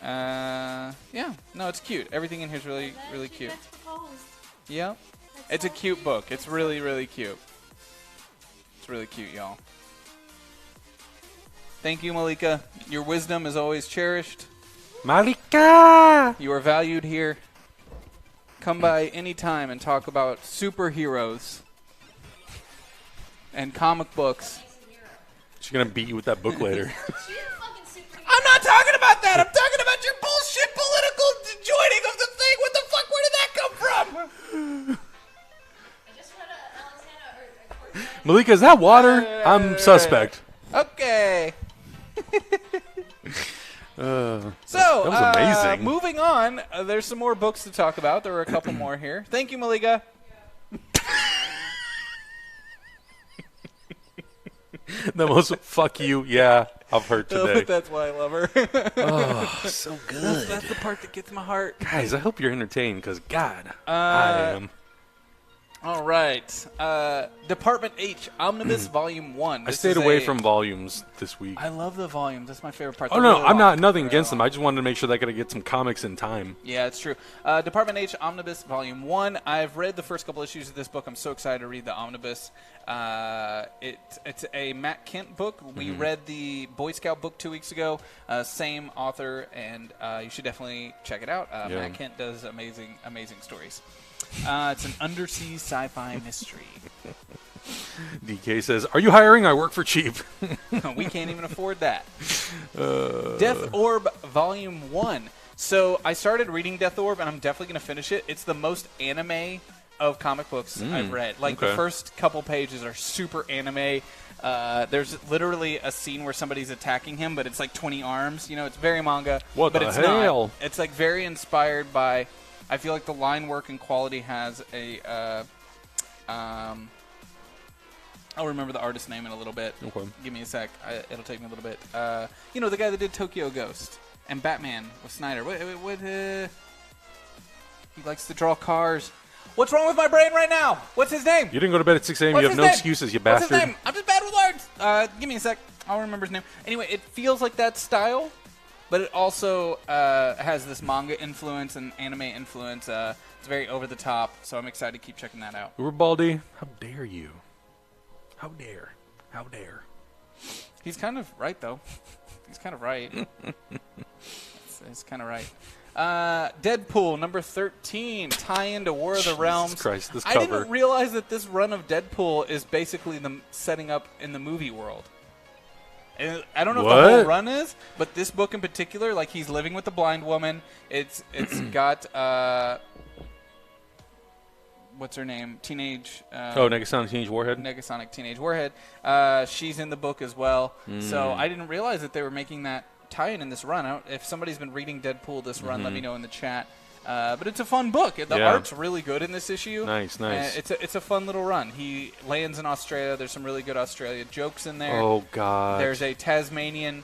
Speaker 1: Yeah, no, it's cute. Everything in here is really, really cute. Yeah. It's a cute book. It's really, really cute. It's really cute, y'all. Thank you, Malika. Your wisdom is always cherished.
Speaker 2: Malika!
Speaker 1: You are valued here. Come by any time and talk about superheroes and comic books.
Speaker 2: She's going to beat you with that book later.
Speaker 1: I'm not talking about that. I'm talking about your bullshit political joining of the thing. What the fuck? Where did that come from?
Speaker 2: Malika, is that water? I'm suspect.
Speaker 1: Okay.
Speaker 2: That
Speaker 1: So,
Speaker 2: was amazing.
Speaker 1: Moving on, there's some more books to talk about. There were a couple more here. Thank you, Malika.
Speaker 2: The most fuck you, yeah, I've heard today.
Speaker 1: That's why I love her.
Speaker 2: Oh, so good.
Speaker 1: That's the part that gets my heart.
Speaker 2: Guys, I hope you're entertained, because, God, I am.
Speaker 1: All right. Department H, Omnibus Volume 1.
Speaker 2: I stayed away from volumes this week.
Speaker 1: I love the volumes. That's my favorite part.
Speaker 2: Oh,
Speaker 1: They're
Speaker 2: no,
Speaker 1: really
Speaker 2: I'm
Speaker 1: long.
Speaker 2: nothing
Speaker 1: They're
Speaker 2: against them.
Speaker 1: long.
Speaker 2: I just wanted to make sure that I could get some comics in time.
Speaker 1: Yeah, it's true. Department H, Omnibus Volume 1. I've read the first couple issues of this book. I'm so excited to read the Omnibus. It's a Matt Kent book. We read the Boy Scout book 2 weeks ago. Same author, and you should definitely check it out.
Speaker 2: Yeah.
Speaker 1: Matt Kent does amazing, amazing stories. It's an undersea sci-fi mystery.
Speaker 2: DK says, "Are you hiring? I work for cheap."
Speaker 1: We can't even afford that. Death Orb Volume 1. So I started reading Death Orb, and I'm definitely going to finish it. It's the most anime of comic books I've read. Like, the first couple pages are super anime. There's literally a scene where somebody's attacking him, but it's like 20 arms. You know, it's very manga.
Speaker 2: What
Speaker 1: but
Speaker 2: the
Speaker 1: it's
Speaker 2: hell?
Speaker 1: Not. It's like very inspired by... I feel like the line work and quality has a I'll remember the artist's name in a little bit.
Speaker 2: Okay.
Speaker 1: Give me a sec. It'll take me a little bit. You know, the guy that did Tokyo Ghost and Batman with Snyder. He likes to draw cars. What's wrong with my brain right now? What's his name?
Speaker 2: You didn't go to bed at 6 a.m.
Speaker 1: What's
Speaker 2: You have
Speaker 1: his
Speaker 2: no
Speaker 1: name?
Speaker 2: excuses, you
Speaker 1: What's
Speaker 2: bastard.
Speaker 1: his name? I'm just bad with words. Give me a sec. I'll remember his name. Anyway, it feels like that style, but it also has this manga influence and anime influence. It's very over the top, so I'm excited to keep checking that out.
Speaker 2: Baldy, how dare you? How dare? How dare?
Speaker 1: He's kind of right, though. He's kind of right. It's kind of right. Deadpool number 13, tie into War of the Realms.
Speaker 2: Jesus Christ, this
Speaker 1: I
Speaker 2: cover.
Speaker 1: didn't realize that this run of Deadpool is basically the setting up in the movie world. And I don't know what the whole run is, but this book in particular, like he's living with a blind woman. It's got what's her name?
Speaker 2: Negasonic Teenage Warhead.
Speaker 1: Negasonic Teenage Warhead. She's in the book as well. So I didn't realize that they were making that tie-in in this run. If somebody's been reading Deadpool this run, let me know in the chat. But it's a fun book. The art's really good in this issue.
Speaker 2: Nice.
Speaker 1: It's a fun little run. He lands in Australia. There's some really good Australia jokes in there.
Speaker 2: Oh, God.
Speaker 1: There's a Tasmanian,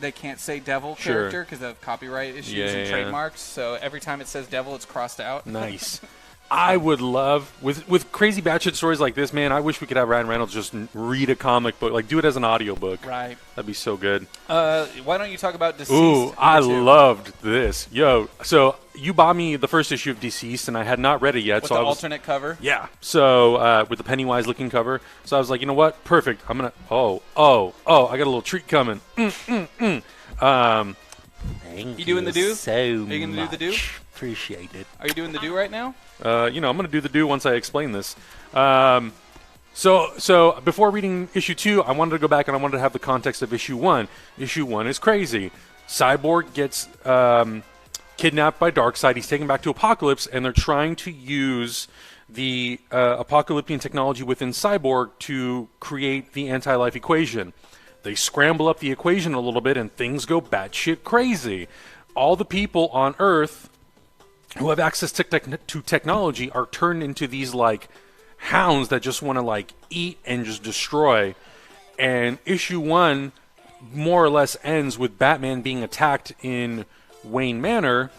Speaker 1: they can't say devil character because of copyright issues and trademarks. So every time it says devil, it's crossed out.
Speaker 2: Nice. I would love, with crazy batshit stories like this, man, I wish we could have Ryan Reynolds just read a comic book, like do it as an audiobook.
Speaker 1: Right.
Speaker 2: That'd be so good.
Speaker 1: Why don't you talk about Deceased?
Speaker 2: Ooh, I
Speaker 1: number 2?
Speaker 2: loved this. Yo, so you bought me the first issue of Deceased, and I had not read it yet.
Speaker 1: With
Speaker 2: so
Speaker 1: the
Speaker 2: I was,
Speaker 1: alternate cover?
Speaker 2: Yeah. So with the Pennywise-looking cover. So I was like, you know what? Perfect. I'm going to, I got a little treat coming. Thank
Speaker 1: You doing the do?
Speaker 2: so
Speaker 1: Are you going to do the do?
Speaker 2: Appreciate it.
Speaker 1: Are you doing the do right now?
Speaker 2: I'm going to do the do once I explain this. So before reading issue 2, I wanted to go back and I wanted to have the context of issue 1. Issue 1 is crazy. Cyborg gets kidnapped by Darkseid. He's taken back to Apocalypse, and they're trying to use the apocalyptic technology within Cyborg to create the anti-life equation. They scramble up the equation a little bit, and things go batshit crazy. All the people on Earth who have access to technology are turned into these like hounds that just want to like eat and just destroy. And issue 1 more or less ends with Batman being attacked in Wayne Manor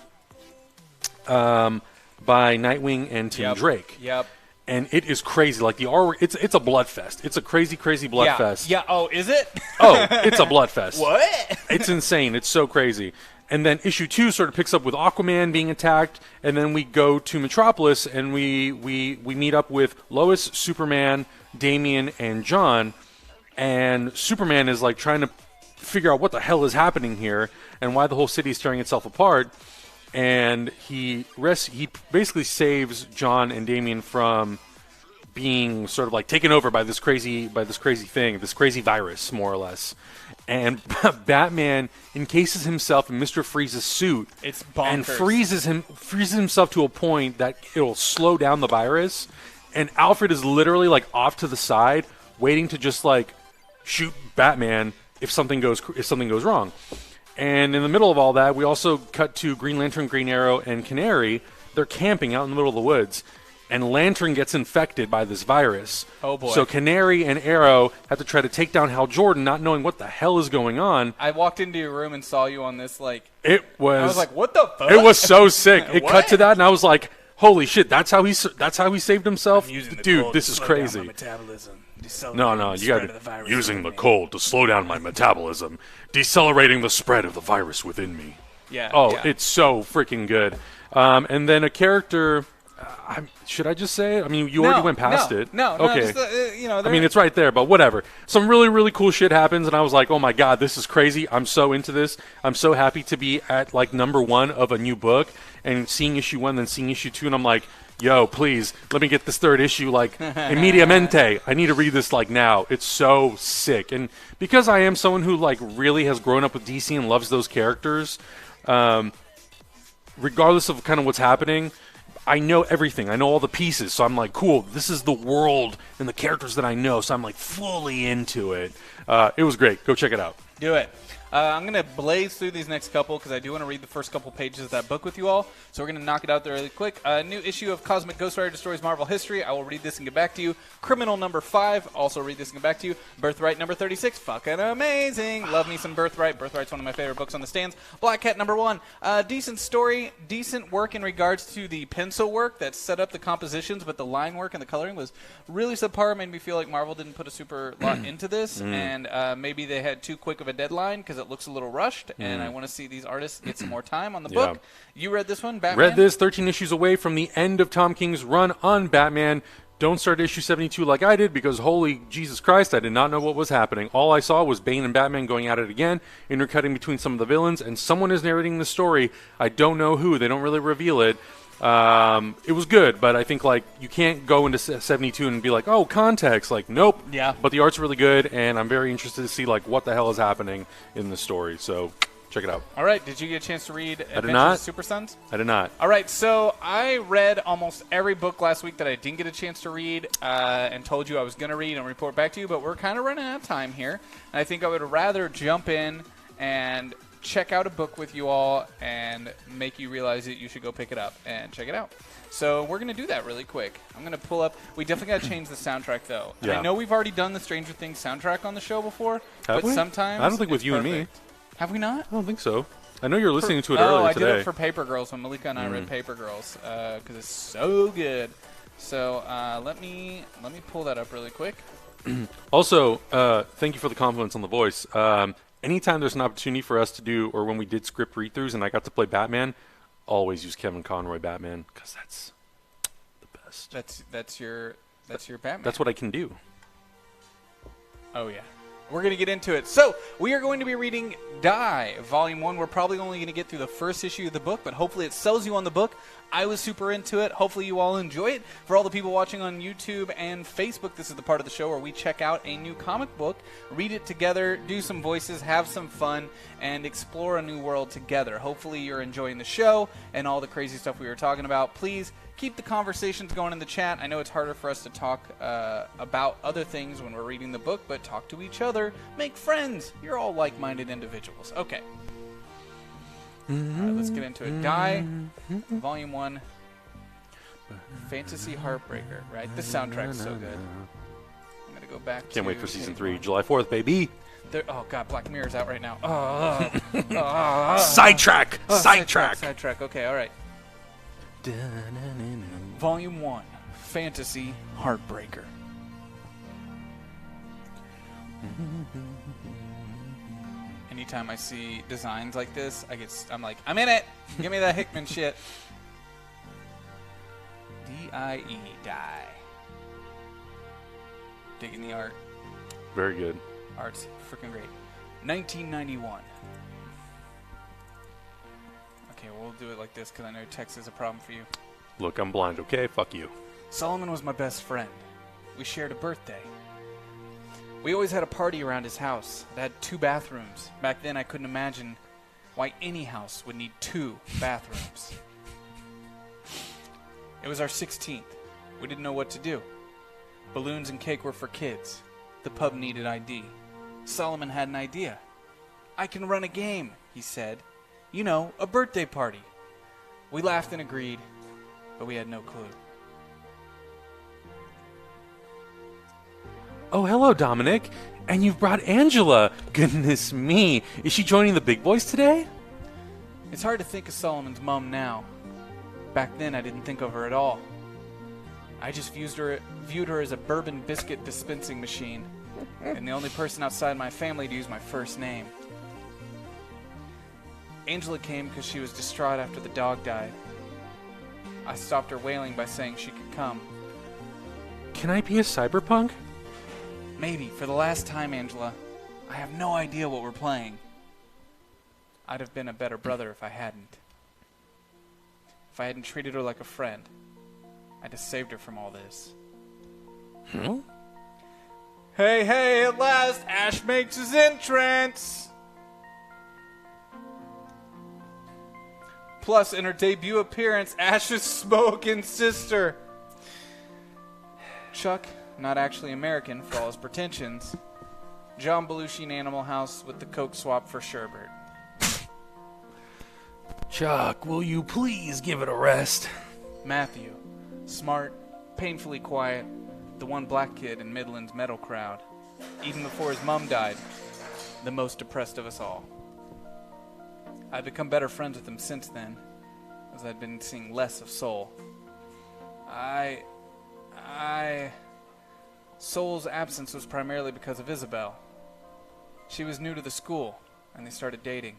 Speaker 2: by Nightwing and Tim Drake.
Speaker 1: Yep.
Speaker 2: And it is crazy. Like the artwork, it's a blood fest. It's a crazy blood fest.
Speaker 1: Yeah. Oh, is it?
Speaker 2: Oh, it's a blood fest.
Speaker 1: What?
Speaker 2: It's insane. It's so crazy. And then issue 2 sort of picks up with Aquaman being attacked, and then we go to Metropolis and we meet up with Lois, Superman, Damian, and John. And Superman is like trying to figure out what the hell is happening here and why the whole city is tearing itself apart. And he basically saves John and Damian from being sort of like taken over by this crazy thing, this crazy virus, more or less. And Batman encases himself in Mr. Freeze's suit.
Speaker 1: It's bonkers.
Speaker 2: And freezes himself to a point that it'll slow down the virus. And Alfred is literally like off to the side, waiting to just like shoot Batman if something goes wrong. And in the middle of all that, we also cut to Green Lantern, Green Arrow, and Canary. They're camping out in the middle of the woods. And Lantern gets infected by this virus.
Speaker 1: Oh, boy.
Speaker 2: So Canary and Arrow have to try to take down Hal Jordan, not knowing what the hell is going on.
Speaker 1: I walked into your room and saw you on this, like...
Speaker 2: I
Speaker 1: was like, what the fuck?
Speaker 2: It was so sick. It
Speaker 1: What?
Speaker 2: cut to that, and I was like, holy shit, that's how he saved himself?
Speaker 4: Using the
Speaker 2: Dude,
Speaker 4: cold
Speaker 2: this
Speaker 4: to
Speaker 2: is
Speaker 4: slow down
Speaker 2: crazy.
Speaker 4: my metabolism,
Speaker 2: No, you got
Speaker 4: the virus
Speaker 2: using
Speaker 4: within
Speaker 2: the
Speaker 4: me.
Speaker 2: cold to slow down my metabolism, decelerating the spread of the virus within me.
Speaker 1: Yeah.
Speaker 2: Oh,
Speaker 1: yeah.
Speaker 2: it's so freaking good. And then a character, should I just say it? I mean, you already went past it.
Speaker 1: No,
Speaker 2: okay.
Speaker 1: just,
Speaker 2: I mean, it's right there, but whatever. Some really, really cool shit happens, and I was like, oh my god, this is crazy. I'm so into this. I'm so happy to be at, like, number 1 of a new book, and seeing issue 1, then seeing issue 2, and I'm like, yo, please, let me get this 3rd issue, like, immediatamente. I need to read this, like, now. It's so sick. And because I am someone who, like, really has grown up with DC and loves those characters, regardless of kind of what's happening, I know everything. I know all the pieces. So I'm like, cool, this is the world and the characters that I know. So I'm like fully into it. It was great. Go check it out.
Speaker 1: Do it. I'm going to blaze through these next couple because I do want to read the first couple pages of that book with you all. So we're going to knock it out there really quick. New issue of Cosmic Ghost Rider Destroys Marvel History. I will read this and get back to you. Criminal number 5. Also read this and get back to you. Birthright number 36. Fucking amazing. Love me some Birthright. Birthright's one of my favorite books on the stands. Black Cat number 1. Decent story. Decent work in regards to the pencil work that set up the compositions, but the line work and the coloring was really subpar. Made me feel like Marvel didn't put a super lot into this, and maybe they had too quick of a deadline because it looks a little rushed, and I want to see these artists get some more time on the book. You read this one, Batman?
Speaker 2: Read this, 13 issues away from the end of Tom King's run on Batman. Don't start issue 72 like I did because, holy Jesus Christ, I did not know what was happening. All I saw was Bane and Batman going at it again, intercutting between some of the villains, and someone is narrating the story. I don't know who. They don't really reveal it. It was good, but I think like you can't go into 72 and be like, oh, context. Like, nope.
Speaker 1: Yeah.
Speaker 2: But the art's really good, and I'm very interested to see like what the hell is happening in the story. So check it out.
Speaker 1: All right. Did you get a chance to read Adventures
Speaker 2: not.
Speaker 1: of Super Sons?
Speaker 2: I did not.
Speaker 1: All right. So I read almost every book last week that I didn't get a chance to read and told you I was going to read and report back to you, but we're kind of running out of time here. And I think I would rather jump in and check out a book with you all and make you realize that you should go pick it up and check it out. So we're going to do that really quick. I'm going to pull up. We definitely got to change the soundtrack, though.
Speaker 2: Yeah.
Speaker 1: I know we've already done the Stranger Things soundtrack on the show before, but
Speaker 2: we?
Speaker 1: sometimes
Speaker 2: I don't think with
Speaker 1: it's
Speaker 2: you and me.
Speaker 1: perfect. Have we not?
Speaker 2: I don't think so. I know you were listening to it
Speaker 1: Oh,
Speaker 2: earlier
Speaker 1: I
Speaker 2: today.
Speaker 1: did it for Paper Girls when Malika and I read Paper Girls because it's so good. So let me pull that up really quick.
Speaker 2: Also, thank you for the compliments on the voice. Anytime there's an opportunity for us to do, or when we did script read-throughs and I got to play Batman, always use Kevin Conroy Batman because that's the best.
Speaker 1: That's your Batman.
Speaker 2: That's what I can do.
Speaker 1: Oh, yeah. We're going to get into it. So, we are going to be reading Die, Volume 1. We're probably only going to get through the first issue of the book, but hopefully it sells you on the book. I was super into it. Hopefully you all enjoy it. For all the people watching on YouTube and Facebook, this is the part of the show where we check out a new comic book, read it together, do some voices, have some fun, and explore a new world together. Hopefully you're enjoying the show and all the crazy stuff we were talking about. Please keep the conversations going in the chat. I know it's harder for us to talk about other things when we're reading the book, but talk to each other. Make friends. You're all like-minded individuals. Okay. All right, let's get into it. Die, Volume 1, Fantasy Heartbreaker, right? The soundtrack's so good. I'm going to go back to...
Speaker 2: Can't wait for Season 3. July 4th, baby.
Speaker 1: Oh, God, Black Mirror's out right now.
Speaker 2: Sidetrack! Sidetrack!
Speaker 1: Sidetrack. Okay, all right. Volume 1, Fantasy Heartbreaker. Anytime I see designs like this, I'm like, I'm in it. Give me that Hickman shit. D-I-E, die. Digging the art.
Speaker 2: Very good.
Speaker 1: Art's freaking great. 1991. Okay, we'll do it like this because I know text is a problem for you.
Speaker 2: Look, I'm blind, okay? Fuck you.
Speaker 1: Solomon was my best friend. We shared a birthday. We always had a party around his house. It had 2 bathrooms. Back then, I couldn't imagine why any house would need 2 bathrooms. It was our 16th. We didn't know what to do. Balloons and cake were for kids. The pub needed ID. Solomon had an idea. I can run a game, he said. You know, a birthday party. We laughed and agreed, but we had no clue.
Speaker 2: Oh, hello, Dominic. And you've brought Angela. Goodness me. Is she joining the big boys today?
Speaker 1: It's hard to think of Solomon's mom now. Back then, I didn't think of her at all. I just viewed her as a bourbon biscuit dispensing machine, and the only person outside my family to use my first name. Angela came because she was distraught after the dog died. I stopped her wailing by saying she could come.
Speaker 2: Can I be a cyberpunk?
Speaker 1: Maybe, for the last time, Angela. I have no idea what we're playing. I'd have been a better brother if I hadn't. If I hadn't treated her like a friend, I'd have saved her from all this.
Speaker 2: Hmm?
Speaker 1: Hey, hey, at last, Ash makes his entrance! Plus, in her debut appearance, Ash's smoking sister. Chuck, not actually American for all his pretensions, John Belushi in Animal House with the Coke swap for Sherbert.
Speaker 2: Chuck, will you please give it a rest?
Speaker 1: Matthew, smart, painfully quiet, the one black kid in Midland's metal crowd. Even before his mom died, the most depressed of us all. I've become better friends with him since then, as I've been seeing less of Soul. Soul's absence was primarily because of Isabel. She was new to the school, and they started dating.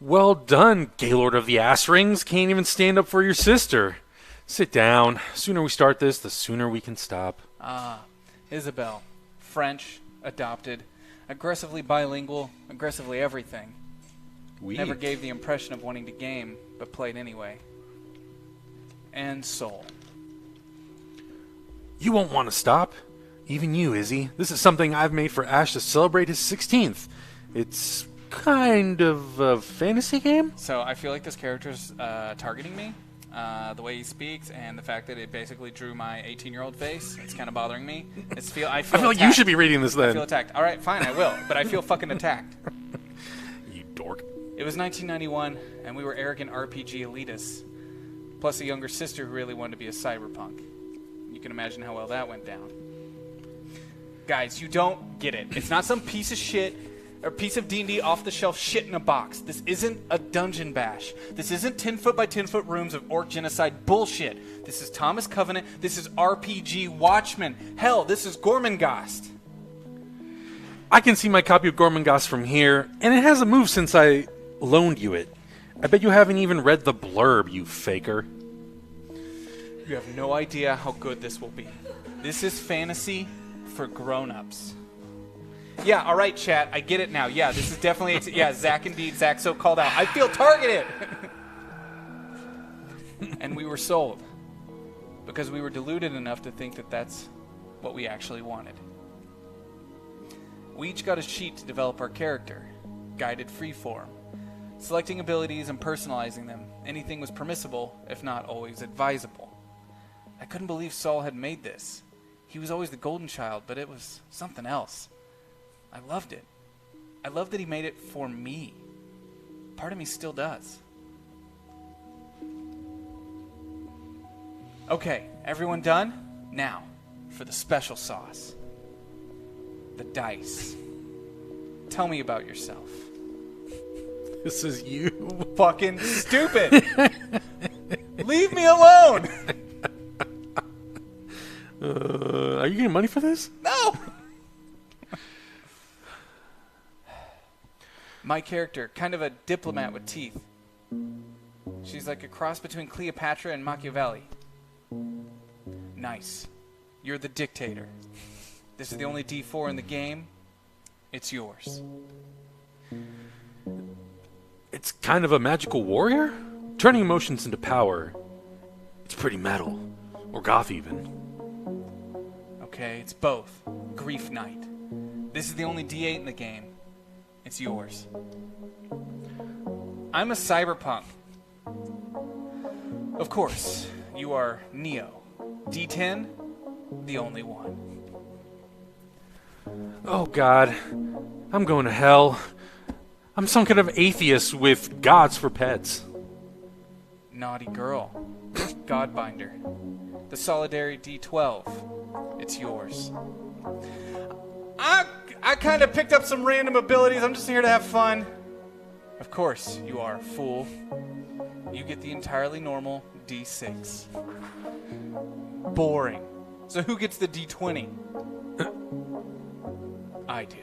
Speaker 2: Well done, Gaylord of the Ass Rings. Can't even stand up for your sister. Sit down. Sooner we start this, the sooner we can stop.
Speaker 1: Isabel. French, adopted, aggressively bilingual, aggressively everything. Never gave the impression of wanting to game, but played anyway. And Soul.
Speaker 2: You won't want to stop. Even you, Izzy. This is something I've made for Ash to celebrate his 16th. It's kind of a fantasy game?
Speaker 1: So I feel like this character's targeting me. The way he speaks and the fact that it basically drew my 18-year-old face. It's kind of bothering me. I feel
Speaker 2: like you should be reading this then.
Speaker 1: I feel attacked. All right, fine, I will. But I feel fucking attacked.
Speaker 2: You dork.
Speaker 1: It was 1991, and we were arrogant RPG elitists. Plus a younger sister who really wanted to be a cyberpunk. You can imagine how well that went down. Guys, you don't get it. It's not some piece of shit or piece of D&D off-the-shelf shit in a box. This isn't a dungeon bash. This isn't 10-foot by 10-foot rooms of orc genocide bullshit. This is Thomas Covenant. This is RPG Watchmen. Hell, this is Gormenghast.
Speaker 2: I can see my copy of Gormenghast from here, and it hasn't moved since I loaned you it. I bet you haven't even read the blurb, you faker.
Speaker 1: You have no idea how good this will be. This is fantasy for grown-ups. Yeah, all right, chat. I get it now. Yeah, this is definitely... yeah, Zach indeed. Zach so called out. I feel targeted! And we were sold. Because we were deluded enough to think that that's what we actually wanted. We each got a sheet to develop our character. Guided freeform. Selecting abilities and personalizing them. Anything was permissible, if not always advisable. I couldn't believe Saul had made this. He was always the golden child, but it was something else. I loved it. I loved that he made it for me. Part of me still does. Okay, everyone done? Now, for the special sauce. The dice. Tell me about yourself.
Speaker 2: This is you.
Speaker 1: Fucking stupid. Leave me alone.
Speaker 2: Are you getting money for this?
Speaker 1: No. My character, kind of a diplomat with teeth. She's like a cross between Cleopatra and Machiavelli. Nice. You're the dictator. This is the only D4 in the game. It's yours.
Speaker 2: It's kind of a magical warrior? Turning emotions into power. It's pretty metal. Or goth even.
Speaker 1: Okay, it's both. Grief Knight. This is the only D8 in the game. It's yours. I'm a cyberpunk. Of course, you are Neo. D10, the only one.
Speaker 2: Oh god, I'm going to hell. I'm some kind of atheist with gods for pets.
Speaker 1: Naughty girl. Godbinder. The Solidarity D12. It's yours. I kind of picked up some random abilities. I'm just here to have fun. Of course, you are, fool. You get the entirely normal D6. Boring. So who gets the D20? I do.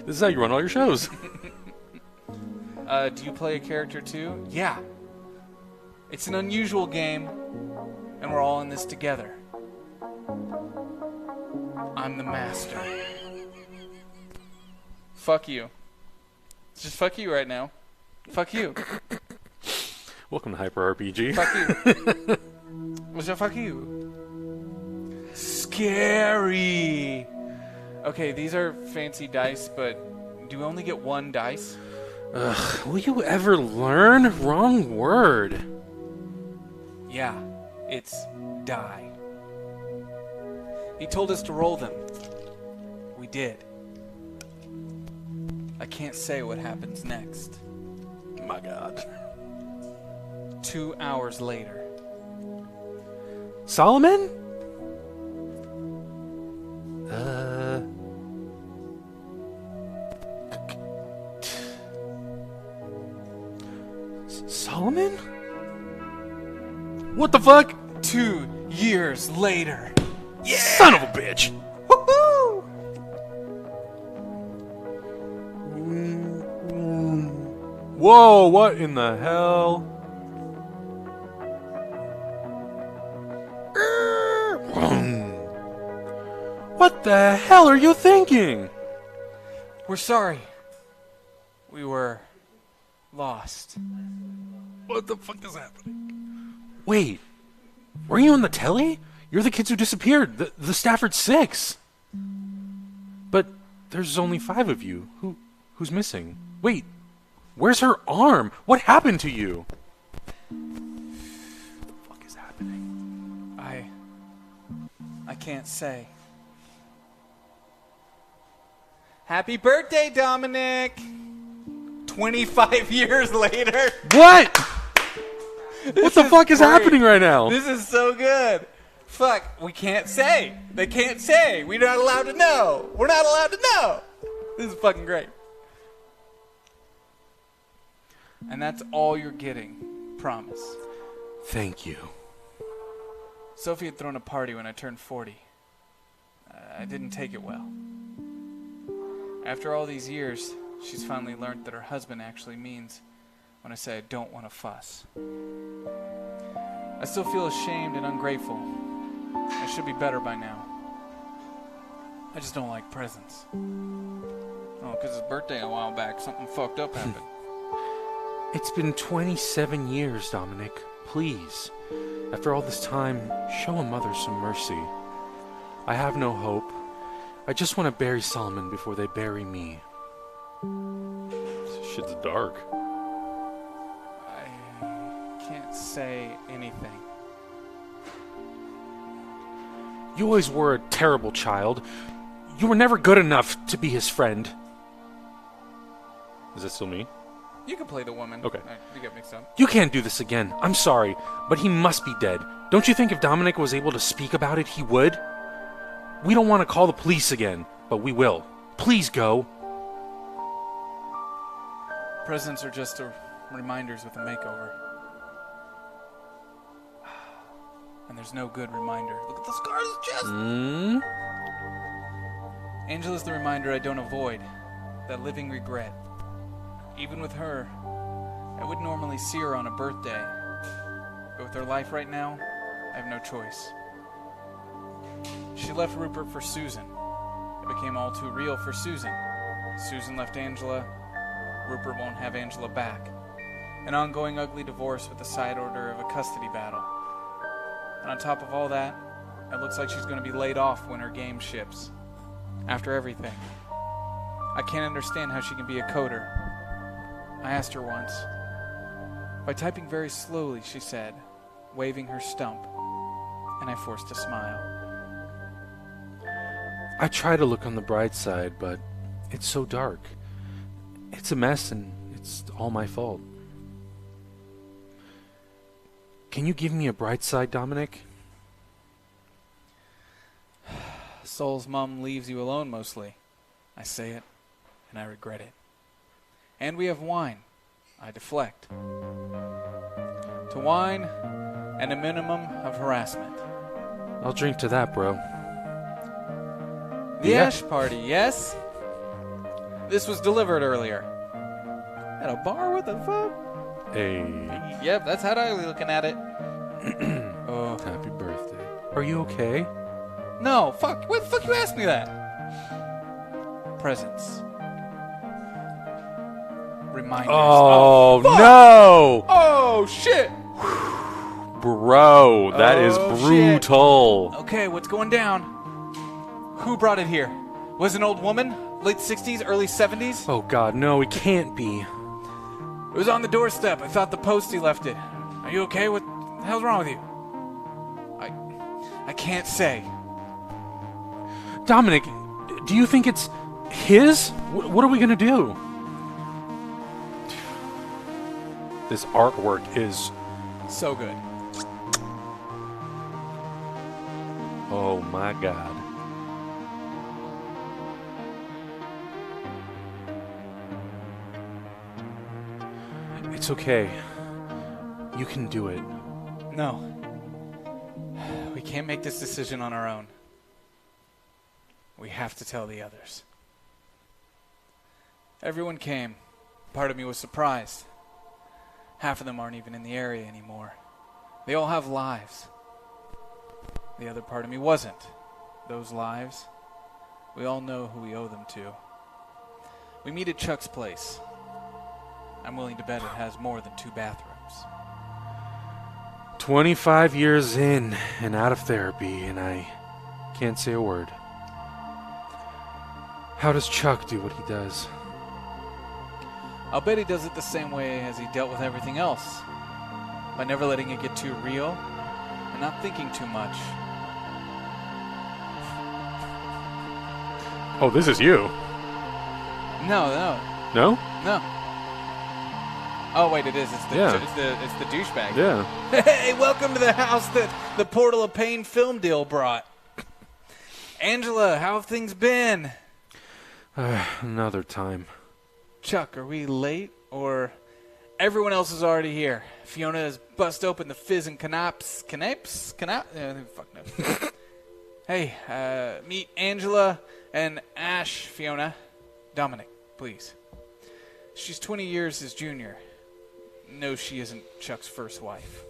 Speaker 2: This is how you run all your shows.
Speaker 1: Do you play a character too? Yeah. It's an unusual game, and we're all in this together. I'm the master. Fuck you. Just fuck you right now. Fuck you.
Speaker 2: Welcome to Hyper RPG.
Speaker 1: Fuck you. What's up? Fuck you. Scary. Okay, these are fancy dice, but do we only get one dice?
Speaker 2: Ugh, will you ever learn? Wrong word.
Speaker 1: Yeah, it's die. He told us to roll them. We did. I can't say what happens next.
Speaker 2: My God.
Speaker 1: 2 hours later.
Speaker 2: Solomon? Solomon? What the fuck?
Speaker 1: 2 years later.
Speaker 2: Yeah! Son of a bitch!
Speaker 1: Woohoo!
Speaker 2: Whoa, what in the hell? What the hell are you thinking?
Speaker 1: We're sorry. We were lost.
Speaker 2: What the fuck is happening? Wait, were you on the telly? You're the kids who disappeared, the Stafford Six. But there's only 5 of you. Who's missing? Wait, where's her arm? What happened to you? What the fuck is happening?
Speaker 1: I can't say. Happy birthday, Dominic! 25 years later.
Speaker 2: What? What the fuck is
Speaker 1: great.
Speaker 2: happening right now?
Speaker 1: This is so good. Fuck, we can't say. They can't say. We're not allowed to know. We're not allowed to know. This is fucking great. And that's all you're getting. Promise.
Speaker 2: Thank you.
Speaker 1: Sophie had thrown a party when I turned 40. I didn't take it well. After all these years, she's finally learned that her husband actually means when I say I don't want to fuss. I still feel ashamed and ungrateful. I should be better by now. I just don't like presents. Oh, because his birthday a while back, something fucked up happened.
Speaker 2: It's been 27 years, Dominic. Please. After all this time, show a mother some mercy. I have no hope. I just want to bury Solomon before they bury me. This shit's dark.
Speaker 1: I can't say anything.
Speaker 2: You always were a terrible child. You were never good enough to be his friend. Is that still me?
Speaker 1: You can play the woman.
Speaker 2: Okay.
Speaker 1: You get mixed up.
Speaker 2: You can't do this again. I'm sorry, but he must be dead. Don't you think if Dominic was able to speak about it, he would? We don't want to call the police again, but we will. Please go.
Speaker 1: Presents are just reminders with a makeover. And there's no good reminder. Look at the scars on his chest! Angela's the reminder I don't avoid. That living regret. Even with her, I would normally see her on a birthday. But with her life right now, I have no choice. She left Rupert for Susan. It became all too real for Susan. Susan left Angela. Rupert won't have Angela back. An ongoing ugly divorce with a side order of a custody battle. And on top of all that, it looks like she's going to be laid off when her game ships. After everything. I can't understand how she can be a coder. I asked her once. By typing very slowly, she said, waving her stump, and I forced a smile.
Speaker 2: I try to look on the bright side, but it's so dark. It's a mess, and it's all my fault. Can you give me a bright side, Dominic?
Speaker 1: Soul's mom leaves you alone mostly. I say it, and I regret it. And we have wine. I deflect. To wine and a minimum of harassment.
Speaker 2: I'll drink to that, bro.
Speaker 1: The Ash Party, yes? This was delivered earlier. At a bar? What the fuck?
Speaker 2: Hey.
Speaker 1: Yep, that's how I was looking at it. Oh.
Speaker 2: Happy birthday. Are you okay?
Speaker 1: No, fuck. What the fuck you asked me that? Presents. Reminders.
Speaker 2: Oh,
Speaker 1: fuck.
Speaker 2: no!
Speaker 1: Oh, shit!
Speaker 2: Bro, that is brutal.
Speaker 1: Shit. Okay, what's going down? Who brought it here? Was it an old woman? Late 60s, early 70s?
Speaker 2: Oh, God, no, it can't be.
Speaker 1: It was on the doorstep. I thought the postie left it. Are you okay? What the hell's wrong with you? I can't say.
Speaker 2: Dominic, do you think it's his? What are we going to do? This artwork is...
Speaker 1: So good.
Speaker 2: Oh my God. It's okay. You can do it.
Speaker 1: No. We can't make this decision on our own. We have to tell the others. Everyone came. Part of me was surprised. Half of them aren't even in the area anymore. They all have lives. The other part of me wasn't. Those lives, we all know who we owe them to. We meet at Chuck's place. I'm willing to bet it has more than 2 bathrooms.
Speaker 2: 25 years in and out of therapy, and I can't say a word. How does Chuck do what he does?
Speaker 1: I'll bet he does it the same way as he dealt with everything else. By never letting it get too real and not thinking too much.
Speaker 2: Oh, this is you.
Speaker 1: No.
Speaker 2: No?
Speaker 1: No. Oh wait, it is. It's the
Speaker 2: Yeah.
Speaker 1: it's the douchebag.
Speaker 2: Yeah.
Speaker 1: Hey, welcome to the house that the Portal of Pain film deal brought. Angela, how have things been?
Speaker 2: Another time.
Speaker 1: Chuck, are we late or everyone else is already here? Fiona has bust open the fizz and canapes. Fuck no. Hey, meet Angela and Ash, Fiona. Dominic, please. She's 20 years his junior. No, she isn't Chuck's first wife.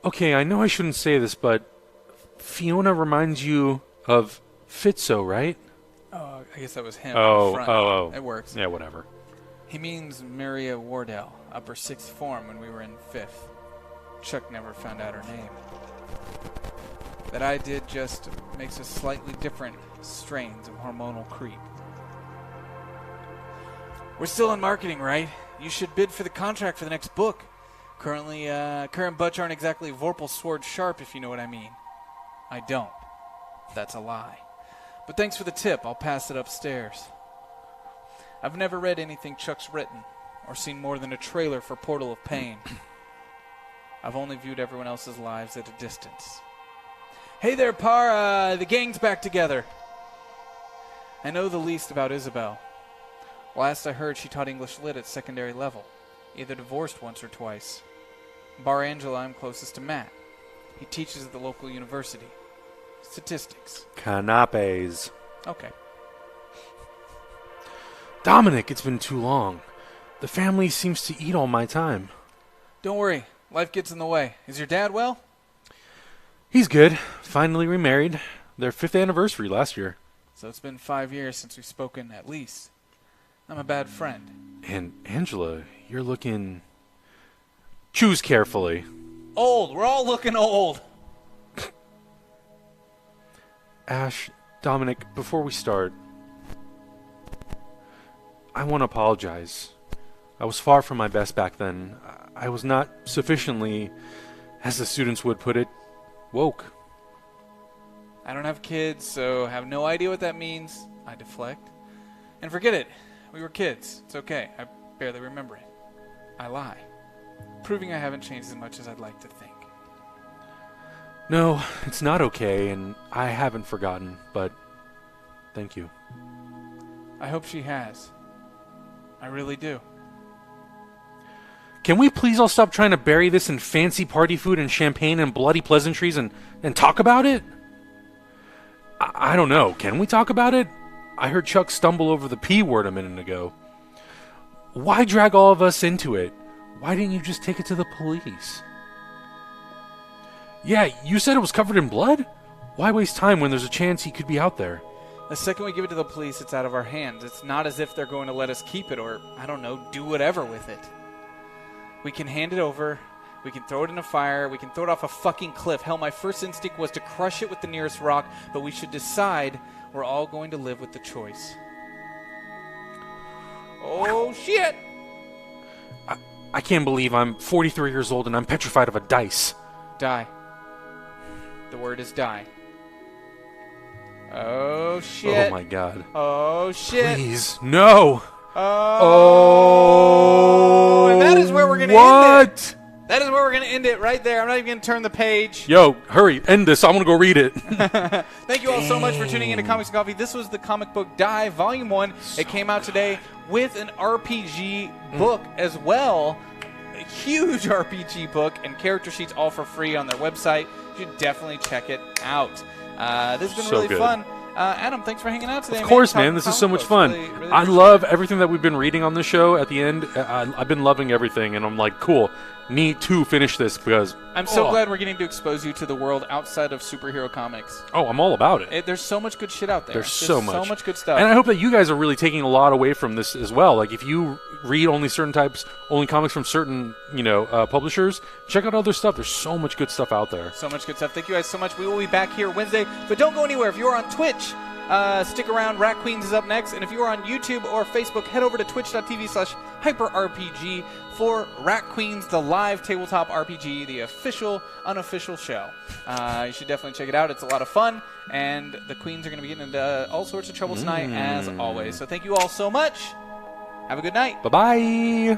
Speaker 2: Okay, I know I shouldn't say this, but Fiona reminds you of Fitzo, right?
Speaker 1: Oh, I guess that was him.
Speaker 2: Oh,
Speaker 1: in front.
Speaker 2: oh.
Speaker 1: It works.
Speaker 2: Yeah, whatever.
Speaker 1: He means Maria Wardell, upper 6th form when we were in 5th. Chuck never found out her name. That I did just makes us slightly different strains of hormonal creep. We're still in marketing, right? You should bid for the contract for the next book. Current Butch aren't exactly Vorpal sword sharp, if you know what I mean. I don't. That's a lie. But thanks for the tip. I'll pass it upstairs. I've never read anything Chuck's written, or seen more than a trailer for Portal of Pain. I've only viewed everyone else's lives at a distance. Hey there, Par. The gang's back together. I know the least about Isabel. Last I heard, she taught English Lit at secondary level. Either divorced once or twice. Bar Angela, I'm closest to Matt. He teaches at the local university. Statistics.
Speaker 2: Canapes.
Speaker 1: Okay.
Speaker 2: Dominic, it's been too long. The family seems to eat all my time.
Speaker 1: Don't worry. Life gets in the way. Is your dad well?
Speaker 2: He's good. Finally remarried. Their 5th anniversary last year.
Speaker 1: So it's been 5 years since we've spoken, at least. I'm a bad friend.
Speaker 2: And Angela, you're looking... Choose carefully.
Speaker 1: Old. We're all looking old.
Speaker 2: Ash, Dominic, before we start, I want to apologize. I was far from my best back then. I was not sufficiently, as the students would put it, woke.
Speaker 1: I don't have kids, so have no idea what that means. I deflect. And forget it. We were kids. It's okay. I barely remember it. I lie. Proving I haven't changed as much as I'd like to think.
Speaker 2: No, it's not okay, and I haven't forgotten, but thank you.
Speaker 1: I hope she has. I really do.
Speaker 2: Can we please all stop trying to bury this in fancy party food and champagne and bloody pleasantries and talk about it? I don't know. Can we talk about it? I heard Chuck stumble over the P word a minute ago. Why drag all of us into it? Why didn't you just take it to the police? Yeah, you said it was covered in blood? Why waste time when there's a chance he could be out there?
Speaker 1: The second we give it to the police, it's out of our hands. It's not as if they're going to let us keep it or, I don't know, do whatever with it. We can hand it over. We can throw it in a fire. We can throw it off a fucking cliff. Hell, my first instinct was to crush it with the nearest rock, but we should decide we're all going to live with the choice. Oh, shit!
Speaker 2: I can't believe I'm 43 years old and I'm petrified of a dice.
Speaker 1: Die. The word is die. Oh, shit.
Speaker 2: Oh, my God.
Speaker 1: Oh, shit.
Speaker 2: Please. No.
Speaker 1: Oh. And that is where we're going to end it. That is where we're going to end it right there. I'm not even going to turn the page.
Speaker 2: Yo, hurry. End this. I'm going to go read it.
Speaker 1: Thank you all so much for tuning into Comics and Coffee. This was the Comic Book Dive Volume 1. It came out today with an RPG book as well. A huge RPG book and character sheets all for free on their website. You should definitely check it out. This has been really fun. Adam, thanks for hanging out today.
Speaker 2: Of course, man. This is so much fun.
Speaker 1: Really
Speaker 2: I love everything that we've been reading on this show. At the end, I've been loving everything, and I'm like, cool. Need to finish this because
Speaker 1: I'm so glad we're getting to expose you to the world outside of superhero comics.
Speaker 2: Oh, I'm all about it.
Speaker 1: There's so much good shit out there.
Speaker 2: There's so
Speaker 1: much good stuff.
Speaker 2: And I hope that you guys are really taking a lot away from this as well. Like, if you read only certain types, only comics from certain, publishers, check out other stuff. There's so much good stuff out there.
Speaker 1: So much good stuff. Thank you guys so much. We will be back here Wednesday, but don't go anywhere. If you're on Twitch, stick around. Rat Queens is up next. And if you are on YouTube or Facebook, head over to twitch.tv/hyperrpg for Rat Queens, the live tabletop RPG, the official, unofficial show. You should definitely check it out. It's a lot of fun. And the Queens are going to be getting into all sorts of trouble tonight, as always. So thank you all so much. Have a good night.
Speaker 2: Bye-bye.